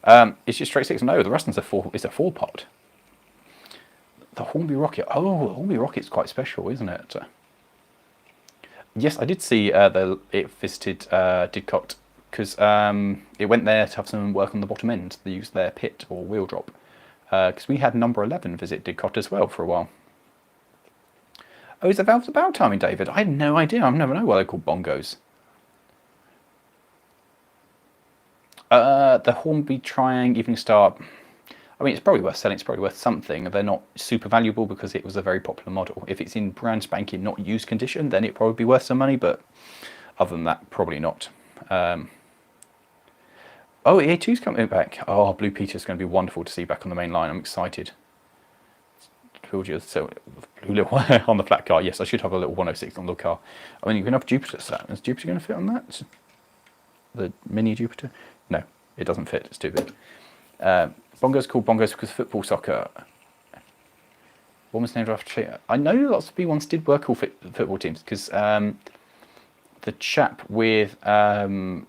It's just straight 6. No, the Ruston's a 4-pot. The Hornby Rocket. Oh, the Hornby Rocket's quite special, isn't it? Yes, I did see it visited Didcot, because it went there to have some work on the bottom end. They used their pit or wheel drop. Because we had number 11 visit Didcot as well for a while. Oh, is the valves about timing, David? I had no idea. I've never known why they're called bongos. The Hornby Triang Evening Star. I mean, it's probably worth selling. It's probably worth something. They're not super valuable because it was a very popular model. If it's in brand spanking, not used condition, then it'd probably be worth some money. But other than that, probably not. Oh, EA2's coming back. Oh, Blue Peter's going to be wonderful to see back on the main line. I'm excited. So on the flat car. Yes, I should have a little 106 on the car. I mean, you can have Jupiter sat. Is Jupiter going to fit on that? The mini Jupiter? No, it doesn't fit. It's too big. Bongos called bongos because football soccer. One was named after... I know lots of B1s did work all football teams because the chap with who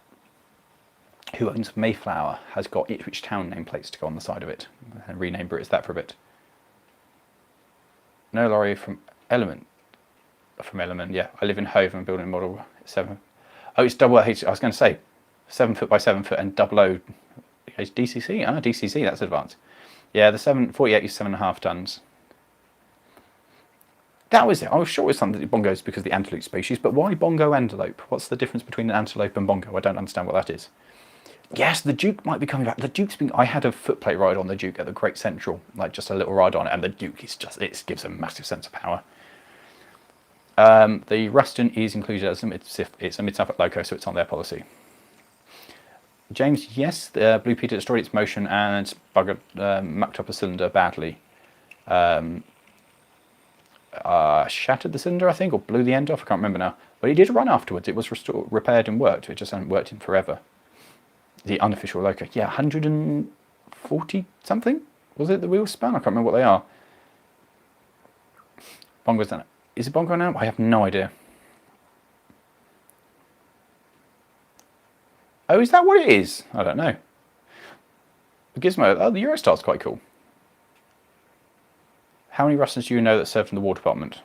owns Mayflower has got Ipswich Town nameplates to go on the side of it and rename Brits that for a bit. No, Lawrie from Element. From Element, yeah. I live in Hove and building a model 7. Oh, it's double H. I was going to say 7 foot by 7 foot and double O. DCC? Ah, DCC, that's advanced. Yeah, the 48 is 7.5 tons. That was it. I was sure it was something bongos because of the antelope species, but why bongo antelope? What's the difference between an antelope and bongo? I don't understand what that is. Yes, the Duke might be coming back. The Duke's been... I had a footplate ride on the Duke at the Great Central, like just a little ride on it, and the Duke is just... It gives a massive sense of power. The Ruston is included as it's a mid-Suffolk loco, so it's on their policy. James, yes, the Blue Peter destroyed its motion and mucked up a cylinder badly. Shattered the cylinder, I think, or blew the end off. I can't remember now. But it did run afterwards. It was repaired and worked. It just hadn't worked in forever. The unofficial loco. Yeah, 140 something? Was it the wheels span? I can't remember what they are. Bongo's done it. Is it Bongo now? I have no idea. Oh, is that what it is? I don't know. The Gizmo. Oh, the Eurostar's quite cool. How many Russians do you know that served in the War Department?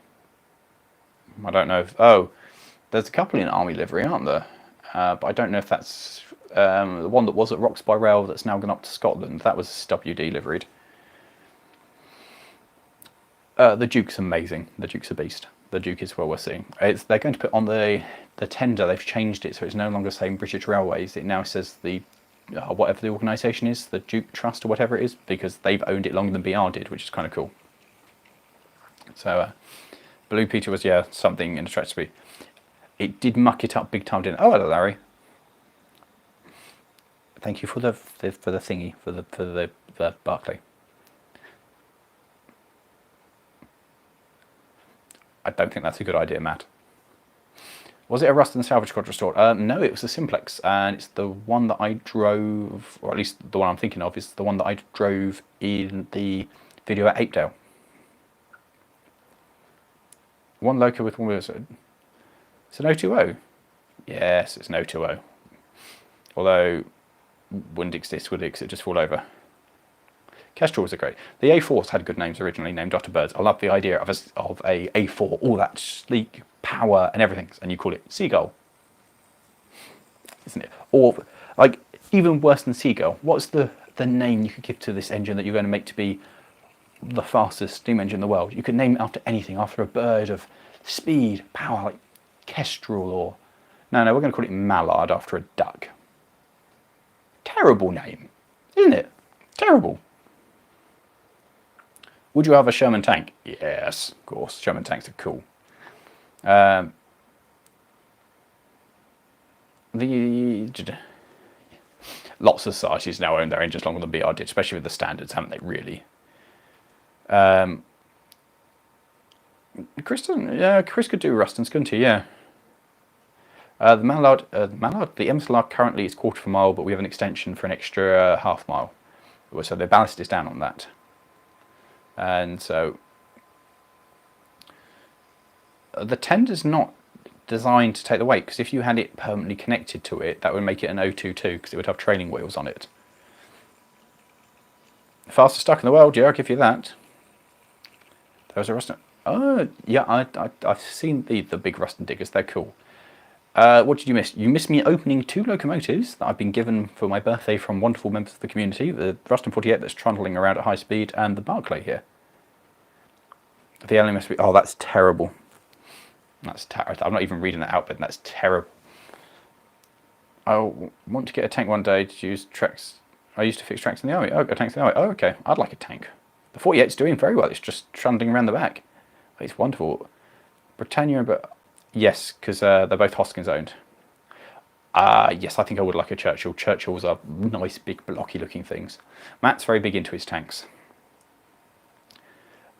I don't know. Oh, there's a couple in Army livery, aren't there? But I don't know if that's the one that was at Rocks by Rail that's now gone up to Scotland. That was WD liveried. The Duke's amazing. The Duke's a beast. The Duke is well worth seeing. They're going to put on the tender. They've changed it so it's no longer saying British Railways. It now says the whatever the organisation is, the Duke Trust or whatever it is, because they've owned it longer than BR did, which is kind of cool. So Blue Peter was something in the track speed. It did muck it up big time, didn't it? Oh, hello, Larry. Thank you for the thingy for the Barclay. I don't think that's a good idea, Matt. Was it a Rust and Salvage Quad restored? No, it was a Simplex, and it's the one that I drove, or at least the one I'm thinking of, is the one that I drove in the video at Apedale. One Loco with one wheel. It's an 020? Yes, it's an 020. Although, wouldn't exist, would it? Because it'd just fall over. Kestrels are great. The A4s had good names originally, named Otter Birds. I love the idea of a A4, all that sleek power and everything, and you call it Seagull. Isn't it? Or, like, even worse than Seagull, what's the name you could give to this engine that you're going to make to be the fastest steam engine in the world? You could name it after anything, after a bird of speed, power, like Kestrel or... No, we're going to call it Mallard after a duck. Terrible name, isn't it? Terrible. Would you have a Sherman tank? Yes, of course. Sherman tanks are cool. Lots of societies now own their engines longer than BR did, especially with the standards, haven't they, really? Chris doesn't... Yeah, Chris could do Rustons, couldn't he? Yeah. The Mallard, the MSLR currently is 1/4 mile, but we have an extension for an extra half mile. So the ballast is down on that. And so the tender's not designed to take the weight, because if you had it permanently connected to it, that would make it an 022, because it would have trailing wheels on it. Fastest stuck in the world, yeah, I'll give you that. There was a Ruston. Oh, yeah, I've seen the big Ruston diggers, they're cool. What did you miss? You missed me opening 2 locomotives that I've been given for my birthday from wonderful members of the community. The Ruston 48 that's trundling around at high speed, and the Barclay here. The LMSB. Oh, that's terrible. That's terrible. I'm not even reading that out, but that's terrible. I want to get a tank one day to use tracks. I used to fix tracks in the army. Oh, tanks in the army. Oh, okay. I'd like a tank. The 48's doing very well. It's just trundling around the back. It's wonderful. Britannia, but yes, because they're both Hoskins owned. Yes, I think I would like a Churchill. Churchills are nice, big, blocky looking things. Matt's very big into his tanks.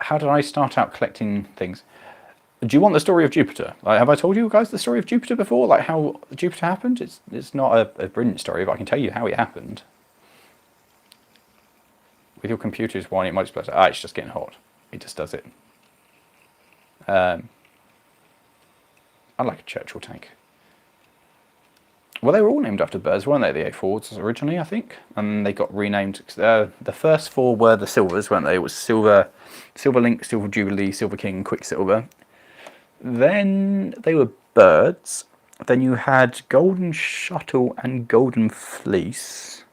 How did I start out collecting things? Do you want the story of Jupiter? Like, have I told you guys the story of Jupiter before? Like how Jupiter happened? It's not a brilliant story, but I can tell you how it happened. With your computers, why it might explode? It's just getting hot. It just does it. I'd like a Churchill tank. Well, they were all named after birds, weren't they? The A4s originally, I think, and they got renamed. The first 4 were the Silvers, weren't they? It was Silver Link, Silver Jubilee, Silver King, Quicksilver. Then they were birds. Then you had Golden Shuttle and Golden Fleece,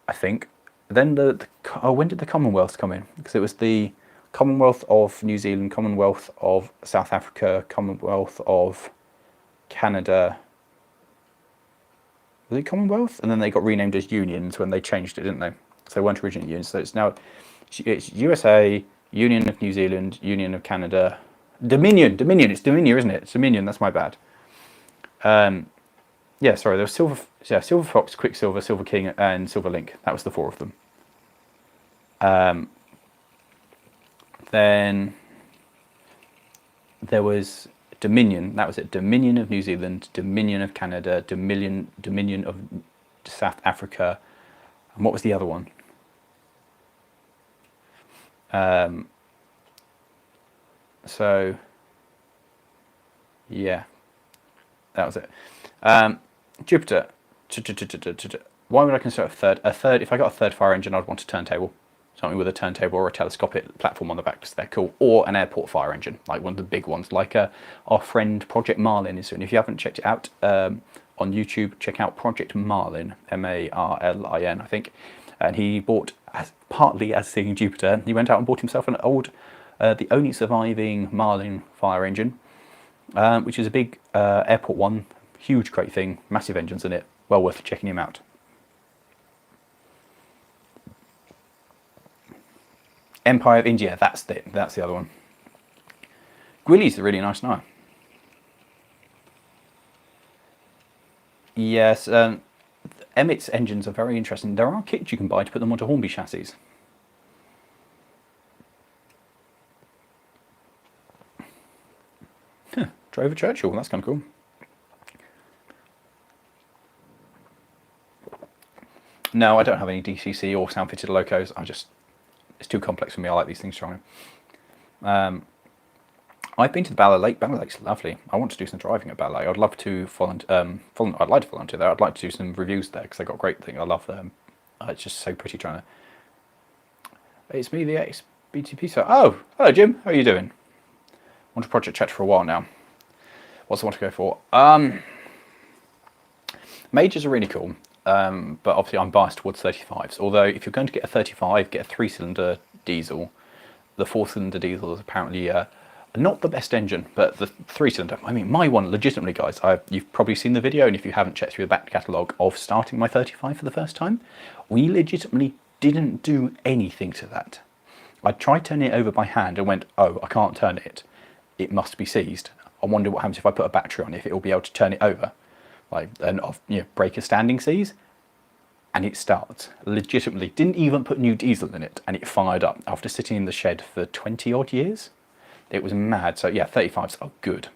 I think. Then when did the Commonwealth come in? Because it was the Commonwealth of New Zealand, Commonwealth of South Africa, Commonwealth of Canada. Was it Commonwealth? And then they got renamed as unions when they changed it, didn't they? So they weren't originally unions. So it's USA, Union of New Zealand, Union of Canada, Dominion. It's Dominion, isn't it? It's Dominion. That's my bad. Yeah, sorry. There was Silver Fox, Quicksilver, Silver King, and Silver Link. That was the 4 of them. Then there was Dominion. That was it. Dominion of New Zealand, Dominion of Canada, Dominion of South Africa, and what was the other one? So, yeah, that was it. Jupiter. Why would I consider a third? A third, if I got a third fire engine, I'd want a turntable. Something with a turntable or a telescopic platform on the back, because they're cool. Or an airport fire engine, like one of the big ones, like our friend Project Marlin is doing. If you haven't checked it out on YouTube, check out Project Marlin, Marlin, I think. And he bought, partly as seeing Jupiter, he went out and bought himself an old, the only surviving Marlin fire engine, which is a big airport one, huge, great thing, massive engines in it, well worth checking him out. Empire of India, that's the other one. Gwilly's a really nice name. Yes, Emmett's engines are very interesting. There are kits you can buy to put them onto Hornby chassis. Drove a Churchill, that's kind of cool. No, I don't have any DCC or sound-fitted locos. It's too complex for me. I like these things strong. I've been to the Bala Lake. Bala Lake's lovely. I want to do some driving at Bala Lake. I'd love to I'd like to volunteer there. I'd like to do some reviews there because they got great things. I love them. It's just so pretty trying to. It's me, the ex-BTP. So, oh, hello, Jim. How are you doing? Want to project chat for a while now. What's I want to go for? Majors are really cool. But obviously I'm biased towards 35s. Although if you're going to get a 35, get a 3-cylinder diesel. The 4-cylinder diesel is apparently not the best engine, but the 3-cylinder. I mean, my one, legitimately, guys. You've probably seen the video, and if you haven't checked through the back catalogue of starting my 35 for the first time, we legitimately didn't do anything to that. I tried turning it over by hand and went, oh, I can't turn it. It must be seized. I wonder what happens if I put a battery on it, if it will be able to turn it over. Like, and break a standing seize, and it starts. Legitimately, didn't even put new diesel in it, and it fired up after sitting in the shed for 20 odd years. It was mad. So yeah, 35s are good.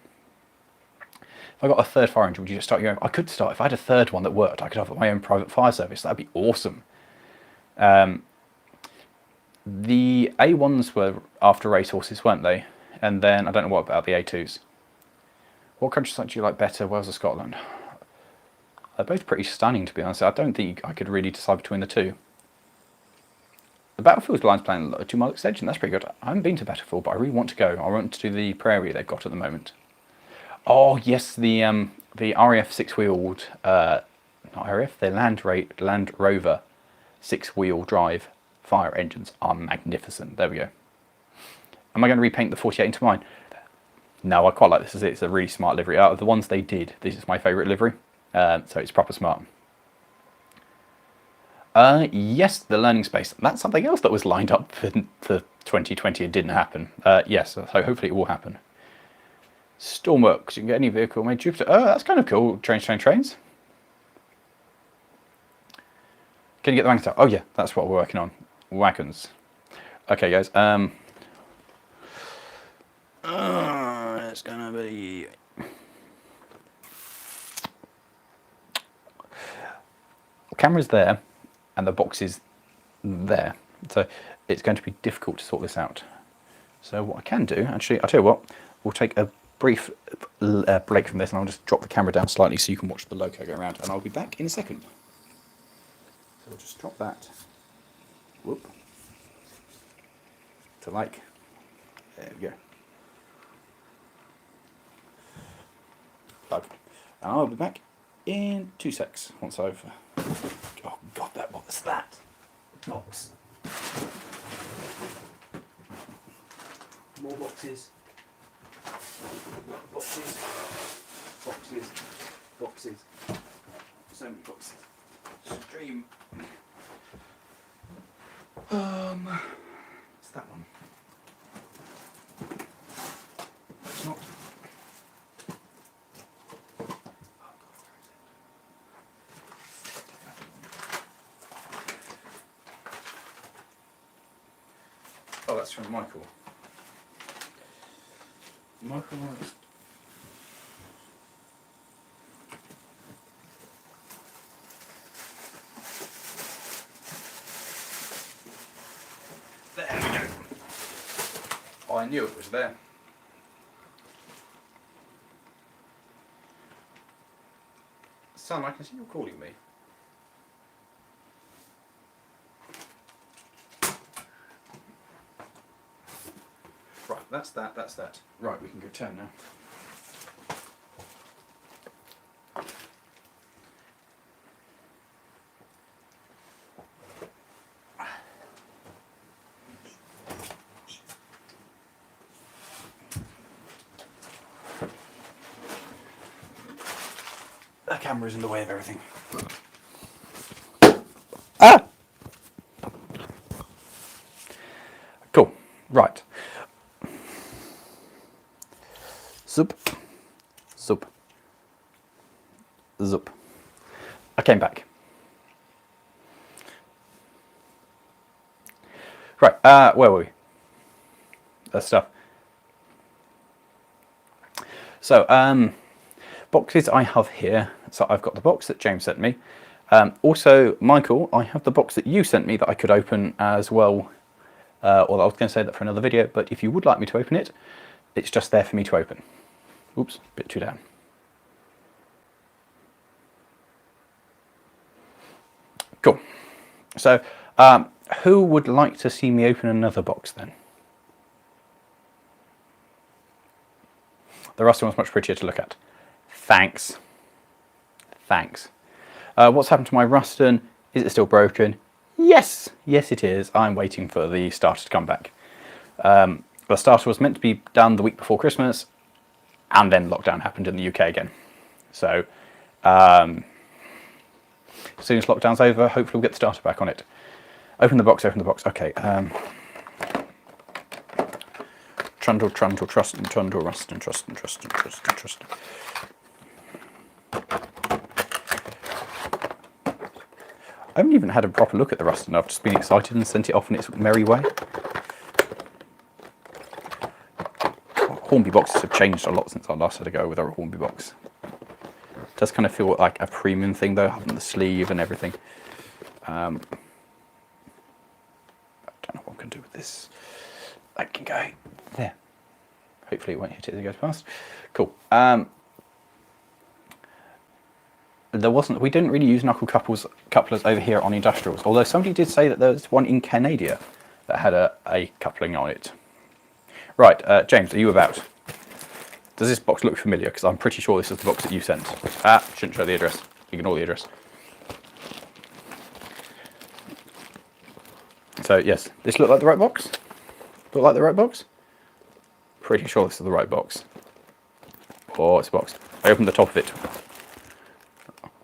If I got a third fire engine, would you just start your own? I could start. If I had a third one that worked, I could have my own private fire service. That'd be awesome. The A1s were after racehorses, weren't they? And then, I don't know what about the A2s. What countryside do you like better, Wales or Scotland? They're both pretty stunning, to be honest. I don't think I could really decide between the two. The Battlefield line's planning a 2-mile extension. That's pretty good. I haven't been to Battlefield, but I really want to go. I want to do the prairie they've got at the moment. Oh yes, the RAF 6-wheeled, not RAF, the Land Rover 6-wheel drive fire engines are magnificent. There we go. Am I going to repaint the 48 into mine? No, I quite like this. It's a really smart livery. Out of the ones they did, this is my favourite livery. So it's proper smart. Yes, the learning space. That's something else that was lined up for 2020 and didn't happen. Yes, so hopefully it will happen. Stormworks, you can get any vehicle made Jupiter. Oh, that's kind of cool. Trains. Can you get the wagons out? Oh yeah, that's what we're working on. Wagons. Okay, guys. It's gonna be. Camera's there, and the box is there, so it's going to be difficult to sort this out. So what I can do, actually, I'll tell you what, we'll take a brief break from this, and I'll just drop the camera down slightly so you can watch the loco go around, and I'll be back in a second. So we'll just drop that. Whoop. To like. There we go. Plug. And I'll be back in 2 secs once I've. Oh god, what was that? Box. More boxes. Boxes. So many boxes. Stream. It's that one. It's not. Oh, that's from Michael. Michael wants. There we go. Oh, I knew it was there. Son, I can see you're calling me. Right, that's that. Right, we can go turn now. The camera's in the way of everything. Ah! Cool. Right. Zoop. Zoop. Zoop. I came back. Right, where were we? Stuff. So, boxes I have here. So I've got the box that James sent me. Also, Michael, I have the box that you sent me that I could open as well. Although I was going to say that for another video, but if you would like me to open it, it's just there for me to open. Oops, bit too down. Cool. So, who would like to see me open another box then? The rusty one's much prettier to look at. Thanks. Thanks. What's happened to my Ruston? Is it still broken? Yes. Yes, it is. I'm waiting for the starter to come back. The starter was meant to be done the week before Christmas, and then lockdown happened in the UK again. So, as soon as lockdown's over, hopefully we'll get the starter back on it. Open the box, open the box. Okay. Trundle, trundle, trust, and trundle, rust, and trust, and trust, and trust, and trust. I haven't even had a proper look at the Ruston. I've just been excited and sent it off in its merry way. Hornby boxes have changed a lot since I last had a go with our Hornby box. It does kind of feel like a premium thing though, having the sleeve and everything. I don't know what I'm going to do with this. That can go there. Hopefully it won't hit it as it goes past. Cool. We didn't really use knuckle couplers over here on industrials, although somebody did say that there was one in Canada that had a coupling on it. Right, James, are you about? Does this box look familiar? Because I'm pretty sure this is the box that you sent. Shouldn't show the address. Ignore the address. So yes, this look like the right box? Look like the right box? Pretty sure this is the right box. Oh, it's a box. I opened the top of it.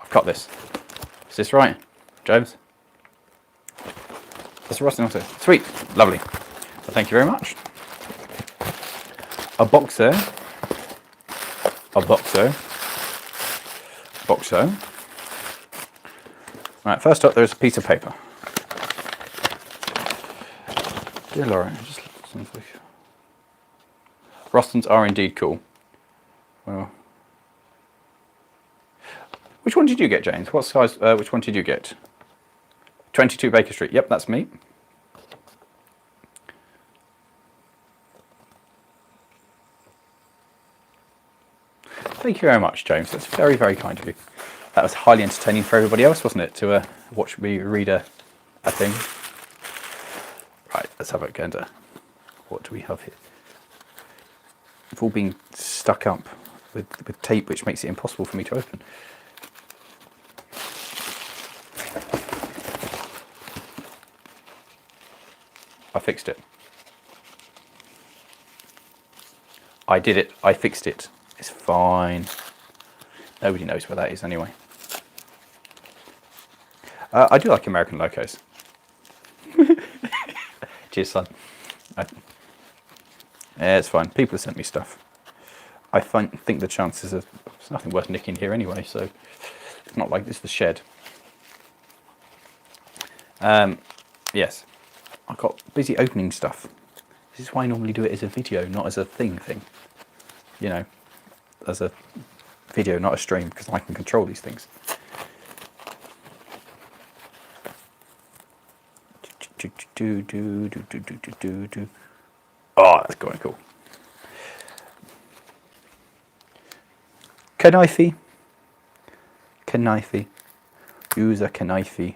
I've cut this. Is this right, James? That's a rusting also. Sweet, lovely. Well, thank you very much. A boxer. A boxer. Boxer. Right, first up there's a piece of paper. Dear Lawrie, just Rustons are indeed cool. Well, which one did you get, James? What size? Which one did you get? 22 Baker Street. Yep, that's me. Thank you very much, James. That's very, very kind of you. That was highly entertaining for everybody else, wasn't it? To watch me read a thing. Right, let's have a look under. What do we have here? It's all been stuck up with tape, which makes it impossible for me to open. I fixed it. I did it. I fixed it. It's fine. Nobody knows where that is anyway. I do like American locos. Cheers, son. Yeah, it's fine. People have sent me stuff. I think the chances of there's nothing worth nicking here anyway, so it's not like this is the shed. Yes, I got busy opening stuff. This is why I normally do it as a video, not as a thing. You know, as a video, not a stream, because I can control these things. Oh, that's going cool. Knifey. Knifey. Use a knifey.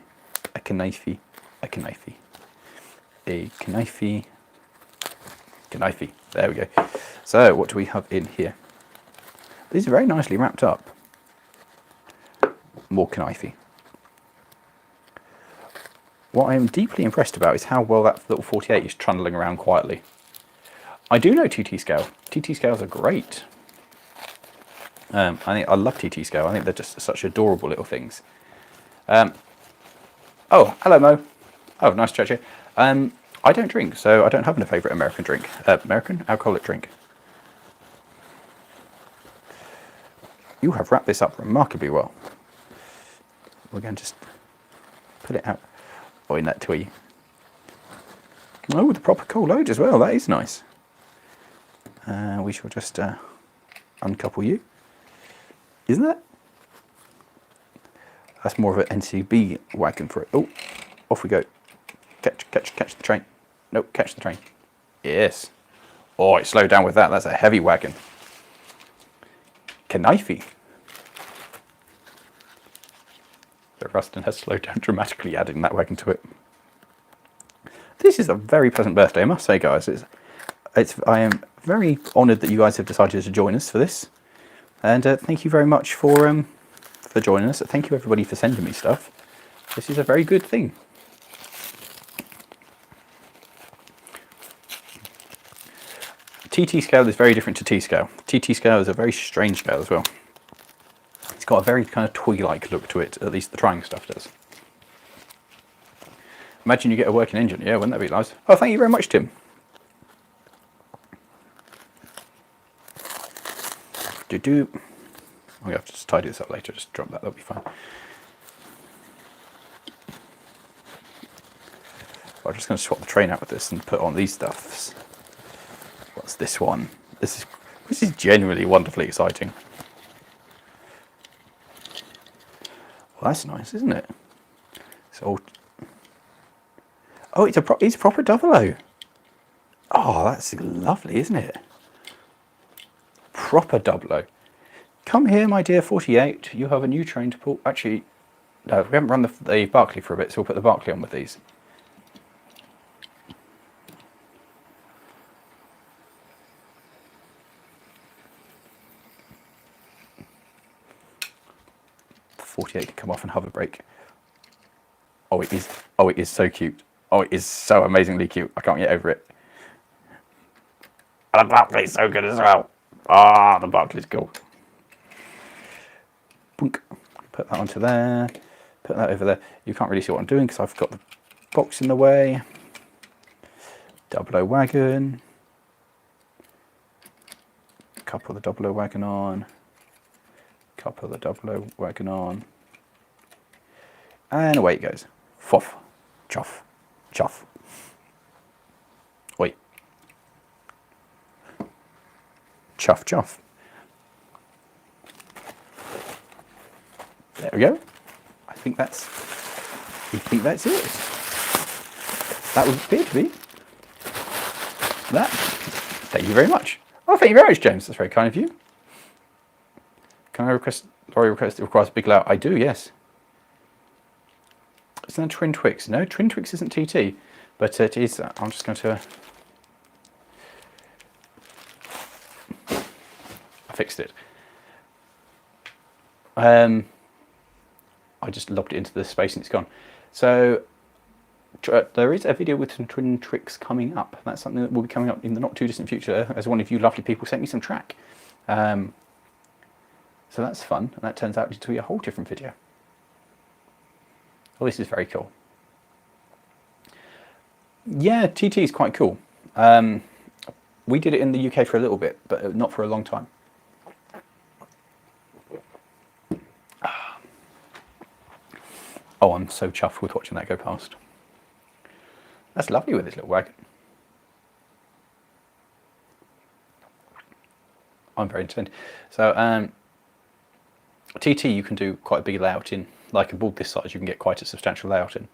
A knifey. A knifey. A knifey. Knifey. There we go. So what do we have in here? These are very nicely wrapped up. More knifey. What I am deeply impressed about is how well that little 48 is trundling around quietly. I do know TT scale. TT scales are great. I love TT scale. I think they're just such adorable little things. Oh, hello Mo. Oh, nice to chat to you. I don't drink, so I don't have a favourite American drink. American alcoholic drink. You have wrapped this up remarkably well. We're going to just put it out. Oh, in that twee. Oh, with the proper cold load as well. That is nice. We shall just uncouple you. Isn't that? That's more of an NCB wagon for it. Oh, off we go. Catch the train. Nope, catch the train. Yes. Oh, it slowed down with that. That's a heavy wagon. Knifey. So Rustin has slowed down dramatically, adding that wagon to it. This is a very pleasant birthday, I must say, guys. I am very honoured that you guys have decided to join us for this, and thank you very much for joining us. Thank you everybody for sending me stuff. This is a very good thing. TT scale is very different to T scale. TT scale is a very strange scale as well. It's got a very kind of toy-like look to it, at least the trying stuff does. Imagine you get a working engine. Yeah, wouldn't that be nice? Oh, thank you very much, Tim. I'm going to have to just tidy this up later. Just drop that. That'll be fine. I'm just going to swap the train out with this and put on these stuffs. What's this one? This is genuinely wonderfully exciting. Well, that's nice, isn't it? So, oh, it's a proper double O. Oh, that's lovely, isn't it? Proper double O. Come here, my dear 48. You have a new train to pull. Actually, no, we haven't run the Barclay for a bit, so we'll put the Barclay on with these. The 48 can come off and hover brake. Oh, it is. Oh, it is so cute. Oh, it is so amazingly cute. I can't get over it. And the Barclay's so good as well. Ah, the Barclay's cool. Boink. Put that onto there. Put that over there. You can't really see what I'm doing because I've got the box in the way. Double O wagon. Couple the double O wagon on. Couple the double O wagon on. And away it goes. Foff. Chuff. Chuff. Wait. Chuff, chuff. There we go. I think that's it. That would appear to be that. Thank you very much. Oh, thank you very much, James. That's very kind of you. Can I request, Lawrie requires a big loud? I do, yes. Isn't that Twin Twix? No, Twin Twix isn't TT, but it is. I'm just going to. I fixed it. I just lobbed it into the space and it's gone. So there is a video with some Twin Twix coming up. That's something that will be coming up in the not too distant future, as one of you lovely people sent me some track. So that's fun, and that turns out to be a whole different video. Well, this is very cool. Yeah, TT is quite cool. We did it in the UK for a little bit, but not for a long time. Oh, I'm so chuffed with watching that go past. That's lovely with this little wagon. I'm very entertained. So, TT you can do quite a big layout in. Like a board this size, you can get quite a substantial layout in.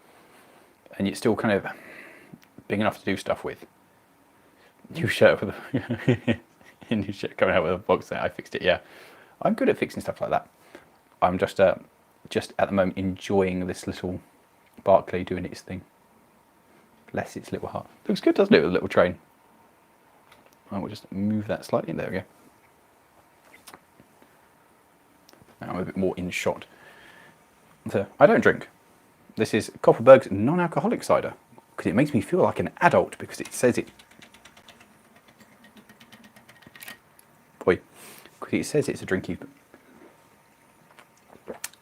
And it's still kind of big enough to do stuff with. New shirt with a new shirt coming out with a box there. I fixed it, yeah. I'm good at fixing stuff like that. I'm just just at the moment enjoying this little Barclay doing its thing. Bless its little heart. Looks good, doesn't it, with a little train? I will just move that slightly. There we go. Now I'm a bit more in shot. So, I don't drink. This is Copperberg's non-alcoholic cider, because it makes me feel like an adult, because it says it... Boy. Because it says it's a drinky...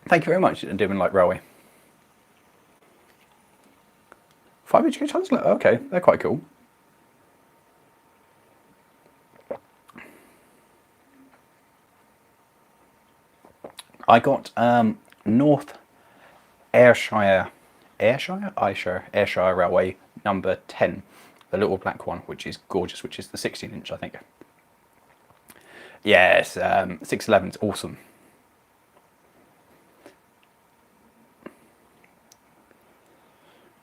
Thank you very much, Dim Light Railway. 5-inch guitars? Okay, they're quite cool. I got North Ayrshire Railway number 10, the little black one, which is gorgeous, which is the 16-inch, I think. Yes, 611 is awesome.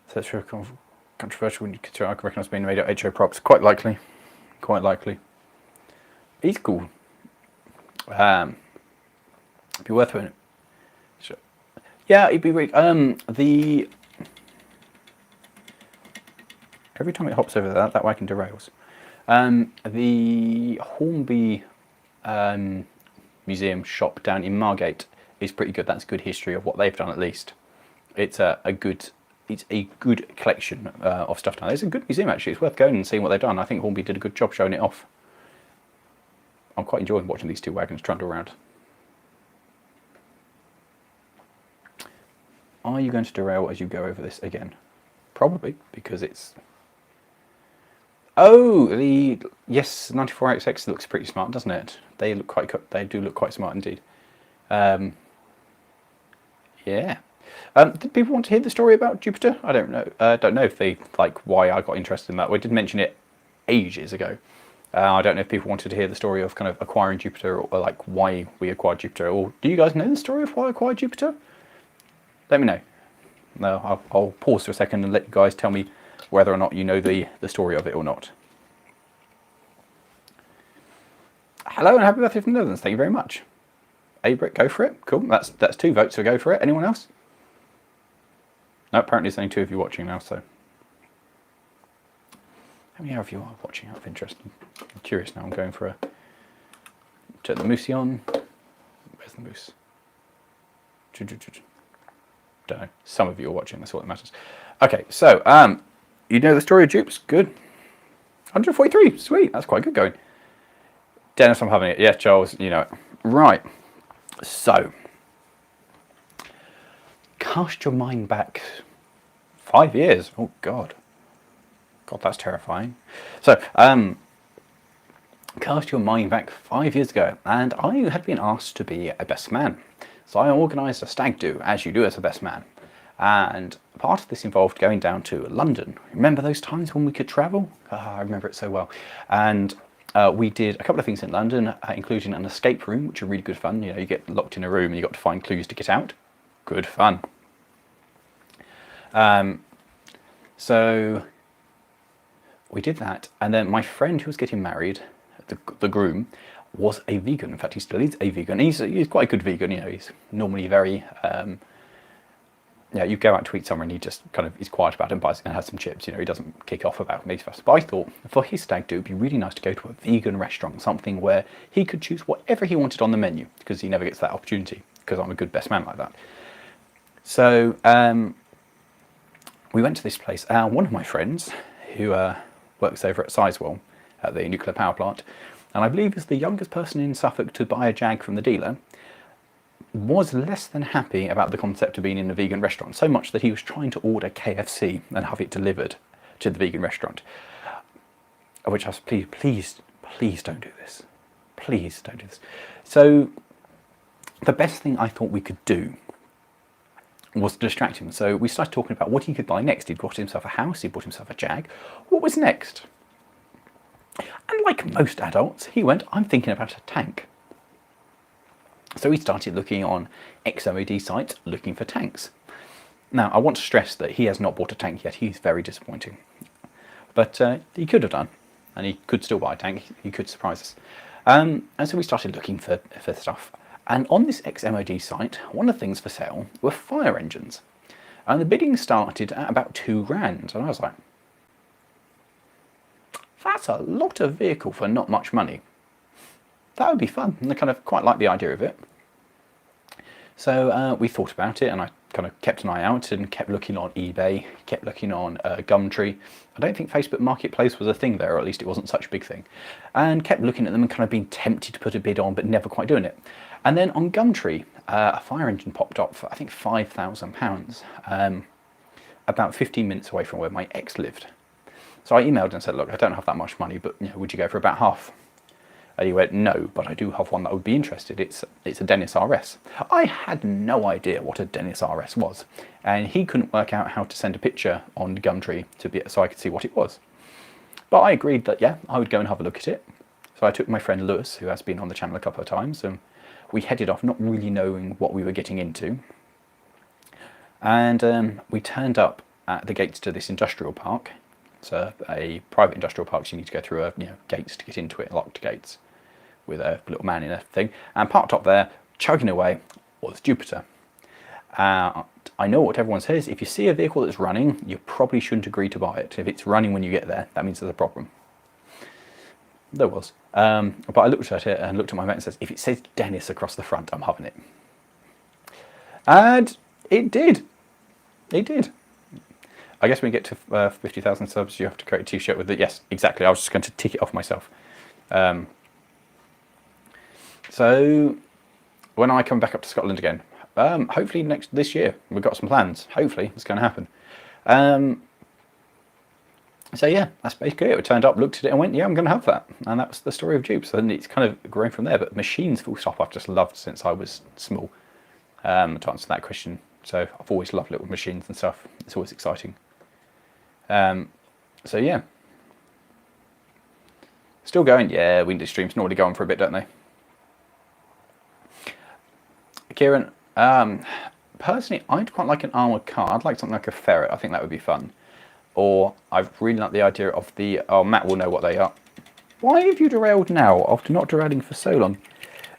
So it's very controversial when you consider I can recognise being made at HO props. Quite likely. Quite likely. He's cool. It'd be worth it. Sure. Yeah, it'd be really... Every time it hops over that wagon derails. The Hornby Museum shop down in Margate is pretty good. That's a good history of what they've done, at least. It's a good collection of stuff down there. It's a good museum, actually. It's worth going and seeing what they've done. I think Hornby did a good job showing it off. I'm quite enjoying watching these two wagons trundle around. Are you going to derail as you go over this again? Probably, because it's... Oh, yes, 94XX looks pretty smart, doesn't it? They do look quite smart indeed. Yeah. Did people want to hear the story about Jupiter? I don't know. Don't know if they why I got interested in that. We did mention it ages ago. I don't know if people wanted to hear the story of kind of acquiring Jupiter, or like why we acquired Jupiter. Or do you guys know the story of why I acquired Jupiter? Let me know. No, I'll pause for a second and let you guys tell me whether or not you know the story of it or not. Hello and happy birthday from the Netherlands. Thank you very much. Abrick, go for it. Cool. That's 2 votes, so go for it. Anyone else? No, apparently there's only 2 of you watching now, so. How many of you are watching out of interest? I'm curious now. I'm going for a... Turn the moosey on. Where's the moose? Don't know. Some of you are watching. That's all that matters. Okay, so, you know the story of dupes? Good. 143. Sweet. That's quite good going. Dennis, I'm having it. Yeah, Charles, you know it. Right. So, cast your mind back 5 years. Oh, God. God, that's terrifying. So, cast your mind back 5 years ago, and I had been asked to be a best man. So I organised a stag do, as you do as a best man. And part of this involved going down to London. Remember those times when we could travel? I remember it so well. And we did a couple of things in London, including an escape room, which are really good fun. You know, you get locked in a room and you got to find clues to get out. Good fun. So we did that, and then my friend who was getting married, the groom, was a vegan. In fact, he still is a vegan. He's quite a good vegan. You know, he's normally very. Yeah, you go out to eat somewhere and he just kind of is quiet about it and buys and has some chips. You know, he doesn't kick off about meat stuff. But I thought for his stag do, it'd be really nice to go to a vegan restaurant, something where he could choose whatever he wanted on the menu, because he never gets that opportunity, because I'm a good best man like that. So we went to this place. One of my friends, who works over at Sizewell at the nuclear power plant, and I believe is the youngest person in Suffolk to buy a Jag from the dealer, was less than happy about the concept of being in a vegan restaurant, so much that he was trying to order KFC and have it delivered to the vegan restaurant. Which I was, please don't do this. Please don't do this. So the best thing I thought we could do was to distract him. So we started talking about what he could buy next. He'd bought himself a house, he'd bought himself a Jag. What was next? And like most adults, he went, I'm thinking about a tank. So he started looking on ex-MOD sites, looking for tanks. Now, I want to stress that he has not bought a tank yet. He's very disappointing. But he could have done, and he could still buy a tank. He could surprise us. And so we started looking for stuff. And on this ex-MOD site, one of the things for sale were fire engines. And the bidding started at about £2,000. And I was like, that's a lot of vehicle for not much money. That would be fun. And I kind of quite like the idea of it. So we thought about it, and I kind of kept an eye out and kept looking on eBay, kept looking on Gumtree. I don't think Facebook Marketplace was a thing there, or at least it wasn't such a big thing. And kept looking at them and kind of being tempted to put a bid on, but never quite doing it. And then on Gumtree, a fire engine popped up for, I think, £5,000, about 15 minutes away from where my ex lived. So I emailed and said, look, I don't have that much money, but would you go for about half? And he went, no, but I do have one that would be interested. It's a Dennis RS. I had no idea what a Dennis RS was, and he couldn't work out how to send a picture on Gumtree so I could see what it was. But I agreed that, yeah, I would go and have a look at it. So I took my friend Lewis, who has been on the channel a couple of times, and we headed off not really knowing what we were getting into. And we turned up at the gates to this industrial park. It's a private industrial park, so you need to go through gates to get into it, locked gates, with a little man in a thing. And parked up there, chugging away, was Jupiter. I know what everyone says, if you see a vehicle that's running, you probably shouldn't agree to buy it. If it's running when you get there, that means there's a problem. There was. But I looked at it and looked at my mate and says, if it says Dennis across the front, I'm having it. And it did. It did. I guess when you get to 50,000 subs, you have to create a t-shirt with it. Yes, exactly. I was just going to tick it off myself. So when I come back up to Scotland again, hopefully this year, we've got some plans. Hopefully it's going to happen. So yeah, that's basically it. We turned up, looked at it and went, yeah, I'm going to have that. And that was the story of dupes. And it's kind of grown from there. But machines full stop I've just loved since I was small, to answer that question. So I've always loved little machines and stuff. It's always exciting. So yeah. Still going? Yeah, Windows streams normally go on for a bit, don't they? Kieran, personally, I'd quite like an armoured car. I'd like something like a Ferret. I think that would be fun. Or I really like the idea of the... Oh, Matt will know what they are. Why have you derailed now after not derailing for so long?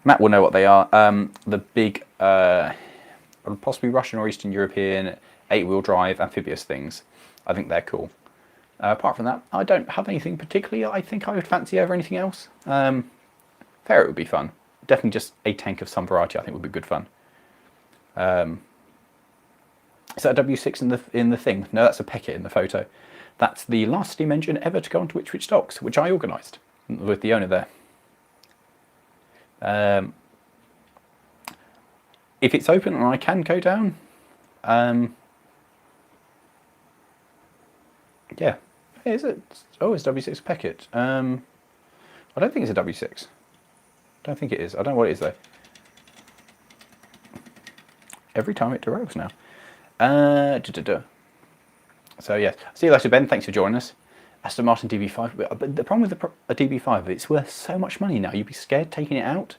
Matt will know what they are. The big, possibly Russian or Eastern European 8-wheel drive amphibious things. I think they're cool. Apart from that, I don't have anything particularly I think I would fancy over anything else. Ferret would be fun. Definitely just a tank of some variety I think would be good fun. Is that a W6 in the thing? No, that's a Peckett in the photo. That's the last steam engine ever to go onto Which Docks, which I organised with the owner there. If it's open and I can go down, yeah. Hey, is it? Oh, it's W6 Peckett. I don't think it's a W6. I don't think it is. I don't know what it is though. Every time it derails now. So yes, see you later, Ben. Thanks for joining us. Aston Martin DB5. But the problem with a DB5, it's worth so much money now. You'd be scared taking it out.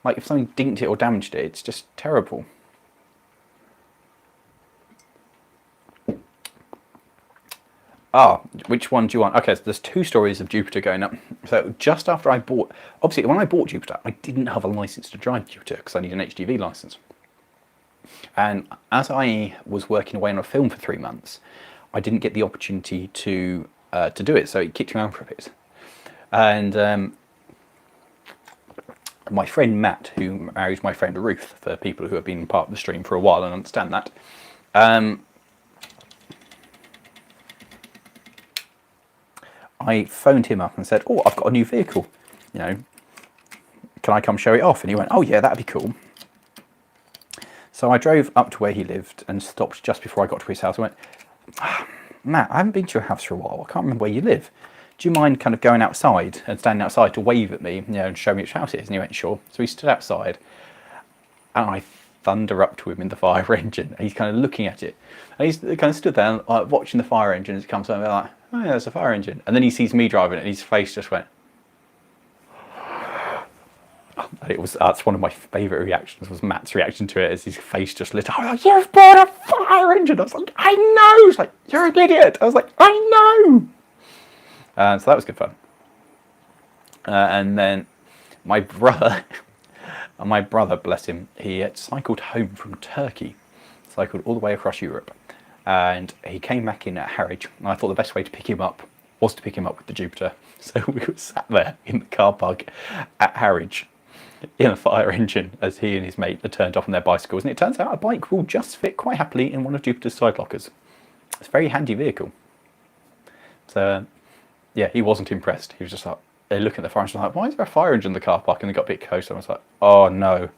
Like if something dinked it or damaged it, it's just terrible. Ah, which one do you want? Okay, so there's two stories of Jupiter going up. So just after I bought, obviously when I bought Jupiter, I didn't have a license to drive Jupiter because I need an HGV license. And as I was working away on a film for 3 months, I didn't get the opportunity to do it, so it kicked me around for a bit. And my friend Matt, who married my friend Ruth, for people who have been part of the stream for a while and understand that, I phoned him up and said, oh, I've got a new vehicle, can I come show it off? And he went, oh yeah, that'd be cool. So I drove up to where he lived and stopped just before I got to his house. I went, Matt, I haven't been to your house for a while. I can't remember where you live. Do you mind kind of going outside and standing outside to wave at me, and show me which house it is? And he went, sure. So he stood outside and I thunder up to him in the fire engine. And he's kind of looking at it. And he's kind of stood there watching the fire engine as it comes on. And like, oh yeah, there's a fire engine. And then he sees me driving it and his face just went. That's one of my favourite reactions, was Matt's reaction to it, as his face just lit up. I was like, you've bought a fire engine! I was like, I know! He's like, you're an idiot! I was like, I know! So that was good fun. And then my brother, And my brother, bless him, he had cycled home from Turkey, cycled all the way across Europe, and he came back in at Harwich. And I thought the best way to pick him up was to pick him up with the Jupiter. So we were sat there in the car park at Harwich in a fire engine as he and his mate had turned off on their bicycles. And it turns out a bike will just fit quite happily in one of Jupiter's side lockers. It's a very handy vehicle. So, yeah, he wasn't impressed. He was just like, they look at the fire engine like, why is there a fire engine in the car park? And they got a bit closer. And I was like, oh, no,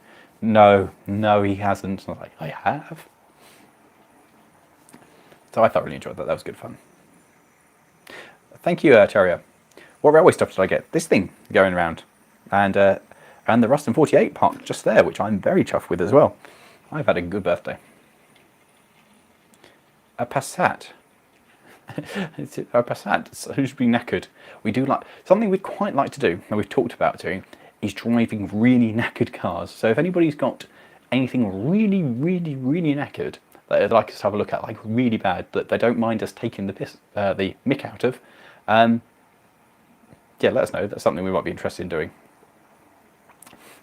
he hasn't. And I was like, I have. So I thoroughly enjoyed that. That was good fun. Thank you, Terrier. What railway stuff did I get? This thing going around. And the Ruston 48 parked just there, which I'm very chuffed with as well. I've had a good birthday. A Passat. A Passat, so who's been knackered? We do like, something we'd quite like to do, and we've talked about doing, is driving really knackered cars. So if anybody's got anything really knackered that they'd like us to have a look at, like really bad, that they don't mind us taking the mick out of, yeah, let us know. That's something we might be interested in doing.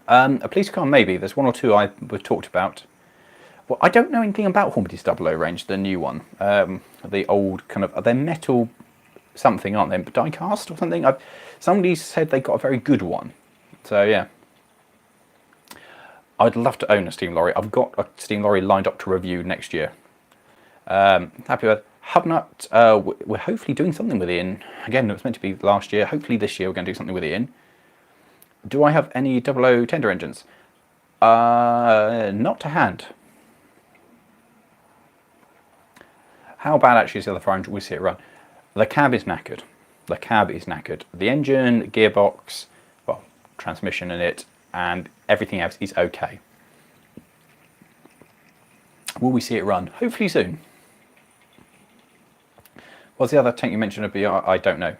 A police car, maybe. There's one or two we've talked about. Well, I don't know anything about Hornby's 00 range, the new one. The old kind of, they're metal something, aren't they? Die-cast or something? Somebody said they got a very good one. So, yeah. I'd love to own a steam lorry. I've got a steam lorry lined up to review next year. Happy with Hubnut. We're hopefully doing something with Ian. Again, it was meant to be last year. Hopefully this year we're going to do something with Ian. Do I have any 00 tender engines? Not to hand. How bad actually is the other fire engine? We see it run. The cab is knackered. The cab is knackered. The engine, gearbox, well, transmission in it, and everything else is okay. Will we see it run? Hopefully soon. What's the other tank you mentioned would be? I don't know.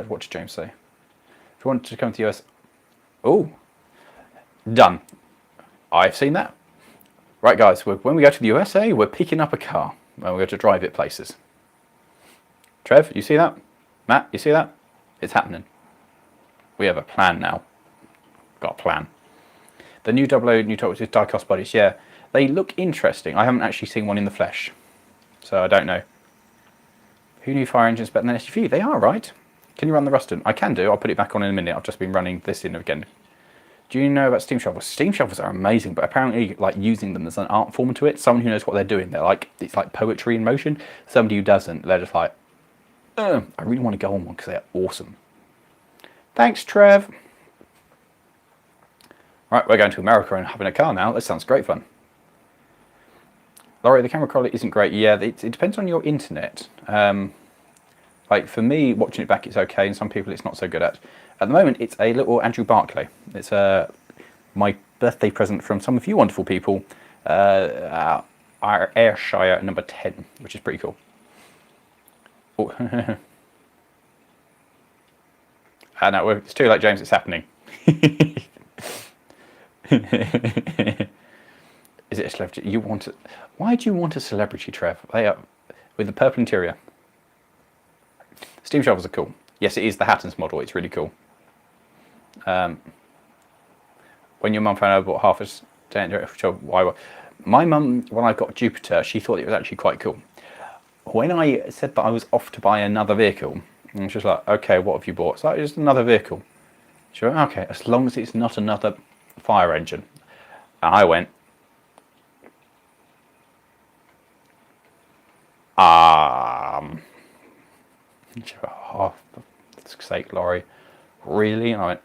What did James say? If you want to come to the US, oh, done. I've seen that. Right, guys, when we go to the USA, we're picking up a car and we're going to drive it places. Trev, you see that? Matt, you see that? It's happening. We have a plan now. Got a plan. The new 00 new die-cast bodies, yeah, they look interesting. I haven't actually seen one in the flesh, so I don't know. Who knew fire engines better than SUV? They are, right? Can you run the Ruston? I can do. I'll put it back on in a minute. I've just been running this in again. Do you know about steam shovels? Steam shovels are amazing, but apparently, like, using them as an art form to it, someone who knows what they're doing, they're like, it's like poetry in motion. Somebody who doesn't, they're just like, I really want to go on one because they're awesome. Thanks, Trev. Right, we're going to America and having a car now. That sounds great fun. Lawrie, the camera quality isn't great. Yeah, it depends on your internet. Like, for me, watching it back, it's okay, and some people it's not so good at. At the moment, it's a little Andrew Barclay. It's my birthday present from some of you wonderful people. Our Ayrshire number 10, which is pretty cool. Oh. No, it's too late, James. It's happening. Is it a celebrity? You want it? Why do you want a celebrity, Trev? They are with the purple interior. Steam shovels are cool. Yes, it is the Hattons model. It's really cool. When your mum found out I bought half a stand, why? My mum, when I got Jupiter, she thought it was actually quite cool. When I said that I was off to buy another vehicle, and she was like, "Okay, what have you bought?" So it's another vehicle. She went, "Okay, as long as it's not another fire engine." And I went, she went, "Oh, for fuck's sake, Lawrie, really?" And I went,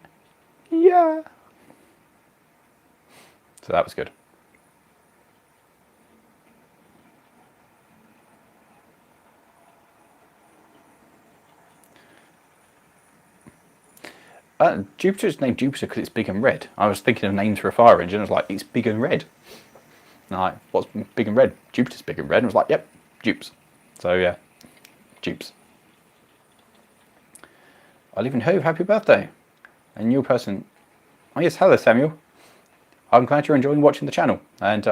"Yeah." So that was good. Jupiter's named Jupiter because it's big and red. I was thinking of names for a fire engine. I was like, it's big and red. And I'm like, what's big and red? Jupiter's big and red. And I was like, yep, Jupes. So yeah, Jupes. I live in Hove. Happy birthday. A new person. Oh yes, hello Samuel. I'm glad you're enjoying watching the channel, and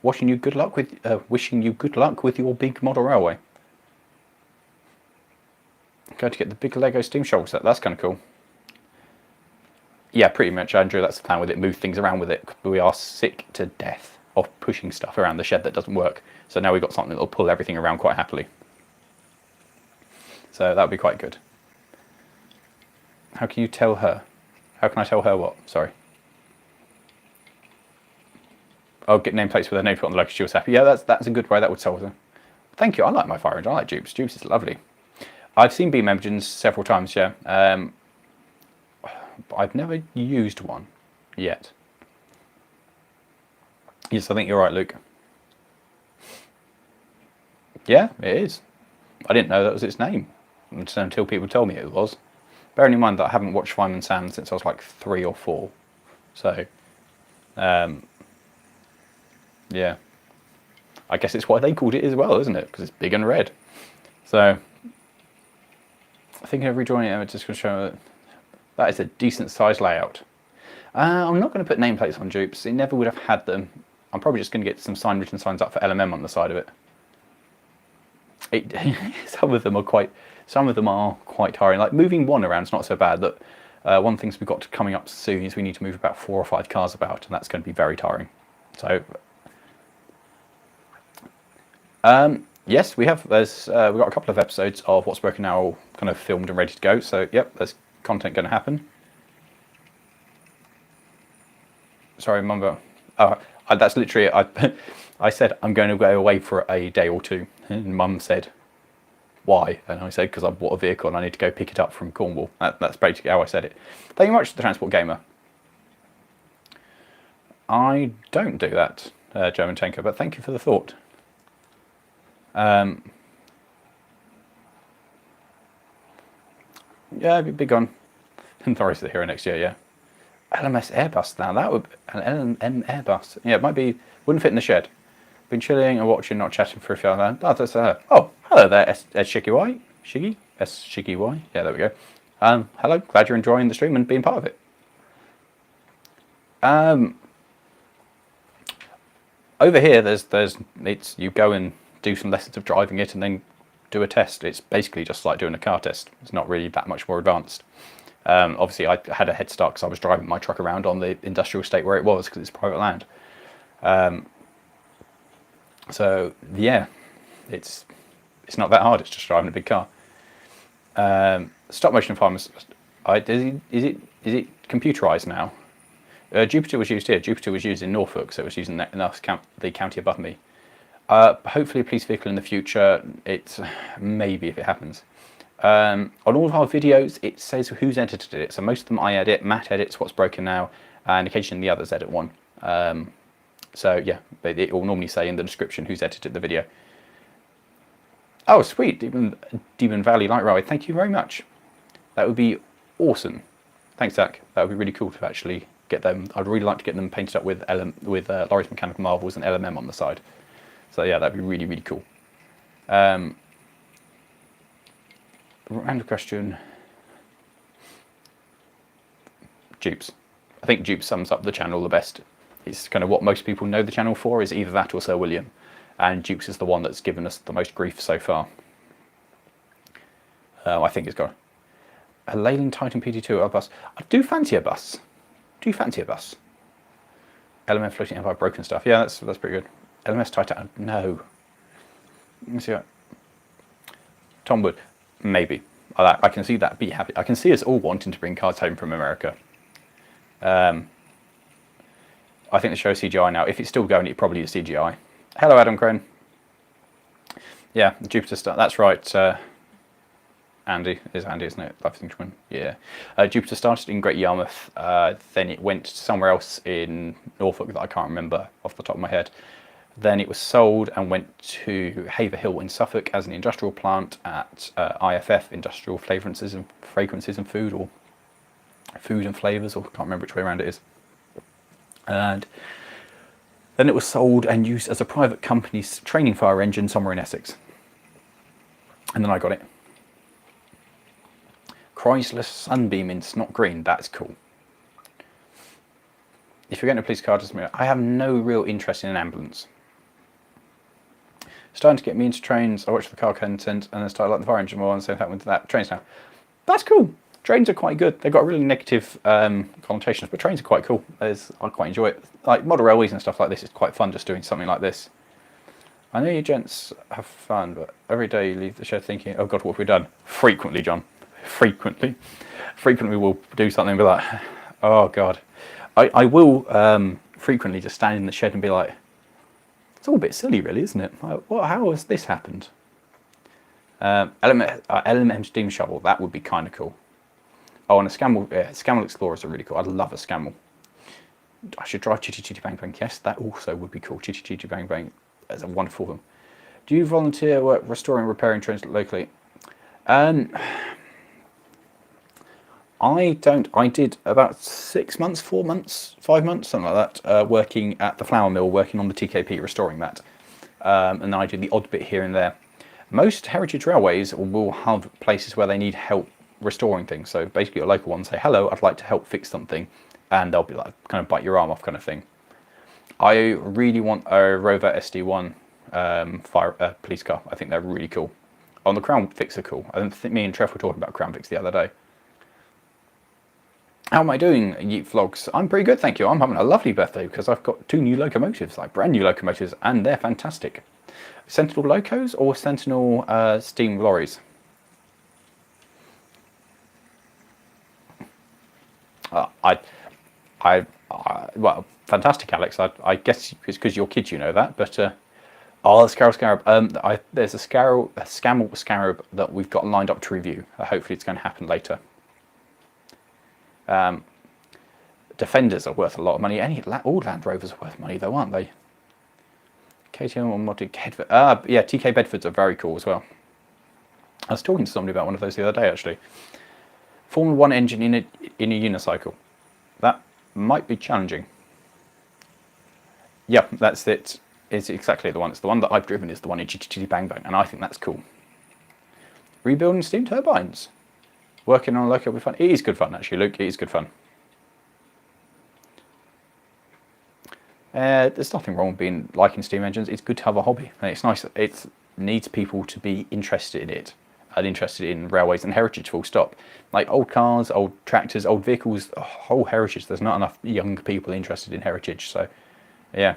wishing you good luck with your big model railway. I'm going to get the big Lego steam shovel set. That's kind of cool. Yeah, pretty much, Andrew. That's the plan with it. Move things around with it. We are sick to death of pushing stuff around the shed that doesn't work. So now we've got something that will pull everything around quite happily. So that would be quite good. How can you tell her? How can I tell her what? Sorry. Oh, get nameplates with her name put on the logo. She was happy. Yeah, that's a good way. That would solve her. Thank you. I like my fire engine. I like Dupes. Dupes is lovely. I've seen beam engines several times. Yeah. But I've never used one yet. Yes, I think you're right, Luke. Yeah, it is. I didn't know that was its name until people told me it was. Bearing in mind that I haven't watched Fireman Sam since I was like 3 or 4. So, yeah. I guess it's why they called it as well, isn't it? Because it's big and red. So, thinking of rejoining it, I'm just going to show that is a decent sized layout. I'm not going to put nameplates on Dupes. It never would have had them. I'm probably just going to get some written signs up for LMM on the side of it. Some of them are quite tiring. Like moving one around is not so bad. That one of the things we've got coming up soon is we need to move about 4 or 5 cars about, and that's going to be very tiring. So, yes, we have. We've got a couple of episodes of What's Broken Now all kind of filmed and ready to go. So, yep, there's content going to happen. Sorry, Mum. Oh, that's literally it. I said I'm going to go away for a day or 2, and Mum said, "Why?" And I said, "Because I bought a vehicle and I need to go pick it up from Cornwall." That's basically how I said it. Thank you very much, the Transport Gamer. I don't do that, German Tanker, but thank you for the thought. Yeah, big on. And Thoris the Hero next year, yeah. LMS Airbus now, that would be an LM Airbus. Yeah, it might be, wouldn't fit in the shed. Been chilling and watching, not chatting for a few hours. Oh, hello there, S Shiggy Y. Shiggy? S Shiggy Y. Yeah, there we go. Hello, glad you're enjoying the stream and being part of it. Over here, it's you go and do some lessons of driving it and then do a test. It's basically just like doing a car test. It's not really that much more advanced. Obviously, I had a head start because I was driving my truck around on the industrial estate where it was because it's private land. So yeah, it's not that hard. It's just driving a big car. Stop motion farmers. Is it computerized now? Jupiter was used here. Jupiter was used in Norfolk, so it was using the county above me. Hopefully, a police vehicle in the future. It's maybe if it happens. On all of our videos, it says who's edited it. So most of them I edit. Matt edits What's Broken Now, and occasionally the others edit one. So yeah, it will normally say in the description who's edited the video. Oh, sweet, Demon Valley Light Railway. Thank you very much. That would be awesome. Thanks, Zach. That would be really cool to actually get them. I'd really like to get them painted up with Lawrie's Mechanical Marvels and LMM on the side. So yeah, that'd be really, really cool. Random question. Dupes. I think Dupes sums up the channel the best. It's kind of what most people know the channel for, is either that or Sir William. And Dupes is the one that's given us the most grief so far. I think it's got a Leyland Titan PD2 bus. I do fancy a bus. Do you fancy a bus? LMS Floating Empire Broken Stuff. Yeah, that's pretty good. LMS Titan. No. Let's see what. Tom Wood. Maybe. I can see that. Be happy. I can see us all wanting to bring cars home from America. I think the show's CGI now. If it's still going, it probably is CGI. Hello, Adam Crane. Yeah, Jupiter Star. That's right. Andy, isn't it? Life Thing Twin. Yeah. Jupiter started in Great Yarmouth. Then it went somewhere else in Norfolk that I can't remember off the top of my head. Then it was sold and went to Haverhill in Suffolk as an industrial plant at IFF, Industrial Fragrances and Food, or Food and Flavours, or I can't remember which way around it is. And then it was sold and used as a private company's training fire engine somewhere in Essex. And then I got it. Chrysler Sunbeam in Snot Green, that's cool. If you're getting a police car, I have no real interest in an ambulance. Starting to get me into trains. I watched the car content and then started like the fire engine more, and so that went to that trains now. That's cool. Trains are quite good. They've got really negative connotations, but trains are quite cool. I quite enjoy it. Like model railways and stuff like this, it's quite fun just doing something like this. I know you gents have fun, but every day you leave the shed thinking, oh God, what have we done? Frequently, John. Frequently. Frequently we'll do something and be like, oh God. I will frequently just stand in the shed and be like, it's all a bit silly really, isn't it? Like, how has this happened? LMM steam shovel, that would be kind of cool. Oh, and a Scammel Explorers are really cool. I'd love a Scammel. I should drive Chitty Chitty Bang Bang. Yes, that also would be cool. Chitty Chitty Bang Bang is a wonderful film. Do you volunteer work restoring and repairing trains locally? I don't. I did about 6 months, 4 months, 5 months, something like that, working at the flour mill, working on the TKP, restoring that. And I did the odd bit here and there. Most heritage railways will have places where they need help restoring things. So basically a local one say, hello, I'd like to help fix something. And they'll be like, kind of bite your arm off kind of thing. I really want a Rover SD1 police car. I think they're really cool. On the Crown Vics are cool. I think me and Trev were talking about Crown Vics the other day. How am I doing, Yeet Vlogs? I'm pretty good, thank you. I'm having a lovely birthday because I've got 2 new locomotives, like brand new locomotives, and they're fantastic. Sentinel locos or Sentinel steam lorries? Well, fantastic, Alex. I guess it's because you're kids, you know that. But oh, the Scarab. There's a Scammel Scarab that we've got lined up to review. Hopefully, it's going to happen later. Defenders are worth a lot of money. All Land Rovers are worth money, though, aren't they? KTM or modded Bedford. Yeah, TK Bedfords are very cool as well. I was talking to somebody about one of those the other day, actually. Formula 1 engine in a unicycle. That might be challenging. Yeah, that's it. It's exactly the one. It's the one that I've driven is the one in Chitty Bang Bang, and I think that's cool. Rebuilding steam turbines. Working on a loco will be fun. It is good fun, actually, Luke. It is good fun. There's nothing wrong with liking steam engines. It's good to have a hobby, and it's nice. It needs people to be interested in it and interested in railways and heritage. Full stop. Like old cars, old tractors, old vehicles, whole heritage. There's not enough young people interested in heritage. So, yeah.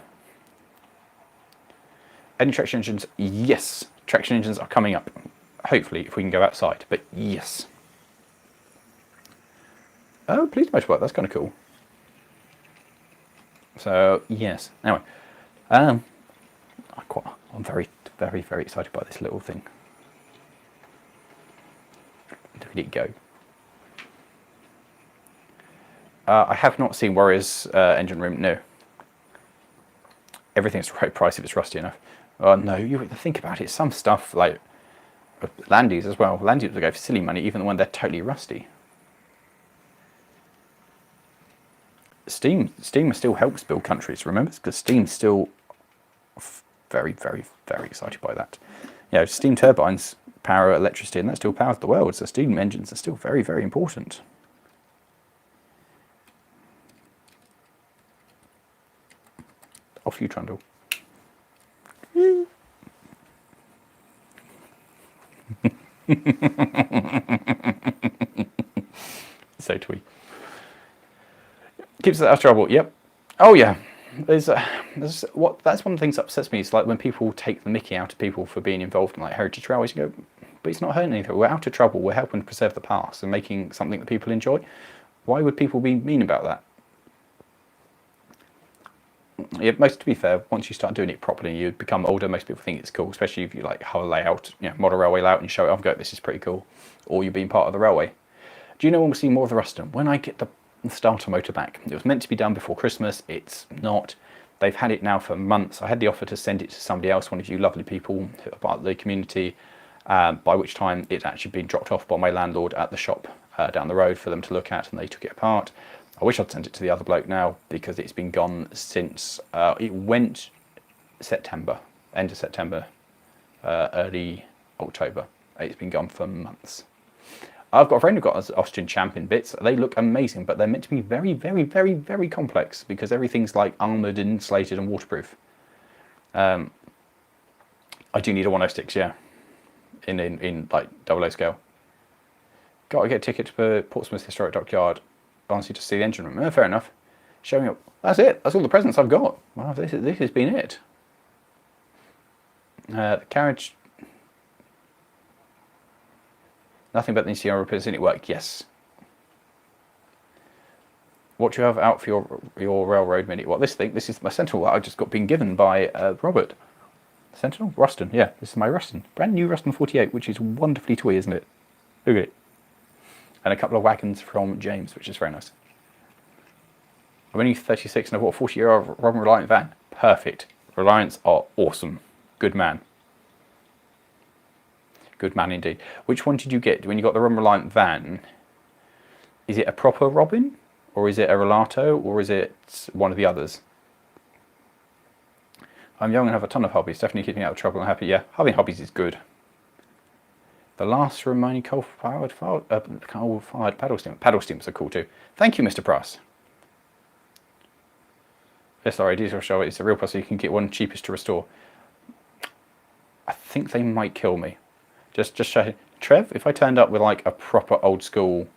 Any traction engines? Yes, traction engines are coming up. Hopefully, if we can go outside. But yes. Oh, police motorbike. That's kind of cool. So yes. Anyway, I'm very, very, very excited by this little thing. Look at it go. I have not seen Warrior's engine room. No. Everything's the right price if it's rusty enough. No, you think about it. Some stuff like Landies as well. Landies will go for silly money, even when they're totally rusty. Steam still helps build countries, remember? Because Steam's still very, very, very excited by that. You know, steam turbines power electricity, and that still powers the world. So steam engines are still very, very important. Off you, Trundle. So twee. Keeps us out of trouble. Yep. Oh yeah. That's one of the things that upsets me. It's like when people take the mickey out of people for being involved in like heritage railways. You go, but it's not hurting anything. We're out of trouble. We're helping to preserve the past and making something that people enjoy. Why would people be mean about that? Yeah, to be fair, once you start doing it properly and you become older, most people think it's cool, especially if you like have a layout, model railway layout, and you show it off and go, this is pretty cool, or you're being part of the railway. Do you know when we'll see more of the Ruston? When I get the starter motor back. It was meant to be done before Christmas. It's not. They've had it now for months. I had the offer to send it to somebody else, one of you lovely people who are part of the community, by which time it's actually been dropped off by my landlord at the shop down the road for them to look at, and they took it apart. I wish I'd sent it to the other bloke now because it's been gone since it went September, end of September, early October. It's been gone for months. I've got a friend who got Austrian Champion bits. They look amazing, but they're meant to be very, very, very, very complex because everything's like armoured and insulated and waterproof. I do need a 106, yeah, in like 00 scale. Got to get a ticket to Portsmouth Historic Dockyard. Honestly, to see the engine room. Fair enough. Showing up. That's it. That's all the presents I've got. Wow, this has been it. The carriage. Nothing but the Sierra Represents it work. Yes. What do you have out for your railroad mini? What, this thing? This is my Sentinel that I just got been given by Robert. Sentinel? Ruston. Yeah, this is my Ruston. Brand new Ruston 48, which is wonderfully twee, isn't it? Look at it. And a couple of wagons from James, which is very nice. I'm only 36 and I've got a 40-year-old Robin Reliant van. Perfect. Reliants are awesome. Good man. Good man indeed. Which one did you get when you got the Robin Reliant van? Is it a proper Robin? Or is it a Relato? Or is it one of the others? I'm young and have a ton of hobbies. Definitely keeping out of trouble and happy. Yeah, having hobbies is good. The last remaining coal-fired paddle steam. Paddle steams are cool too. Thank you, Mr. Price. Yes, Lawrie, diesel show. It's a real plus. You can get one cheapest to restore. I think they might kill me. Just show Trev. If I turned up with like a proper old school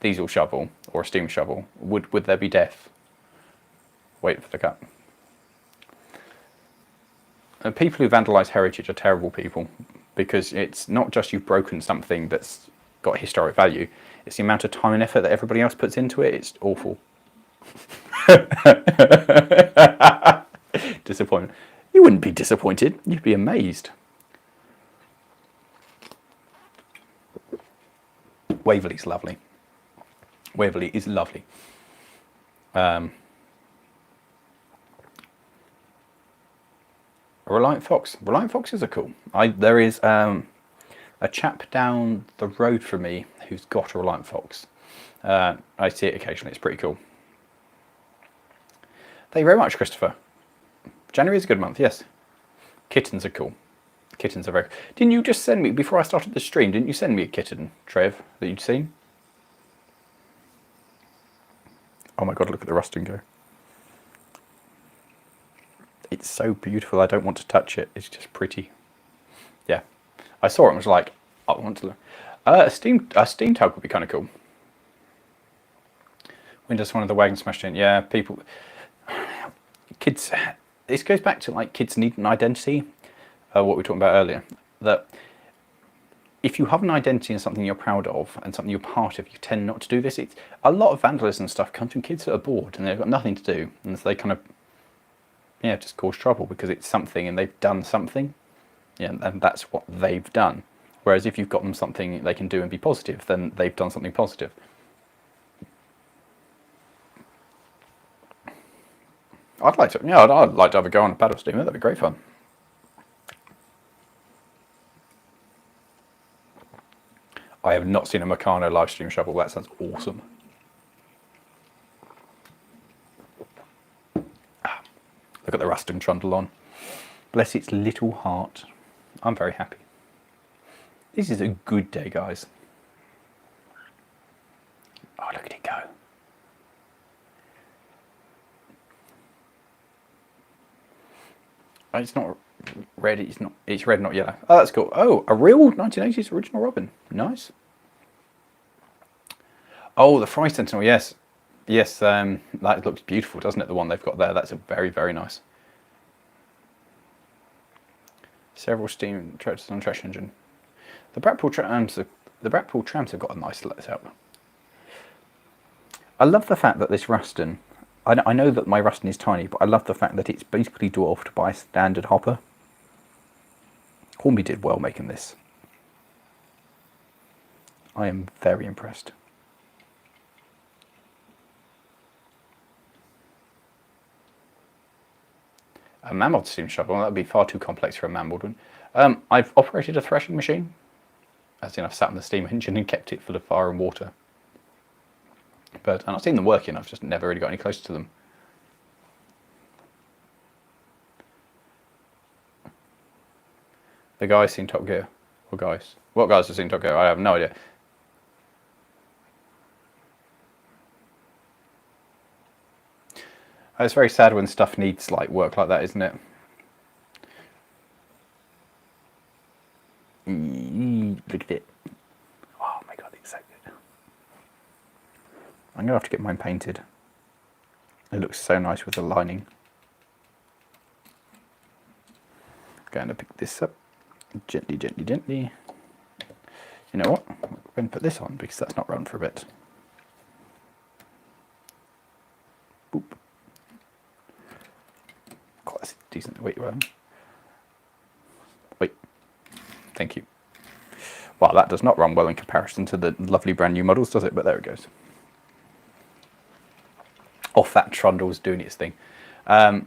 diesel shovel or a steam shovel, would there be death? Wait for the cut. People who vandalise heritage are terrible people, because it's not just you've broken something that's got historic value, it's the amount of time and effort that everybody else puts into it. It's awful. Disappointment. You wouldn't be disappointed, you'd be amazed. Waverley's lovely. Waverley is lovely. A Reliant Fox. Reliant Foxes are cool. There is a chap down the road from me who's got a Reliant Fox. I see it occasionally. It's pretty cool. Thank you very much, Christopher. January is a good month, yes. Kittens are cool. Kittens are very... Didn't you just send me, before I started the stream, didn't you send me a kitten, Trev, that you'd seen? Oh my god, look at the Ruston go. It's so beautiful, I don't want to touch it. It's just pretty. Yeah. I saw it and was like, I want to look. A steam tug would be kind of cool. When does one of the wagons smashed in? Yeah, people... Kids... This goes back to like kids need an identity. What we were talking about earlier. That if you have an identity and something you're proud of and something you're part of, you tend not to do this. It's a lot of vandalism and stuff comes from kids that are bored and they've got nothing to do. And so they kind of... Yeah, just cause trouble because it's something and they've done something. Yeah, and that's what they've done. Whereas if you've got them something they can do and be positive, then they've done something positive. I'd like to, yeah, I'd like to have a go on a paddle steamer. That'd be great fun. I have not seen a Meccano live stream shovel. That sounds awesome. Look at the Ruston trundle on. Bless its little heart. I'm very happy. This is a good day, guys. Oh, look at it go. Oh, it's not red, it's red, not yellow. Oh, that's cool. Oh, a real 1980s original Robin. Nice. Oh, the Fry Sentinel, yes. Yes, that looks beautiful, doesn't it? The one they've got there. That's a very, very nice. Several steam tractors on trash engine. The Blackpool trams have got a nice setup. I love the fact that this Ruston, I know that my Ruston is tiny, but I love the fact that it's basically dwarfed by a standard hopper. Hornby did well making this. I am very impressed. A Mammold steam shovel, that would be far too complex for a Mammold one. I've operated a threshing machine, as in I've sat in the steam engine and kept it full of fire and water. But and I've seen them working, I've just never really got any closer to them. The guys seen Top Gear. What guys? What guys have seen Top Gear? I have no idea. It's very sad when stuff needs like work like that, isn't it? Look at it. Oh my god, it's so good. have to get mine painted. It looks so nice with the lining. Going to pick this up gently, gently, gently. You know what? I'm going to put this on because that's not run for a bit. Boop. Quite decent. Wait, wait. Thank you. Well, that does not run well in comparison to the lovely brand new models, does it? But there it goes. Off that trundle's doing its thing. I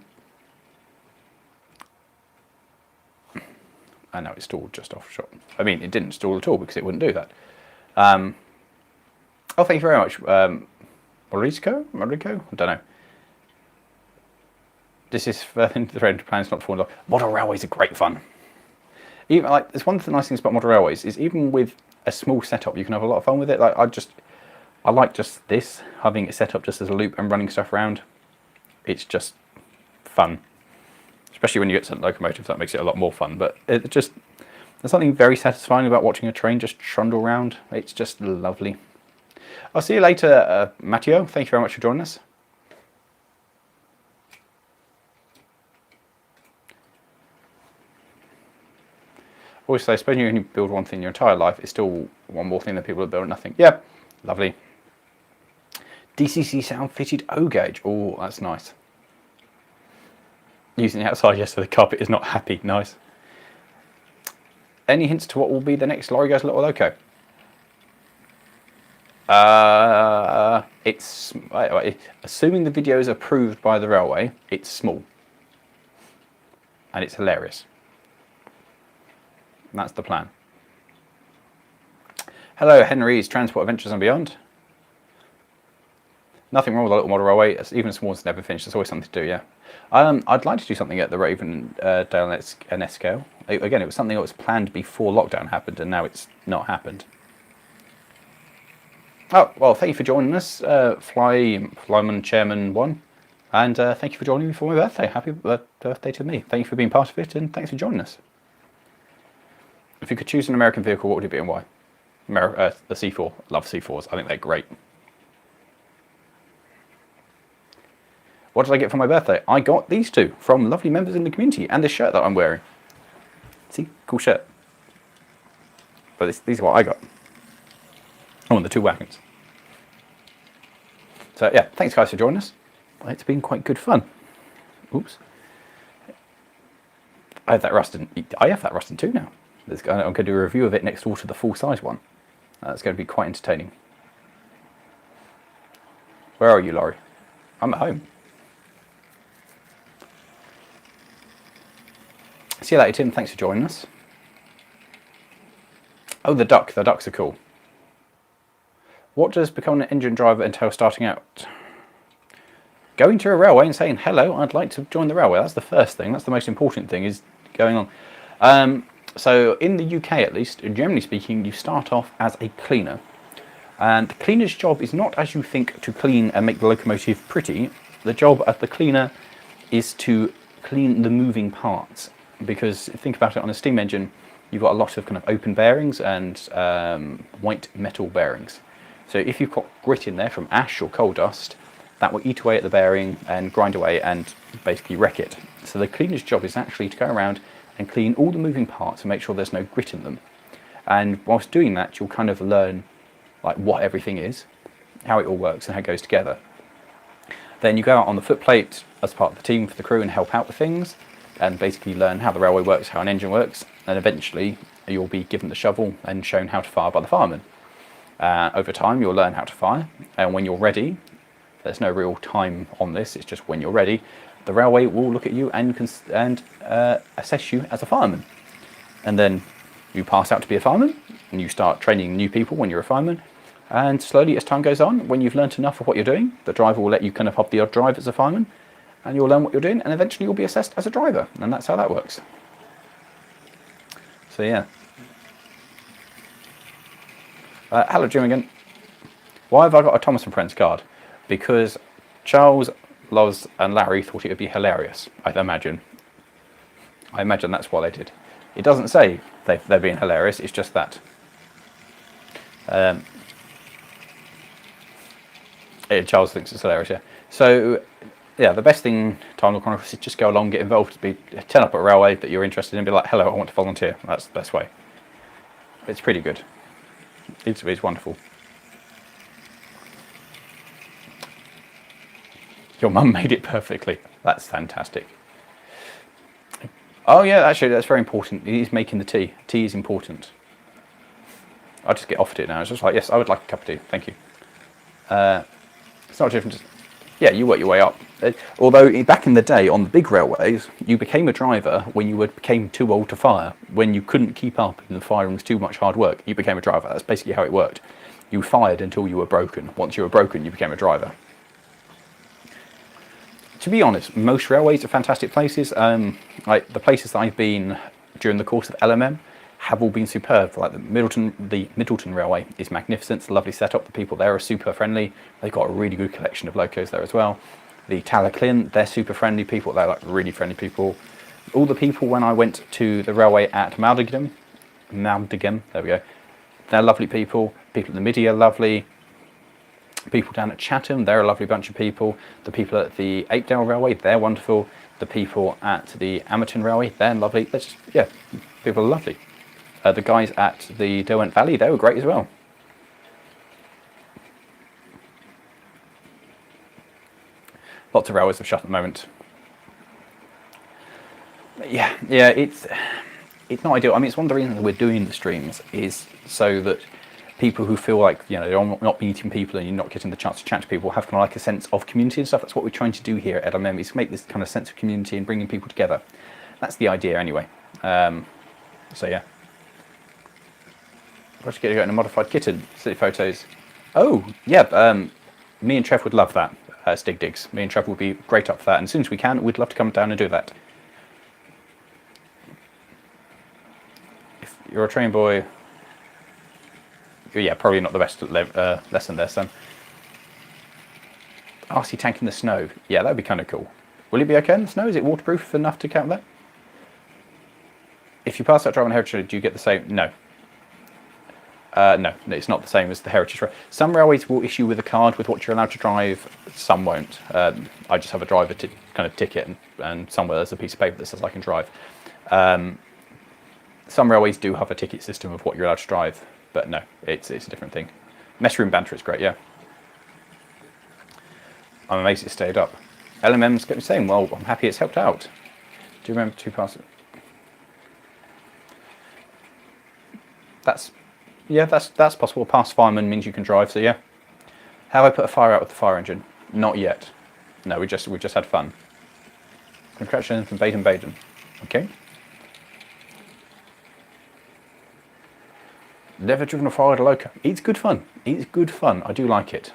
know it stalled just off shot. I mean, it didn't stall at all because it wouldn't do that. Oh, thank you very much. Mauricio? I don't know. This is further into the trend plans not falling off. Model railways are great fun. Even like, it's one of the nice things about model railways is even with a small setup, you can have a lot of fun with it. Like I like just this, having it set up just as a loop and running stuff around. It's just fun. Especially when you get to Locomotive, that makes it a lot more fun. But it just, there's something very satisfying about watching a train just trundle around. It's just lovely. I'll see you later, Matteo. Thank you very much for joining us. Always say, suppose you only build one thing in your entire life, it's still one more thing that people have built nothing. Yeah, lovely. DCC sound fitted O gauge. Oh, that's nice. Using the outside, yes, so the carpet is not happy. Nice. Any hints to what will be the next Lawrie Goes Little Loco? It's assuming the video is approved by the railway, it's small. And it's hilarious. And that's the plan. Hello, Henry's Transport Adventures and Beyond. Nothing wrong with a little model railway. Even a small one's never finished. There's always something to do, yeah. I'd like to do something at the Ravendale and S scale. Again, it was something that was planned before lockdown happened, and now it's not happened. Oh, well, thank you for joining us, Flyman Chairman 1. And thank you for joining me for my birthday. Happy birthday to me. Thank you for being part of it, and thanks for joining us. If you could choose an American vehicle, what would it be and why? The C4. Love C4s. I think they're great. What did I get for my birthday? I got these two from lovely members in the community and this shirt that I'm wearing. See? Cool shirt. But these are what I got. Oh, and the two wagons. So, yeah, thanks guys for joining us. It's been quite good fun. Oops. I have that rusted. I have that rusted too now. I'm going to do a review of it next door to the full-size one. That's going to be quite entertaining. Where are you, Lawrie? I'm at home. See you later, Tim. Thanks for joining us. Oh, the duck. The ducks are cool. What does becoming an engine driver entail starting out? Going to a railway and saying, hello, I'd like to join the railway. That's the first thing. That's the most important thing, is going on. So in the UK, at least, generally speaking, you start off as a cleaner. And the cleaner's job is not, as you think, to clean and make the locomotive pretty. The job of the cleaner is to clean the moving parts. Because think about it, on a steam engine, you've got a lot of kind of open bearings and white metal bearings. So if you've got grit in there from ash or coal dust, that will eat away at the bearing and grind away and basically wreck it. So the cleaner's job is actually to go around and clean all the moving parts and make sure there's no grit in them. And whilst doing that, you'll kind of learn like what everything is, how it all works and how it goes together. Then you go out on the footplate as part of the team for the crew and help out with things and basically learn how the railway works, how an engine works, and eventually you'll be given the shovel and shown how to fire by the fireman. Over time you'll learn how to fire, and when you're ready, there's no real time on this, it's just when you're ready, the railway will look at you and assess you as a fireman. And then you pass out to be a fireman, and you start training new people when you're a fireman. And slowly as time goes on, when you've learnt enough of what you're doing, the driver will let you kind of hop the odd drive as a fireman, and you'll learn what you're doing, and eventually you'll be assessed as a driver. And that's how that works. So yeah. Hello Jim again. Why have I got a Thomas and Friends card? Because Charles, Loz and Larry thought it would be hilarious, I imagine. I imagine that's why they did. It doesn't say they're being hilarious, it's just that. Yeah, Charles thinks it's hilarious, yeah. So, yeah, the best thing time on Chronicles is just go along, get involved, turn up at a railway that you're interested in, and be like, hello, I want to volunteer. That's the best way. It's pretty good. It's wonderful. Your mum made it perfectly. That's fantastic. Oh yeah, actually, that's very important. It is making the tea. Tea is important. I just get offered it now. It's just like, yes, I would like a cup of tea. Thank you. It's not different. Yeah, you work your way up. Although back in the day, on the big railways, you became a driver when you became too old to fire. When you couldn't keep up and the firing was too much hard work, you became a driver. That's basically how it worked. You fired until you were broken. Once you were broken, you became a driver. To be honest, most railways are fantastic places. Like the places that I've been during the course of LMM have all been superb. Like the Middleton Railway is magnificent. It's a lovely setup. The people there are super friendly. They've got a really good collection of locos there as well. The Talaclin, they're super friendly people. They're like really friendly people. All the people when I went to the railway at Maldegem, there we go. They're lovely people. People at the Midi are lovely. People down at Chatham, they're a lovely bunch of people. The people at the Apedale Railway, they're wonderful. The people at the Amerton Railway, they're lovely. Yeah, people are lovely. The guys at the Derwent Valley, they were great as well. Lots of railways have shut at the moment. Yeah, it's not ideal. I mean, it's one of the reasons we're doing the streams is so that people who feel like, you know, they're not meeting people and you're not getting the chance to chat to people have kind of like a sense of community and stuff. That's what we're trying to do here at LMM, is make this kind of sense of community and bringing people together. That's the idea anyway. So yeah. Got to get a modified kitten. Silly photos. Oh, yeah. Me and Trev would love that. Stig Digs. Me and Trev would be great up for that. And as soon as we can, we'd love to come down and do that. If you're a train boy, yeah, probably not the best lesson there, son. RC tank in the snow. Yeah, that'd be kind of cool. Will it be okay in the snow? Is it waterproof enough to count that? If you pass that drive on Heritage, do you get the same? No. No, it's not the same as the Heritage Rail. Some railways will issue with a card with what you're allowed to drive, some won't. I just have a driver kind of ticket, and somewhere there's a piece of paper that says I can drive. Some railways do have a ticket system of what you're allowed to drive, but no, it's a different thing. Mess room banter is great, yeah. I'm amazed it stayed up. LMM's got me saying, well, I'm happy it's helped out. Do you remember 2 passes? That's possible. Past fireman means you can drive, so yeah. Have I put a fire out with the fire engine? Not yet. No, we just had fun. Congratulations from Baden. Okay. Never driven a forward loco. It's good fun. It's good fun. I do like it.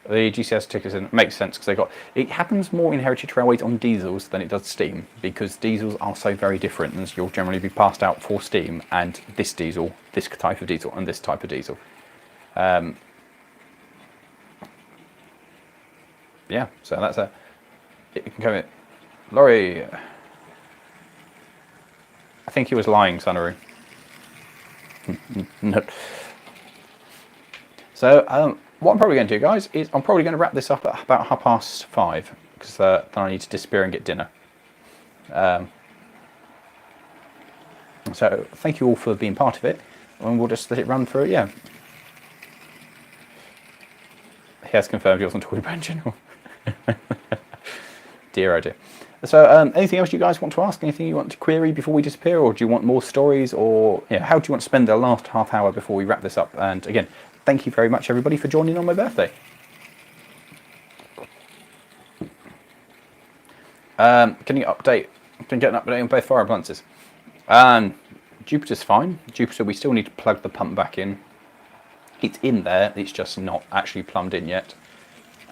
The GCS tickets makes sense because it happens more in Heritage Railways on diesels than it does steam, because diesels are so very different, and you'll generally be passed out for steam and this diesel, this type of diesel, and this type of diesel. Yeah, so that's it can come in. Lawrie, I think he was lying, Sunaroo. No. So what I'm probably going to do, guys, is I'm probably going to wrap this up at about 5:30, because then I need to disappear and get dinner. So thank you all for being part of it, and we'll just let it run through. Yeah. He has confirmed he wasn't talking about in general. Dear, oh dear. So anything else you guys want to ask? Anything you want to query before we disappear? Or do you want more stories? Or how do you want to spend the last half hour before we wrap this up? And again, thank you very much, everybody, for joining on my birthday. Can you get an update on both fire appliances? Jupiter's fine. Jupiter, we still need to plug the pump back in. It's in there, it's just not actually plumbed in yet.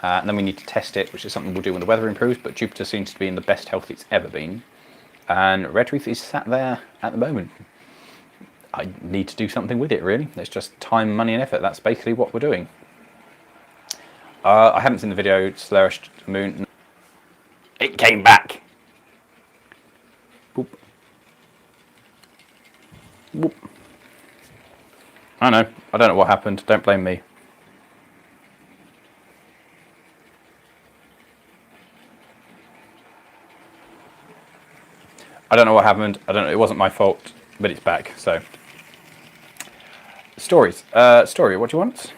And then we need to test it, which is something we'll do when the weather improves, but Jupiter seems to be in the best health it's ever been. And Redruth is sat there at the moment. I need to do something with it, really. It's just time, money and effort. That's basically what we're doing. I haven't seen the video, Slurish Moon. It came back! Boop. Boop. I know. I don't know what happened. Don't blame me. I don't know what happened. I don't know. It wasn't my fault, but it's back. So, stories. Story. What do you want?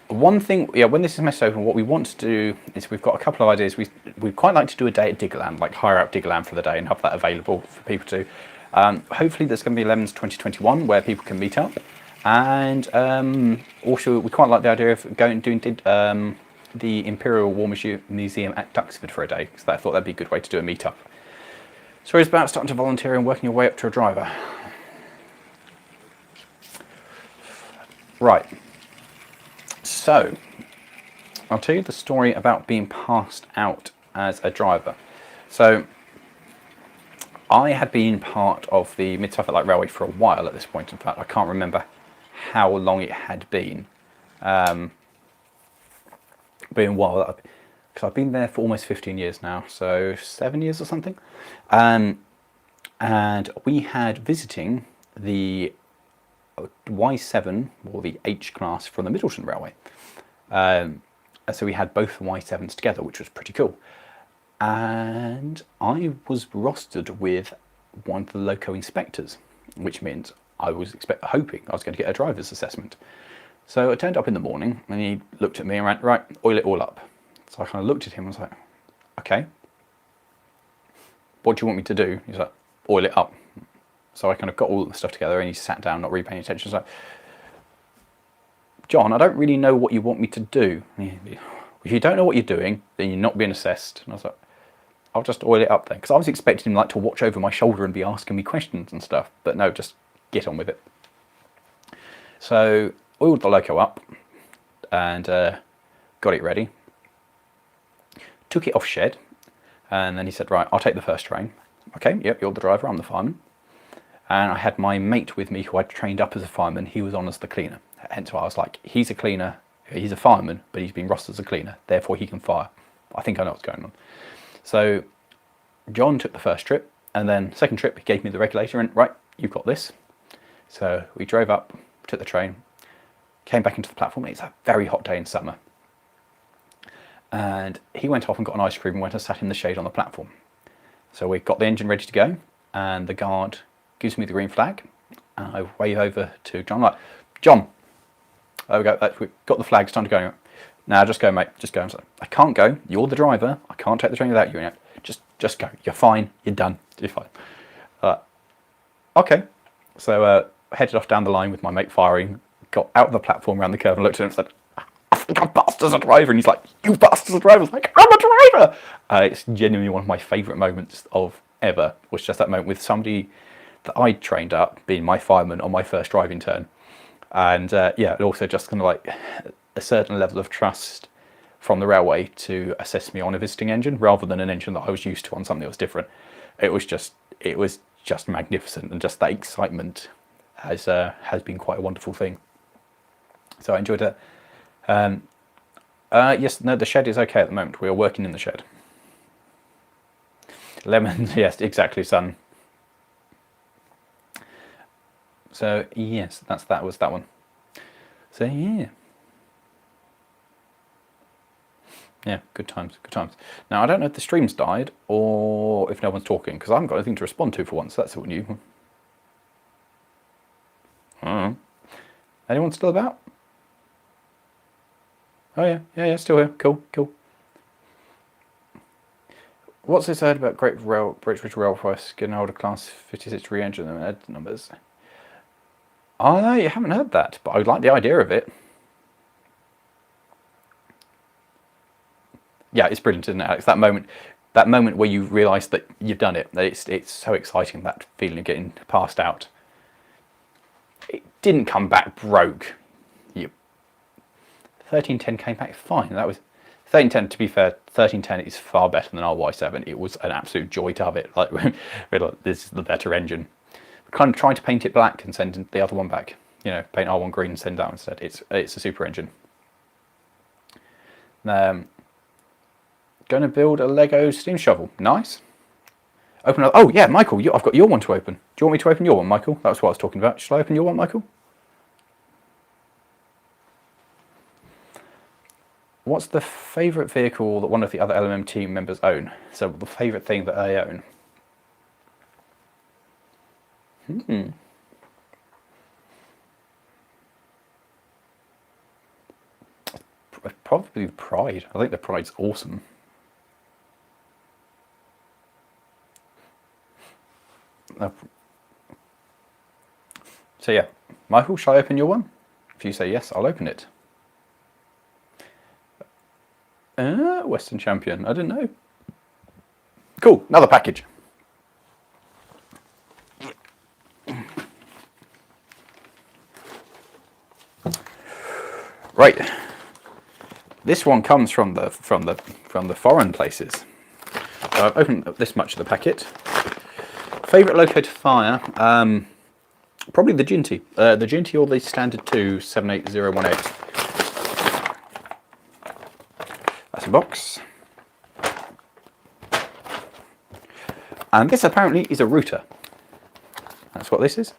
One thing, yeah. When this is messed open, what we want to do is we've got a couple of ideas. We'd quite like to do a day at Diggerland, like hire out Diggerland for the day and have that available for people to. Hopefully, there's going to be Lemons 2021 where people can meet up, and also we quite like the idea of going doing the Imperial War Museum at Duxford for a day, because I thought that'd be a good way to do a meetup. So it's about starting to volunteer and working your way up to a driver. Right. So, I'll tell you the story about being passed out as a driver. So, I had been part of the Mid-Suffolk Light Railway for a while at this point. In fact, I can't remember how long it had been. Been a while, because I've been there for almost 15 years now, so 7 years or something. And we had visiting the Y7, or the H class from the Middleton Railway. So we had both the Y7s together, which was pretty cool. And I was rostered with one of the loco inspectors, which meant I was hoping I was going to get a driver's assessment. So I turned up in the morning and he looked at me and went, right, oil it all up. So I kind of looked at him and was like, okay, what do you want me to do? He's like, oil it up. So I kind of got all the stuff together and he sat down, not really paying attention. He's like, John, I don't really know what you want me to do. If you don't know what you're doing, then you're not being assessed. And I was like, I'll just oil it up then. Because I was expecting him like to watch over my shoulder and be asking me questions and stuff. But no, just get on with it. So oiled the loco up and got it ready. Took it off shed. And then he said, right, I'll take the first train. Okay, yep, you're the driver, I'm the fireman. And I had my mate with me who I'd trained up as a fireman. He was on as the cleaner. Hence why I was like, he's a cleaner, he's a fireman, but he's been rostered as a cleaner. Therefore, he can fire. I think I know what's going on. So John took the first trip. And then second trip, he gave me the regulator and, right, you've got this. So we drove up, took the train, came back into the platform. It's a very hot day in summer. And he went off and got an ice cream and went and sat in the shade on the platform. So we got the engine ready to go. And the guard gives me the green flag, and I wave over to John, like, John, there we go, we've got the flag, it's time to go. Now, just go, mate, just go. So, I can't go, you're the driver, I can't take the train without you. Just go, you're fine, you're done, you're fine. Okay, so headed off down the line with my mate firing, got out of the platform around the curve and looked at him and said, I think I'm passed as a driver. And he's like, you passed as a driver. I was like, I'm a driver. It's genuinely one of my favourite moments of ever, was just that moment with somebody that I trained up being my fireman on my first driving turn. And yeah, also just kind of like a certain level of trust from the railway to assess me on a visiting engine rather than an engine that I was used to on something that was different. It was just magnificent, and just that excitement has been quite a wonderful thing. So I enjoyed it. Yes, no, the shed is okay at the moment. We are working in the shed. Lemons, yes, exactly, son. So yes, that was that one. So yeah. Yeah, good times, good times. Now, I don't know if the stream's died or if no one's talking, because I haven't got anything to respond to for once. That's all new. Anyone still about? Oh yeah, still here. Cool. What's this heard about British Rail price getting older class 56 re-engine and numbers? Oh no, you haven't heard that, but I like the idea of it. Yeah, it's brilliant, isn't it, Alex? That moment where you realise that you've done it. It's so exciting, that feeling of getting passed out. It didn't come back broke. 1310 came back fine. That was 1310. To be fair, 1310 is far better than our Y7. It was an absolute joy to have it. Like, this is the better engine. We're kind of trying to paint it black and send the other one back. You know, paint R1 green and send that instead. It's a super engine. Going to build a Lego steam shovel. Nice. Open up. Oh yeah, Michael, I've got your one to open. Do you want me to open your one, Michael? That's what I was talking about. Shall I open your one, Michael? What's the favourite vehicle that one of the other LMM team members own? So the favourite thing that they own. Probably the Pride. I think the Pride's awesome. So yeah, Michael, shall I open your one? If you say yes, I'll open it. Western Champion. I didn't know. Cool. Another package. Right. This one comes from the foreign places. So I've opened up this much of the packet. Favourite Locomotive fire? Probably the Ginty. The Ginty or the Standard 2 78018. That's a box. And this apparently is a router. That's what this is.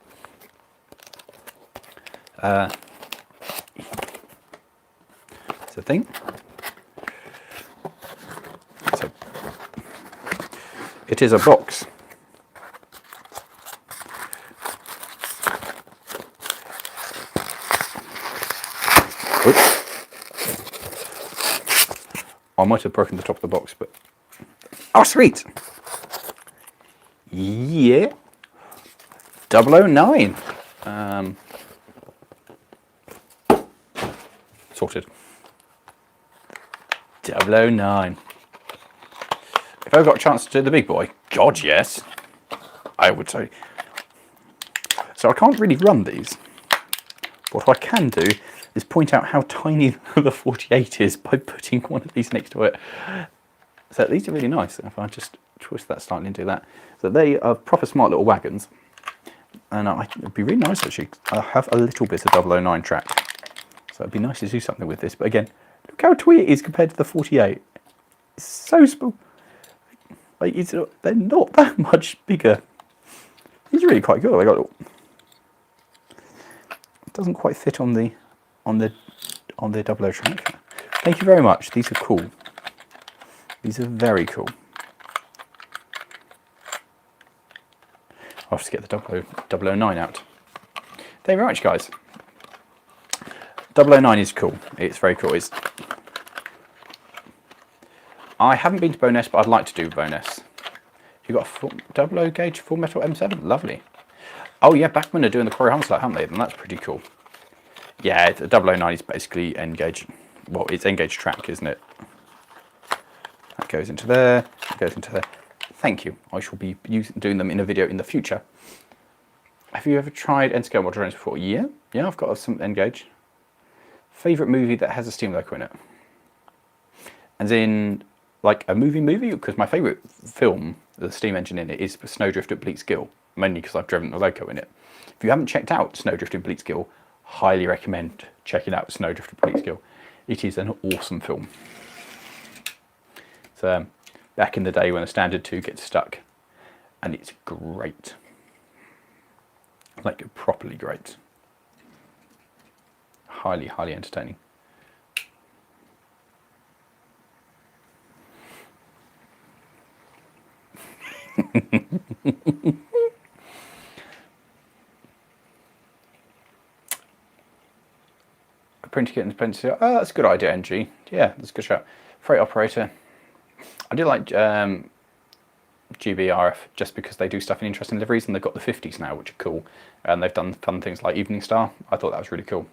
It's a thing. So it is a box. Oops. I might have broken the top of the box, but... Oh, sweet! Yeah. 009. Sorted. 009. If I got a chance to do the big boy, God, yes. I would say. So I can't really run these. What I can do is point out how tiny the 48 is by putting one of these next to it. So these are really nice. If I just twist that slightly and do that. So they are proper smart little wagons. And it'd be really nice actually. I have a little bit of 009 track. So it'd be nice to do something with this. But again, look how twee it is compared to the 48. It's so small. Like they're not that much bigger. These are really quite good. It doesn't quite fit on the 00 track. Thank you very much. These are cool. These are very cool. I'll just get the 009 out. Thank you very much, guys. 009 is cool. It's very cool. I haven't been to Bowness, but I'd like to do Bowness. You've got a 00 gauge full metal M7. Lovely. Oh yeah, Bachmann are doing the Quarry Hunslot, haven't they? And that's pretty cool. Yeah, the 009 is basically N-gauge. Well, it's N-gauge track, isn't it? That goes into there. That goes into there. Thank you. I shall be doing them in a video in the future. Have you ever tried N-scale model drones before? Yeah, I've got some N-gauge. Favourite movie that has a steam loco in it? As in, like a movie? Because my favourite film, the steam engine in it, is Snowdrift at Bleakskill, mainly because I've driven the loco in it. If you haven't checked out Snowdrift at Bleakskill, highly recommend checking out Snowdrift at Bleakskill. It is an awesome film. So, back in the day when the Standard 2 gets stuck, and it's great. Like, properly great. Highly, highly entertaining. Printer kit and pencil. Oh, that's a good idea, NG. Yeah, that's a good shot. Freight operator. I do like GBRF just because they do stuff in interesting liveries, and they've got the 50s now, which are cool. And they've done fun things like Evening Star. I thought that was really cool.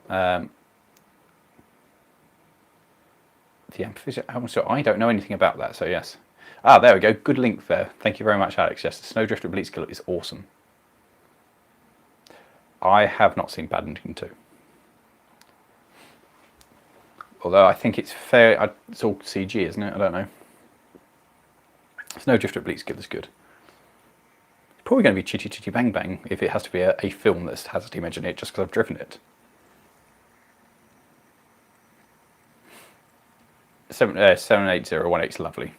The Amphibious. So I don't know anything about that, so yes. Ah, there we go. Good link there. Thank you very much, Alex. Yes, the Snowdrift at Bleakskill is awesome. I have not seen Paddington 2. Although I think it's fair. It's all CG, isn't it? I don't know. Snowdrift at Bleakskill is good. It's probably going to be Chitty Chitty Bang Bang if it has to be a film that has a steam engine in it, just because I've driven it. 78018 is lovely.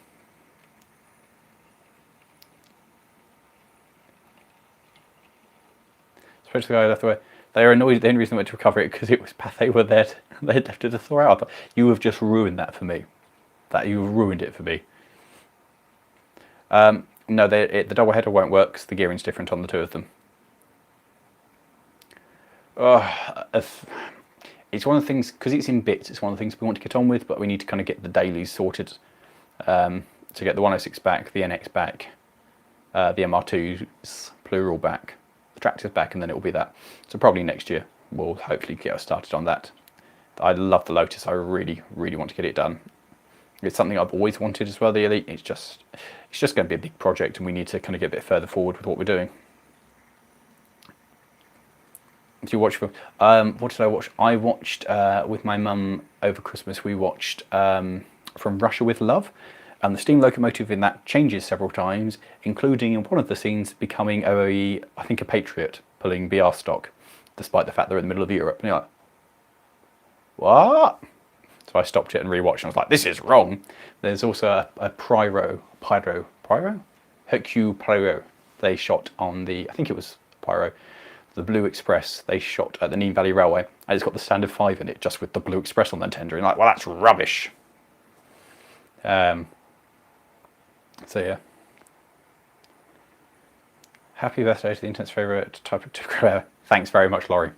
Especially the guy left away. They are annoyed. The only reason they went to recover it because it was they were there. They had left it to thaw out. You have just ruined that for me. You have ruined it for me. No, the double header won't work because the gearing's different on the two of them. It's one of the things, because it's in bits, it's one of the things we want to get on with, but we need to kind of get the dailies sorted to get the 106 back, the NX back, the MR2's plural back, the tractors back, and then it will be that. So probably next year we'll hopefully get us started on that. I love the Lotus. I really, really want to get it done. It's something I've always wanted as well, the Elite. It's just going to be a big project, and we need to kind of get a bit further forward with what we're doing. Do you watch? What did I watch? I watched with my mum over Christmas. We watched From Russia with Love, and the steam locomotive in that changes several times, including in one of the scenes becoming I think a Patriot pulling BR stock, despite the fact they're in the middle of Europe. And you're like, what? So I stopped it and rewatched, and I was like, this is wrong. There's also a Hercule Poirot they shot on the, I think it was Poirot, the Blue Express they shot at the Nene Valley Railway, and it's got the Standard 5 in it, just with the Blue Express on the tender. And like, well, that's rubbish. So yeah. Happy birthday to the internet's favourite type of career. Thanks very much, Lawrie.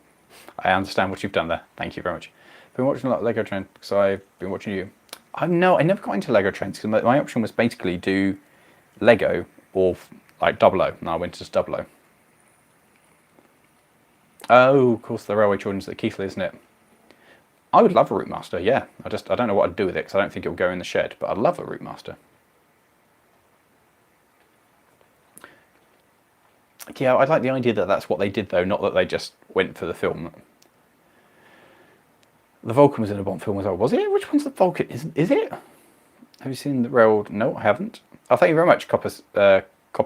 I understand what you've done there. Thank you very much. I've been watching a lot of Lego Trends because I've been watching you. I never got into Lego Trends because my option was basically do Lego or like 00, and I went to just 00. Oh, of course, the Railway Children's at Keithley, isn't it? I would love a Route Master, yeah. I don't know what I'd do with it because I don't think it would go in the shed, but I'd love a Route Master. Yeah, I like the idea that that's what they did, though, not that they just went for the film. The Vulcan was in a Bond film as well, was it? Which one's the Vulcan? Is it? Have you seen the railroad? No, I haven't. Oh, thank you very much, Copper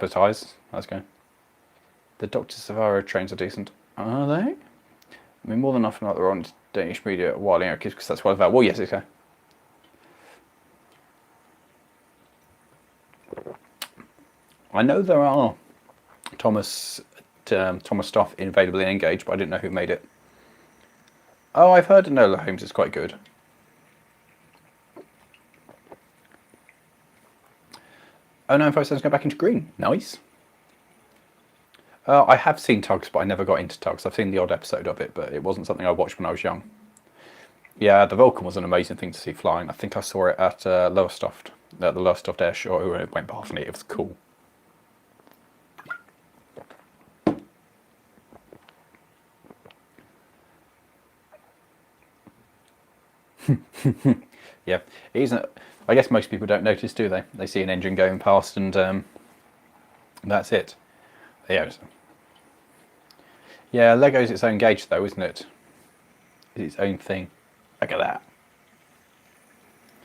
Ties. Let's go. The Dr. Savaro trains are decent. Are they? I mean, more than enough about the on Danish media a while ago, because that's what I've had. Well, yes, okay. I know there are Thomas stuff available in Engage, but I didn't know who made it. Oh, I've heard Enola Holmes is quite good. Oh, 957's going back into green. Nice. I have seen Tugs, but I never got into Tugs. I've seen the odd episode of it, but it wasn't something I watched when I was young. Yeah, the Vulcan was an amazing thing to see flying. I think I saw it at Lowestoft, at the Lowestoft Air Show, and it went past me. It was cool. Yeah, it isn't. I guess most people don't notice, do they? They see an engine going past, and that's it. Yeah. Yeah, Lego's its own gauge, though, isn't it? It's its own thing. Look at that.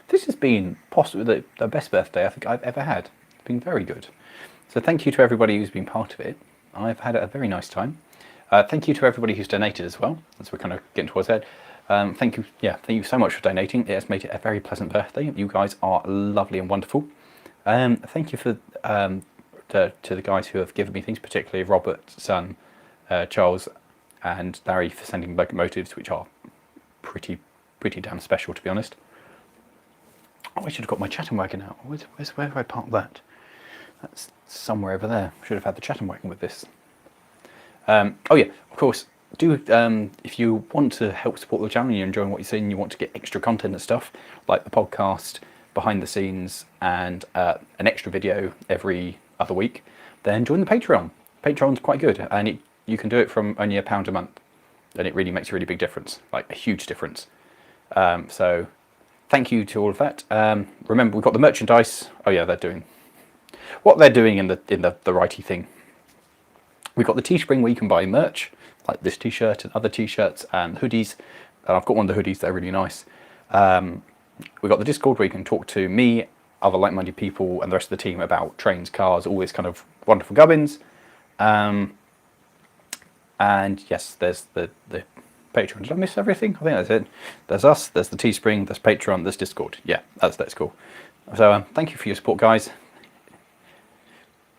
This has been possibly the best birthday I think I've ever had. It's been very good. So thank you to everybody who's been part of it. I've had a very nice time. Thank you to everybody who's donated as well, as we're kind of getting towards that. Thank you so much for donating. It has made it a very pleasant birthday. You guys are lovely and wonderful. Thank you for to the guys who have given me things, particularly Robert's son, Charles, and Larry, for sending locomotives, which are pretty damn special, to be honest. Oh, I should have got my Chatham wagon out. Where have I parked that? That's somewhere over there. Should have had the Chatham wagon with this. Oh yeah, of course. Do if you want to help support the channel and you're enjoying what you're seeing, you want to get extra content and stuff like the podcast, behind the scenes, and an extra video every other week, then join the Patreon. Patreon's quite good, and you can do it from only £1 a month, and it really makes a really big difference, like a huge difference. So thank you to all of that. Remember, we've got the merchandise. Oh yeah, they're doing what they're doing in the righty thing. We've got the Teespring where you can buy merch, like this t-shirt and other t-shirts and hoodies. And I've got one of the hoodies, they're really nice. We've got the Discord where you can talk to me, other like-minded people, and the rest of the team about trains, cars, all this kind of wonderful gubbins. And yes, there's the Patreon. Did I miss everything? I think that's it. There's us, there's the Teespring, there's Patreon, there's Discord. Yeah, that's cool. So thank you for your support, guys.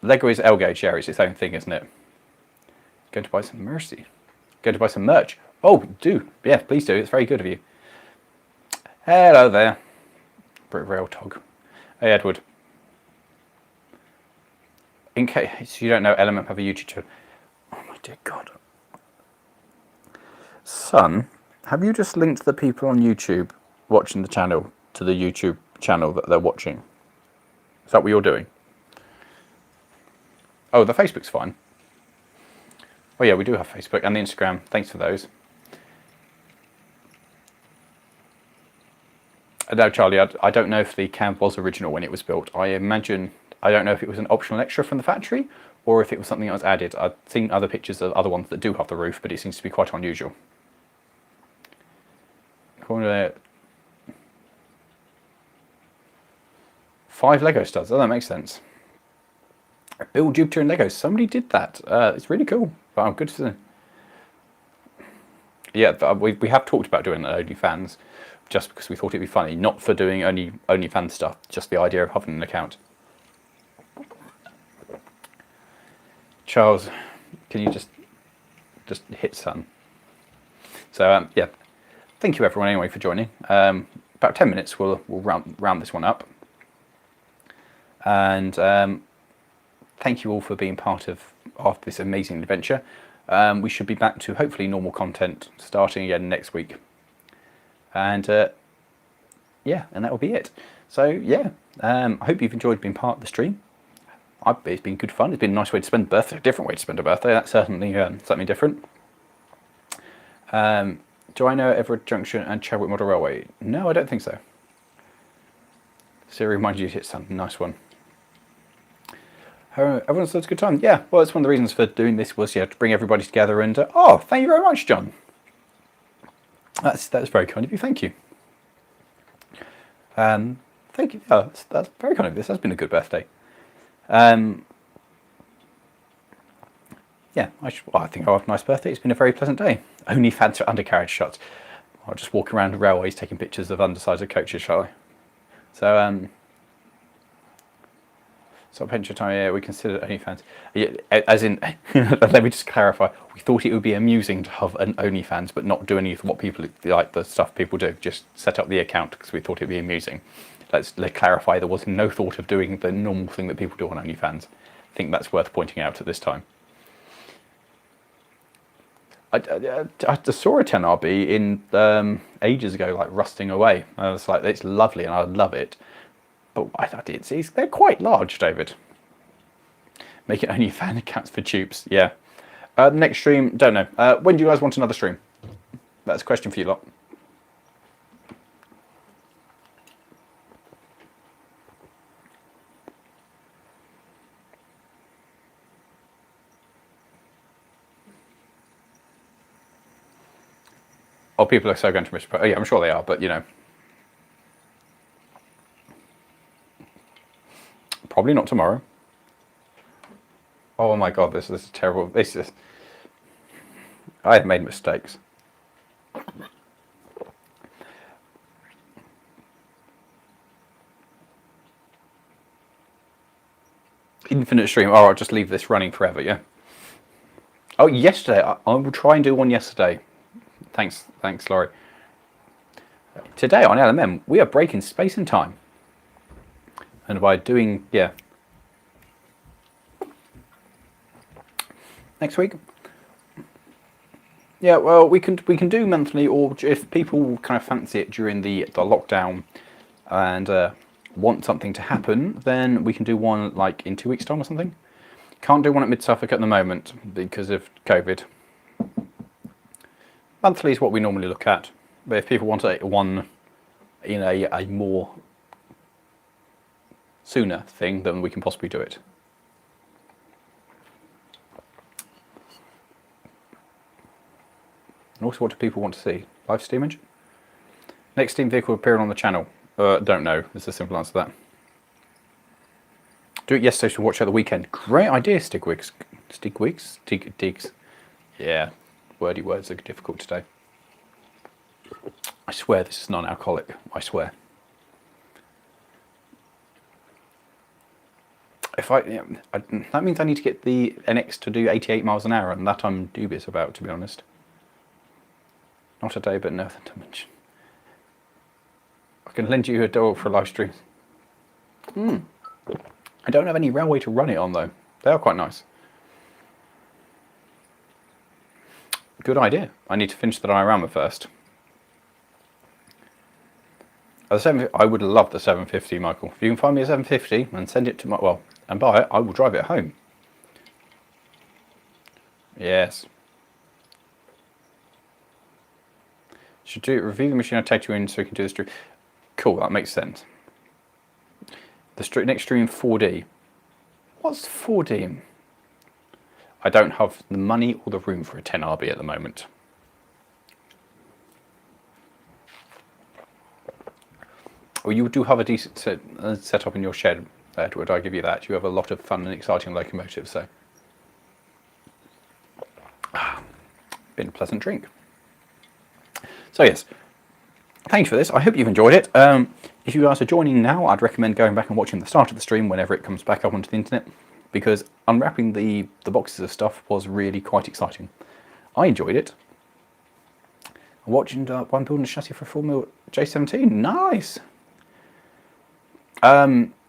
Lego is L-Gauge, yeah, it's its own thing, isn't it? Going to buy some Mercy. Going to buy some merch. Oh, do. Yeah, please do. It's very good of you. Hello there. Brit Rail Tog. Hey, Edward. In case you don't know, Element have a YouTube channel. Oh my dear God. Son, have you just linked the people on YouTube watching the channel to the YouTube channel that they're watching? Is that what you're doing? Oh, the Facebook's fine. Oh yeah, we do have Facebook and the Instagram. Thanks for those. No, Charlie, I don't know if the cab was original when it was built. I imagine, I don't know if it was an optional extra from the factory or if it was something that was added. I've seen other pictures of other ones that do have the roof, but it seems to be quite unusual. 5 Lego studs. Oh, that makes sense. Build Jupiter in Lego. Somebody did that. It's really cool. But I'm good to. Yeah, we have talked about doing OnlyFans, just because we thought it'd be funny, not for doing OnlyFans stuff. Just the idea of having an account. Charles, can you just hit son? So yeah, thank you everyone anyway for joining. About 10 minutes, we'll round this one up. And thank you all for being part of this amazing adventure. We should be back to hopefully normal content starting again next week. And yeah, and that will be it. So yeah, I hope you've enjoyed being part of the stream. It's been good fun. It's been a nice way to spend a birthday, a different way to spend a birthday. That's certainly something different. Do I know Everett Junction and Chadwick Model Railway? No, I don't think so. Siri reminds you to hit something. Nice one. Everyone said it's a good time. Yeah, well, it's one of the reasons for doing this was to bring everybody together. And oh, thank you very much, John. That's very kind of you. Thank you. Thank you. Oh, that's very kind of you. This has been a good birthday. Yeah, I think I'll have a nice birthday. It's been a very pleasant day. Only fancy undercarriage shots. I'll just walk around the railways taking pictures of undersides of coaches, shall I? So, so pension time, yeah, we consider OnlyFans. Yeah, as in, let me just clarify. We thought it would be amusing to have an OnlyFans, but not do any of what people like the stuff people do. Just set up the account because we thought it'd be amusing. Let's clarify. There was no thought of doing the normal thing that people do on OnlyFans. I think that's worth pointing out at this time. I saw a 10RB in ages ago, like rusting away. I was like, it's lovely and I love it. But I did see they're quite large, David. Make it only fan accounts for tubes. Yeah. Next stream, don't know. When do you guys want another stream? That's a question for you lot. Oh, people are so going to miss. Oh, yeah, I'm sure they are, but you know. Probably not tomorrow. Oh my God, this is terrible. This is. I have made mistakes. Infinite stream. Oh, I'll just leave this running forever, yeah. Oh, yesterday. I will try and do one yesterday. Thanks, Lawrie. Today on LMM, we are breaking space and time. And by doing, yeah. Next week? Yeah, well, we can do monthly, or if people kind of fancy it during the lockdown and want something to happen, then we can do one like in 2 weeks' time or something. Can't do one at Mid Suffolk at the moment because of COVID. Monthly is what we normally look at, but if people want one in a more sooner thing, then we can possibly do it. And also, what do people want to see? Live steam engine? Next steam vehicle appearing on the channel? Don't know. It's a simple answer to that. Do it yesterday to watch out the weekend. Great idea, Stigwigs. Digs. Yeah, wordy words are difficult today. I swear this is non-alcoholic. I swear. That means I need to get the NX to do 88 miles an hour, and that I'm dubious about, to be honest. Not today, but nothing to mention. I can lend you a dog for a live stream. I don't have any railway to run it on, though. They are quite nice. Good idea. I need to finish the diorama first. I would love the 750, Michael. If you can find me a 750 and send it to my, well, and buy it, I will drive it home. Yes. Should do review the machine I take you in so we can do the stream. Cool, that makes sense. The next stream 4D. What's 4D? I don't have the money or the room for a 10RB at the moment. Well, you do have a decent setup in your shed, Edward, I give you that. You have a lot of fun and exciting locomotives, so. Been a pleasant drink. So yes, thanks for this. I hope you've enjoyed it. If you guys are joining now, I'd recommend going back and watching the start of the stream whenever it comes back up onto the internet, because unwrapping the boxes of stuff was really quite exciting. I enjoyed it. Watching one building a chassis for a 4mm J17. Nice.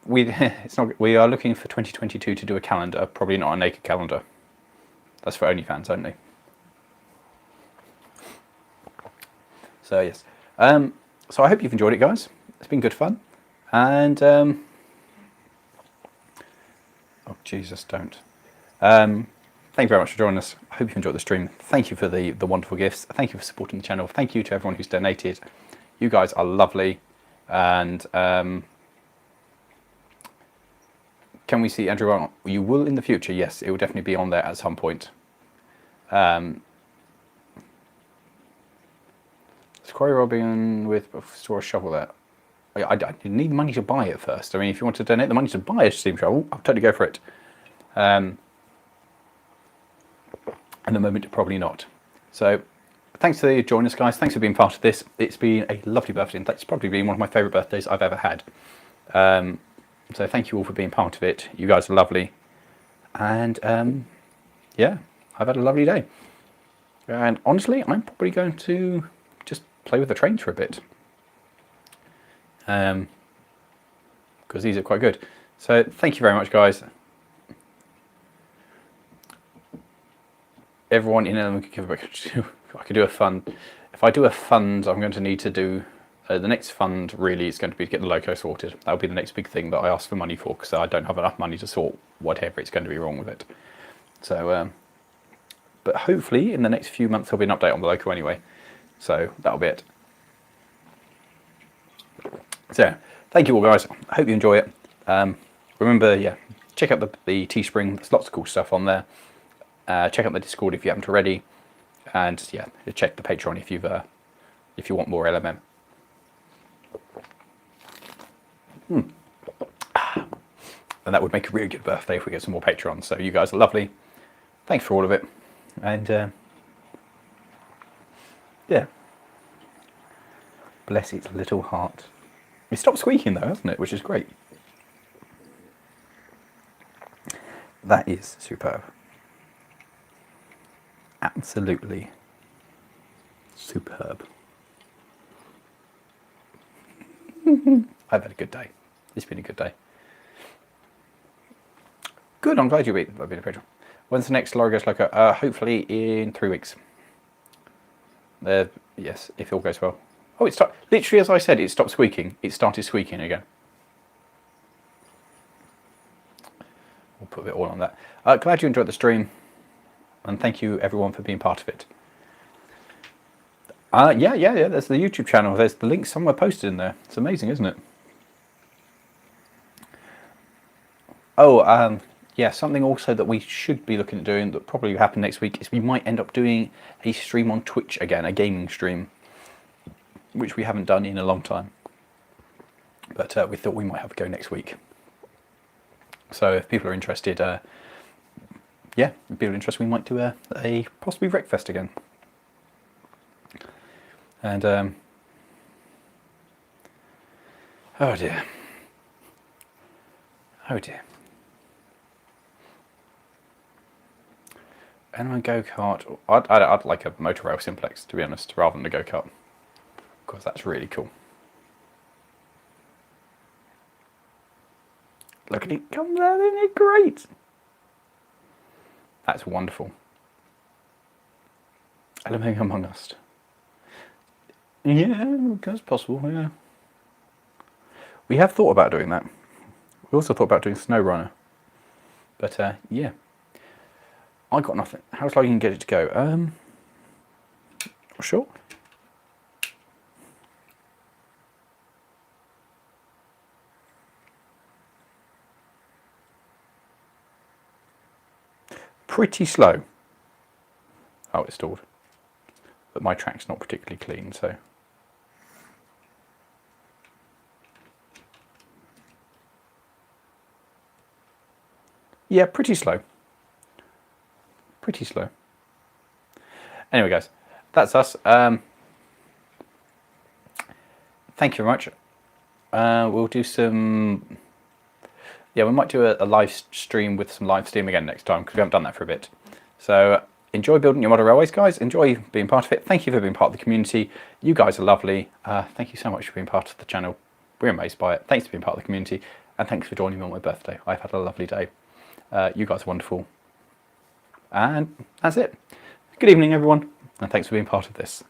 We are looking for 2022 to do a calendar, probably not a naked calendar. That's for OnlyFans only. So yes. So I hope you've enjoyed it, guys. It's been good fun. And oh Jesus, don't. Thank you very much for joining us. I hope you enjoyed the stream. Thank you for the wonderful gifts. Thank you for supporting the channel. Thank you to everyone who's donated. You guys are lovely. And can we see Andrew on? You will in the future. Yes, it will definitely be on there at some point. Is quarry robbing with a store shovel there? I need money to buy it first. I mean, if you want to donate the money to buy a steam shovel, I'll totally go for it. At the moment, probably not. So, thanks for joining us, guys. Thanks for being part of this. It's been a lovely birthday, and it's probably been one of my favourite birthdays I've ever had. So thank you all for being part of it. You guys are lovely. And yeah, I've had a lovely day. And honestly, I'm probably going to just play with the trains for a bit. Because these are quite good. So thank you very much, guys. Everyone in Element could give a I could do a fund. If I do a fund, I'm going to need to do the next fund. Really, is going to be to get the loco sorted. That'll be the next big thing that I ask for money for, because I don't have enough money to sort whatever it's going to be wrong with it. So, but hopefully in the next few months there'll be an update on the loco anyway. So that'll be it. So thank you all, guys. I hope you enjoy it. Remember, yeah, check out the Teespring. There's lots of cool stuff on there. Check out the Discord if you haven't already, and yeah, check the Patreon if you want more LMM. And that would make a really good birthday if we get some more Patreons. So you guys are lovely. Thanks for all of it, and yeah, bless its little heart. It stopped squeaking though, hasn't it? Which is great. That is superb. Absolutely superb. I've had a good day. It's been a good day. Good, I'm glad you've been a Patreon. When's the next Lawrie Goes Loco? Hopefully in 3 weeks. Yes, if all goes well. Oh, it stopped. Literally, as I said, it stopped squeaking. It started squeaking again. We'll put a bit all on that. Glad you enjoyed the stream. And thank you, everyone, for being part of it. Yeah. There's the YouTube channel. There's the link somewhere posted in there. It's amazing, isn't it? Oh, yeah. Something also that we should be looking at doing that probably will happen next week is we might end up doing a stream on Twitch again, a gaming stream, which we haven't done in a long time. But we thought we might have a go next week. So if people are interested, yeah, if people are interested, we might do a possibly Wreckfest again. And oh dear, oh dear. And my go-kart, I'd like a motor rail simplex, to be honest, rather than a go-kart, because that's really cool. Look at it come there, isn't it great? That's wonderful. Living among us. Yeah, that's possible, yeah. We have thought about doing that. We also thought about doing SnowRunner. But, yeah. I got nothing. How slow you can get it to go? Sure. Pretty slow. Oh, it's stalled. But my track's not particularly clean, so... Yeah, pretty slow. Pretty slow. Anyway, guys, that's us. Thank you very much. We'll do some... Yeah, we might do a live stream with some live Steam again next time, because we haven't done that for a bit. So enjoy building your model railways, guys. Enjoy being part of it. Thank you for being part of the community. You guys are lovely. Thank you so much for being part of the channel. We're amazed by it. Thanks for being part of the community. And thanks for joining me on my birthday. I've had a lovely day. You guys are wonderful. And that's it. Good evening, everyone. And thanks for being part of this.